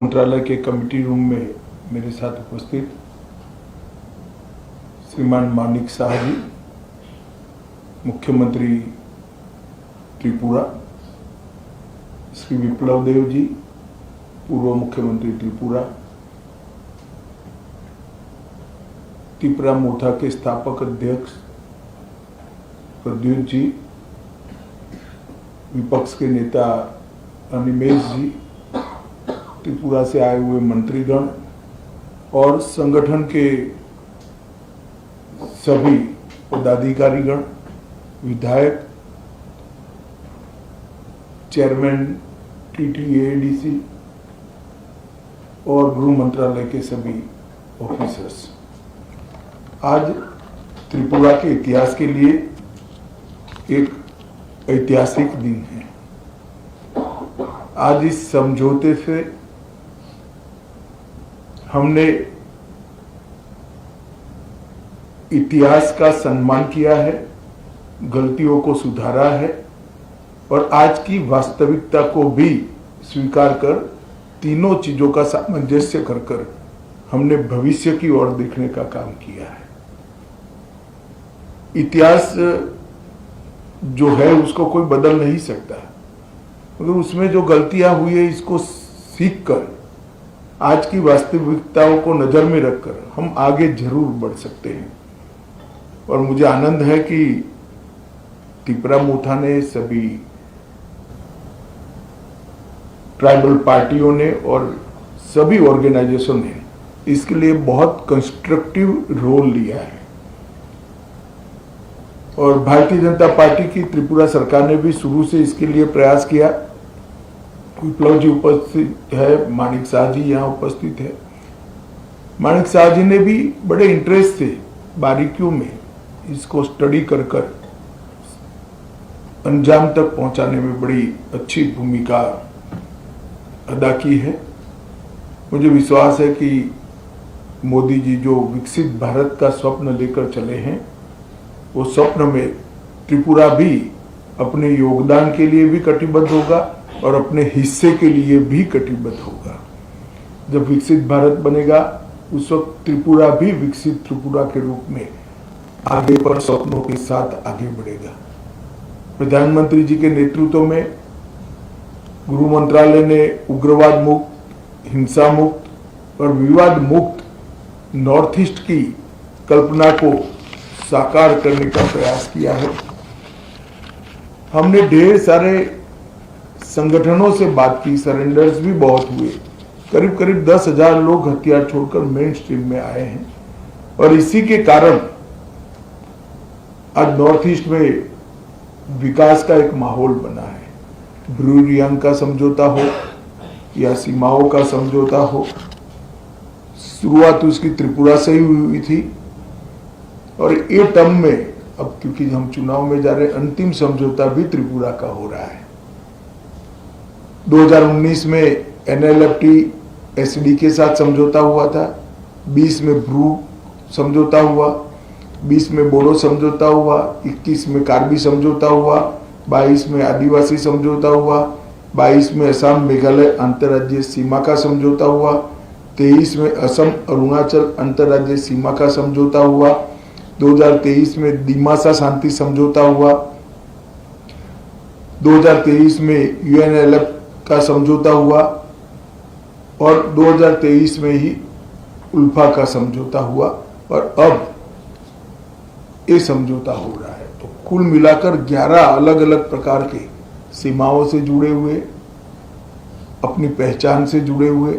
मंत्रालय के committee room में मेरे साथ उपस्थित श्रीमान मानिक शाह जी, मुख्यमंत्री त्रिपुरा, श्री विप्लव देव जी, पूर्व मुख्यमंत्री त्रिपुरा, त्रिपुरा मोथा के स्थापक अध्यक्ष प्रद्युत जी, विपक्ष के नेता अनिमेश जी, त्रिपुरा से आए हुए मंत्रीगण और संगठन के सभी पदाधिकारीगण, विधायक, चेयरमैन TTADC और गृह मंत्रालय के सभी ऑफिसर्स, आज त्रिपुरा के इतिहास के लिए एक ऐतिहासिक दिन है। आज इस समझौते से हमने इतिहास का सम्मान किया है, गलतियों को सुधारा है और आज की वास्तविकता को भी स्वीकार कर तीनों चीजों का सामंजस्य कर हमने भविष्य की ओर देखने का काम किया है। इतिहास जो है उसको कोई बदल नहीं सकता, मगर उसमें जो गलतियां हुई है इसको सीखकर आज की वास्तविकताओं को नजर में रखकर हम आगे जरूर बढ़ सकते हैं। और मुझे आनंद है कि त्रिपुरा मोथा ने, सभी ट्राइबल पार्टियों ने और सभी ऑर्गेनाइजेशन ने इसके लिए बहुत कंस्ट्रक्टिव रोल लिया है। और भारतीय जनता पार्टी की त्रिपुरा सरकार ने भी शुरू से इसके लिए प्रयास किया। विप्लव जी उपस्थित है, मानिक शाह जी यहाँ उपस्थित है। मानिक शाह जी ने भी बड़े इंटरेस्ट से बारीकियों में इसको स्टडी कर अंजाम तक पहुंचाने में बड़ी अच्छी भूमिका अदा की है। मुझे विश्वास है कि मोदी जी जो विकसित भारत का स्वप्न लेकर चले हैं, वो स्वप्न में त्रिपुरा भी अपने योगदान के लिए भी कटिबद्ध होगा और अपने हिस्से के लिए भी कटिबद्ध होगा। जब विकसित भारत बनेगा उस वक्त त्रिपुरा भी विकसित त्रिपुरा के रूप में आगे पर सपनों के साथ आगे बढ़ेगा। प्रधानमंत्री जी के नेतृत्व में गृह मंत्रालय ने उग्रवाद मुक्त, हिंसा मुक्त और विवाद मुक्त नॉर्थ ईस्ट की कल्पना को साकार करने का प्रयास किया है। हमने ढेर सारे संगठनों से बात की, सरेंडर्स भी बहुत हुए। करीब करीब 10,000 लोग हथियार छोड़कर मेन स्ट्रीम में आए हैं और इसी के कारण आज नॉर्थ ईस्ट में विकास का एक माहौल बना है। ब्रू रियांग का समझौता हो या सीमाओं का समझौता हो, शुरुआत उसकी त्रिपुरा से ही हुई थी और ये टर्म में अब क्योंकि हम चुनाव में जा रहे हैं, अंतिम समझौता भी त्रिपुरा का हो रहा है। 2019 में एनएलएफटी एसडी के साथ समझौता हुआ था, 20 में ब्रू समझौता हुआ, 20 में बोडो समझौता हुआ, 21 में कार्बी समझौता हुआ, 22 में आदिवासी समझौता हुआ, 22 में असम मेघालय अंतर्राज्यीय सीमा का समझौता हुआ, 23 में असम अरुणाचल अंतर्राज्यीय सीमा का समझौता हुआ, 2023 में दिमासा शांति समझौता हुआ, 2023 में यूएनएलएफ का समझौता हुआ और 2023 में ही उल्फा का समझौता हुआ और अब ये समझौता हो रहा है। तो कुल मिलाकर 11 अलग अलग प्रकार के सीमाओं से जुड़े हुए, अपनी पहचान से जुड़े हुए,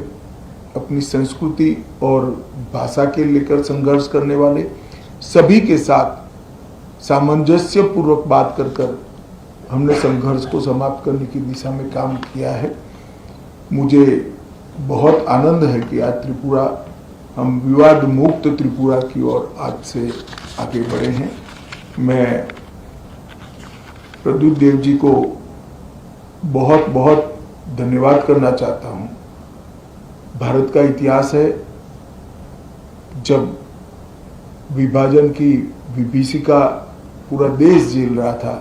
अपनी संस्कृति और भाषा के लेकर संघर्ष करने वाले सभी के साथ सामंजस्य पूर्वक बात कर हमने संघर्ष को समाप्त करने की दिशा में काम किया है। मुझे बहुत आनंद है कि आज त्रिपुरा, हम विवाद मुक्त त्रिपुरा की ओर आज से आगे बढ़े हैं। मैं प्रद्युत देव जी को बहुत बहुत धन्यवाद करना चाहता हूं। भारत का इतिहास है, जब विभाजन की विभीषिका पूरा देश झेल रहा था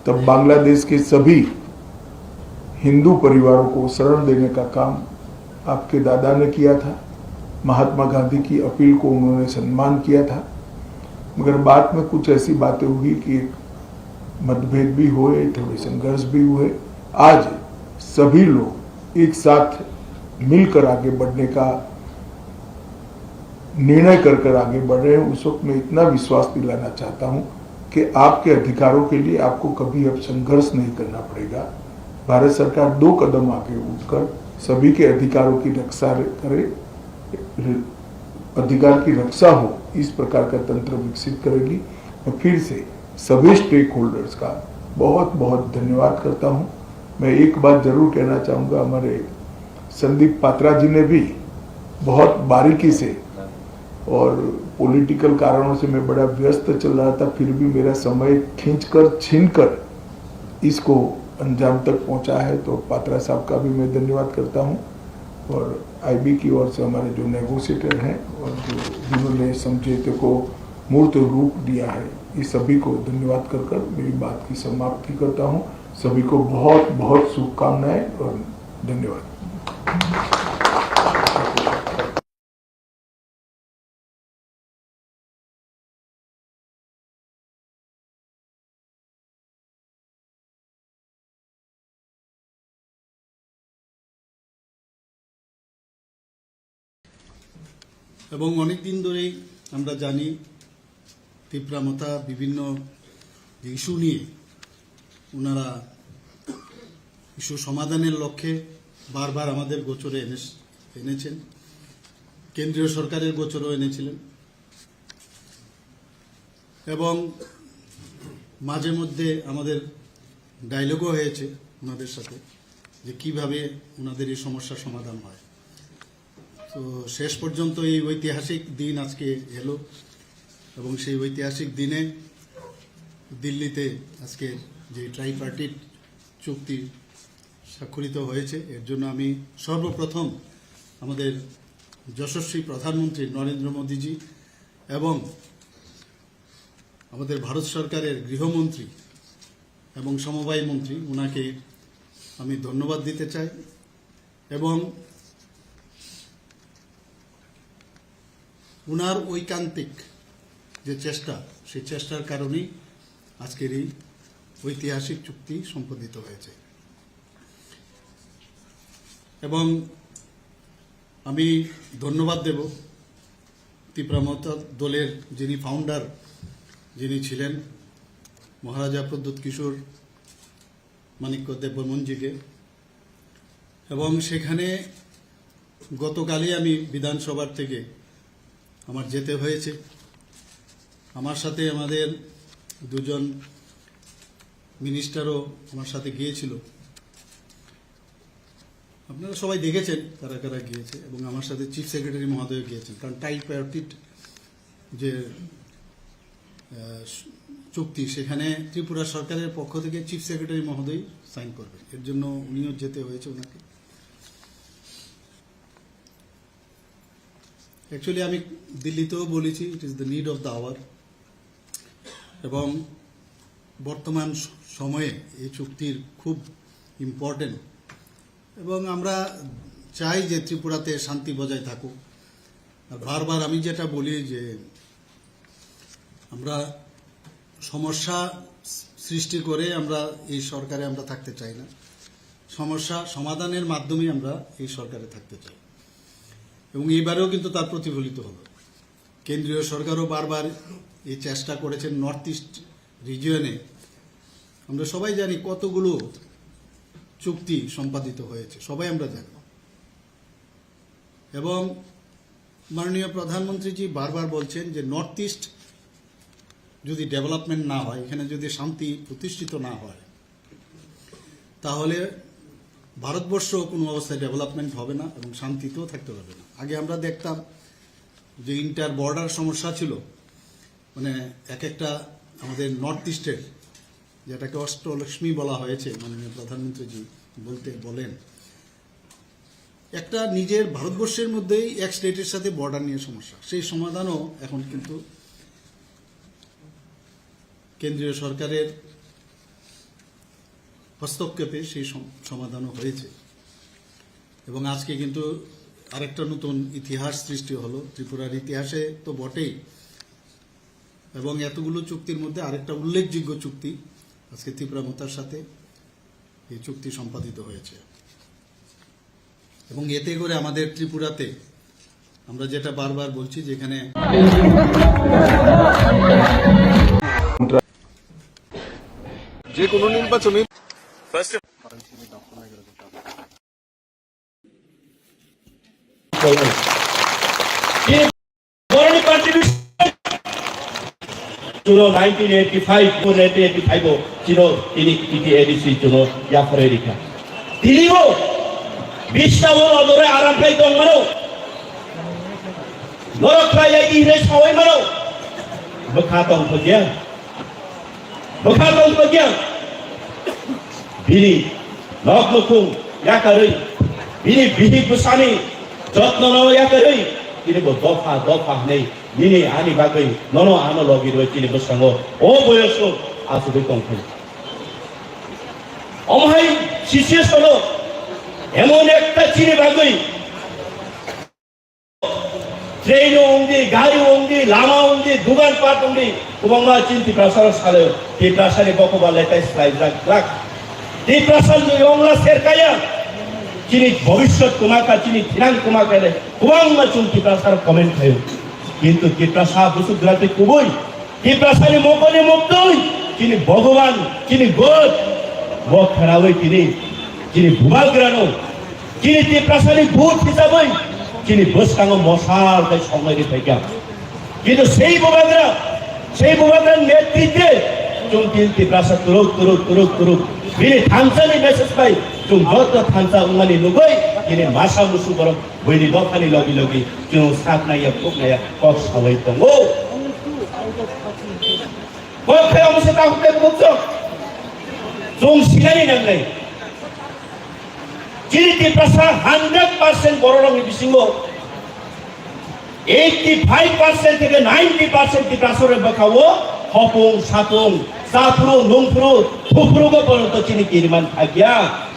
तब बांग्लादेश के सभी हिंदू परिवारों को शरण देने का काम आपके दादा ने किया था। महात्मा गांधी की अपील को उन्होंने सम्मान किया था, मगर बाद में कुछ ऐसी बातें हुई कि मतभेद भी हुए, थोड़े संघर्ष भी हुए। आज सभी लोग एक साथ मिलकर आगे बढ़ने का निर्णय कर आगे बढ़ रहे हैं। उस वक्त मैं इतना विश्वास दिलाना चाहता हूं कि आपके अधिकारों के लिए आपको कभी अब संघर्ष नहीं करना पड़ेगा। भारत सरकार 2 कदम आगे उठकर सभी के अधिकारों की रक्षा करे, अधिकार की रक्षा हो, इस प्रकार का तंत्र विकसित करेगी। मैं फिर से सभी स्टेक होल्डर्स का बहुत बहुत धन्यवाद करता हूं। मैं एक बात जरूर कहना चाहूँगा, हमारे संदीप पात्रा जी ने भी बहुत बारीकी से, और पॉलिटिकल कारणों से मैं बड़ा व्यस्त चल रहा था, फिर भी मेरा समय खींचकर छीनकर इसको अंजाम तक पहुंचा है, तो पात्रा साहब का भी मैं धन्यवाद करता हूं। और आईबी की ओर से हमारे जो नेगोशिएटर हैं और जिन्होंने समझौते को मूर्त रूप दिया है, इस सभी को धन्यवाद कर मेरी बात की समाप्ति करता हूं। सभी को बहुत बहुत शुभकामनाएं और धन्यवाद। এবং অনেক দিন ধরেই আমরা জানি তীব্রামতা বিভিন্ন ইস্যু নিয়ে ওনারা ইস্যু সমাধানের লক্ষ্যে বারবার আমাদের গোচরে এনেছেন, কেন্দ্রীয় সরকারের গোচরও এনেছিলেন এবং মাঝে মধ্যে আমাদের ডায়লগও হয়েছে ওনাদের সাথে যে কিভাবে ওনাদের এই সমস্যার সমাধান হয়। তো শেষ পর্যন্ত এই ঐতিহাসিক দিন আজকে এলো এবং সেই ঐতিহাসিক দিনে দিল্লিতে আজকে যে ট্রাইপার্টিট চুক্তি স্বাক্ষরিত হয়েছে, এর জন্য আমি সর্বপ্রথম আমাদের যশস্বী প্রধানমন্ত্রী নরেন্দ্র মোদীজি এবং আমাদের ভারত সরকারের গৃহমন্ত্রী এবং সমবায় মন্ত্রী ওনাকে আমি ধন্যবাদ দিতে চাই এবং উনার ঐকান্তিক যে চেষ্টা, সেই চেষ্টার কারণেই আজকের এই ঐতিহাসিক চুক্তি সম্পাদিত হয়েছে। এবং আমি ধন্যবাদ দেব ত্রিপুরা দলের যিনি ফাউন্ডার যিনি ছিলেন মহারাজা প্রদ্যুৎ কিশোর মাণিক্য দেববর্মনজিকে। এবং সেখানে গতকালই আমি বিধানসভার থেকে আমার যেতে হয়েছে। আমার সাথে আমাদের দুজন মিনিস্টারও আমার সাথে গিয়েছিল। আপনারা সবাই দেখেছেন কারা কারা গিয়েছে, এবং আমার সাথে চিফ সেক্রেটারি মহোদয় গিয়েছেন, কারণ ট্রাইপার্টিট যে চুক্তি সেখানে ত্রিপুরা সরকারের পক্ষ থেকে চিফ সেক্রেটারি মহোদয় সাইন করবেন, এর জন্য উনিও যেতে হয়েছে ওনাকে। অ্যাকচুয়ালি আমি দিল্লিতেও বলেছি, it is the need of the hour, এবং বর্তমান সময়ে এই চুক্তির খুব ইম্পর্টেন্ট, এবং আমরা চাই যে ত্রিপুরাতে শান্তি বজায় থাকুক। আর বারবার আমি যেটা বলি যে আমরা সমস্যা সৃষ্টি করে আমরা এই সরকারে আমরা থাকতে চাই না, সমস্যা সমাধানের মাধ্যমে আমরা এই সরকারে থাকতে চাই। এবং এইবারেও কিন্তু তার প্রতিফলিত হলো। কেন্দ্রীয় সরকারও বারবার এই চেষ্টা করেছেন নর্থ ইস্ট রিজিয়নে। আমরা সবাই জানি কতগুলো চুক্তি সম্পাদিত হয়েছে, সবাই আমরা জানি। এবং মাননীয় প্রধানমন্ত্রীজি বারবার বলছেন যে নর্থ ইস্ট যদি ডেভেলপমেন্ট না হয়, এখানে যদি শান্তি প্রতিষ্ঠিত না হয়, তাহলে ভারতবর্ষ কোনো অবস্থায় ডেভেলপমেন্ট হবে না এবং শান্তিতেও থাকতে পারবে না। আগে আমরা দেখতাম যে ইন্টার বর্ডার সমস্যা ছিল, মানে এক একটা আমাদের নর্থ ইস্টের, যেটাকে অষ্টলক্ষ্মী বলা হয়েছে, মাননীয় প্রধানমন্ত্রীজি বলেন, একটা নিজের ভারতবর্ষের মধ্যেই এক স্টেটের সাথে বর্ডার নিয়ে সমস্যা, সেই সমাধানও এখন কিন্তু কেন্দ্রীয় সরকারের হস্তক্ষেপে সেই সমাধানও হয়েছে। এবং আজকে কিন্তু আরেকটা নতুন ইতিহাস সৃষ্টি হলো ত্রিপুরার ইতিহাসে তো বটেই, এবং এতগুলো চুক্তির মধ্যে আরেকটা উল্লেখযোগ্য চুক্তি আজকে ত্রিপুরা মতার সাথে এই চুক্তি সম্পাদিত হয়েছে। এবং এতে করে আমাদের ত্রিপুরাতে আমরা যেটা বারবার বলছি, যেখানে যে কোনো নির্বাচনে First of 주로 1985, 지로 이니티에디시 주로 야프레리카. 디리고 비싸워 너를 아람페이 동마로 너라크라야 이네 사회마로 뭐카동 거기야 뭐카동 거기야 비니 너크쿵 야카르이 비니 비니 부산이 যত্ন 야카르이 이리고 너파 네이 니네 아니 바거이 너너 아노로기로 했지니 무상고 오 보였어 아수도 똥풀 어마이 지시에서도 에모넥타 지니 바거이 트레인 온디 가리 온디 라마 온디 두간 파트 온디 구방마 진티 프라사로 살아요 디 프라사리 버코 발레타 스라이드 락 디 프라사리 용라 세르카야 지니 ভবিষ্যৎ কুমাকা চিনি ধিরান কুমাকালে কুমাংমা চুন টিপ্রাসার কমেন্ট হয় কিন্তু টিপ্রাসা বসুধরাতে কুবই টিপ্রাসানি মোকনে মুক্তই চিনি ভগবান চিনি গড ব খেরাওই চিনি ভুবাগ্রানো চিনি টিপ্রাসানি ভূত হিসাবই চিনি বসকাঙ্গ মশাল তাই সময় থেকে কিন্তু সেই ভুবাগ্রার নেতৃত্বে চুন টিপ্রাসা তুরুক বিনি থানসানি মেসেজ পাই 좀 저도 탄사 응안이 누구이 이네 마사 무수 거로 보이니 너판이 러기 좀 사나야 꼭나야 꼭 사와 있던 거 뭐해야 무슨 따뜻해 못죠 좀 시간이 남네 지리티 프라사 100% 보러롱이 비신 거 85%가 90% 프라사를 먹하고 허봉 사동 4% 농프로 9%가 벌었던 지니끼리만 하기야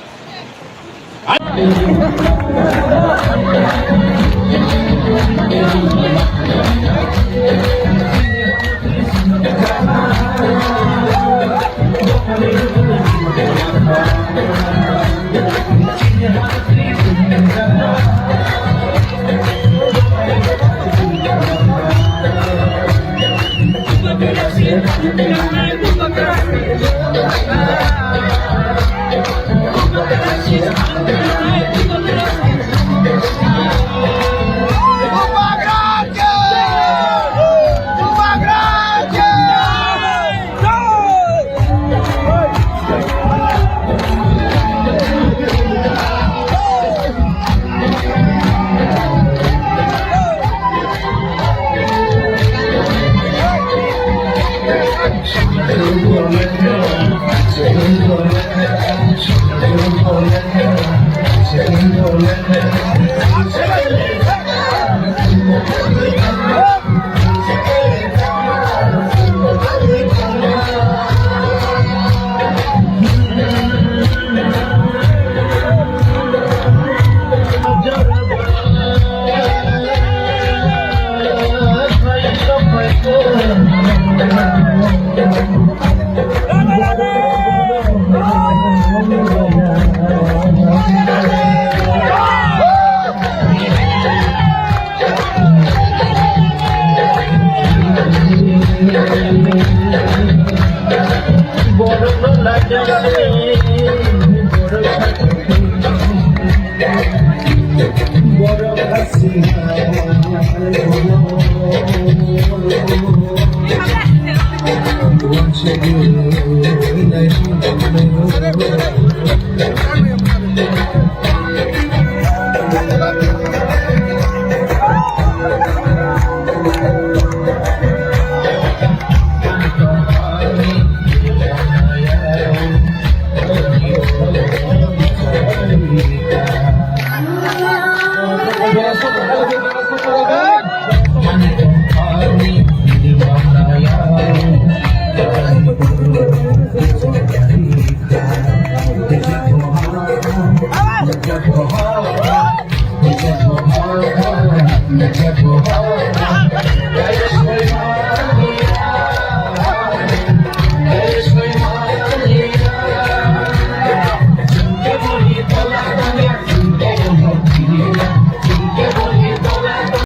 Let's go.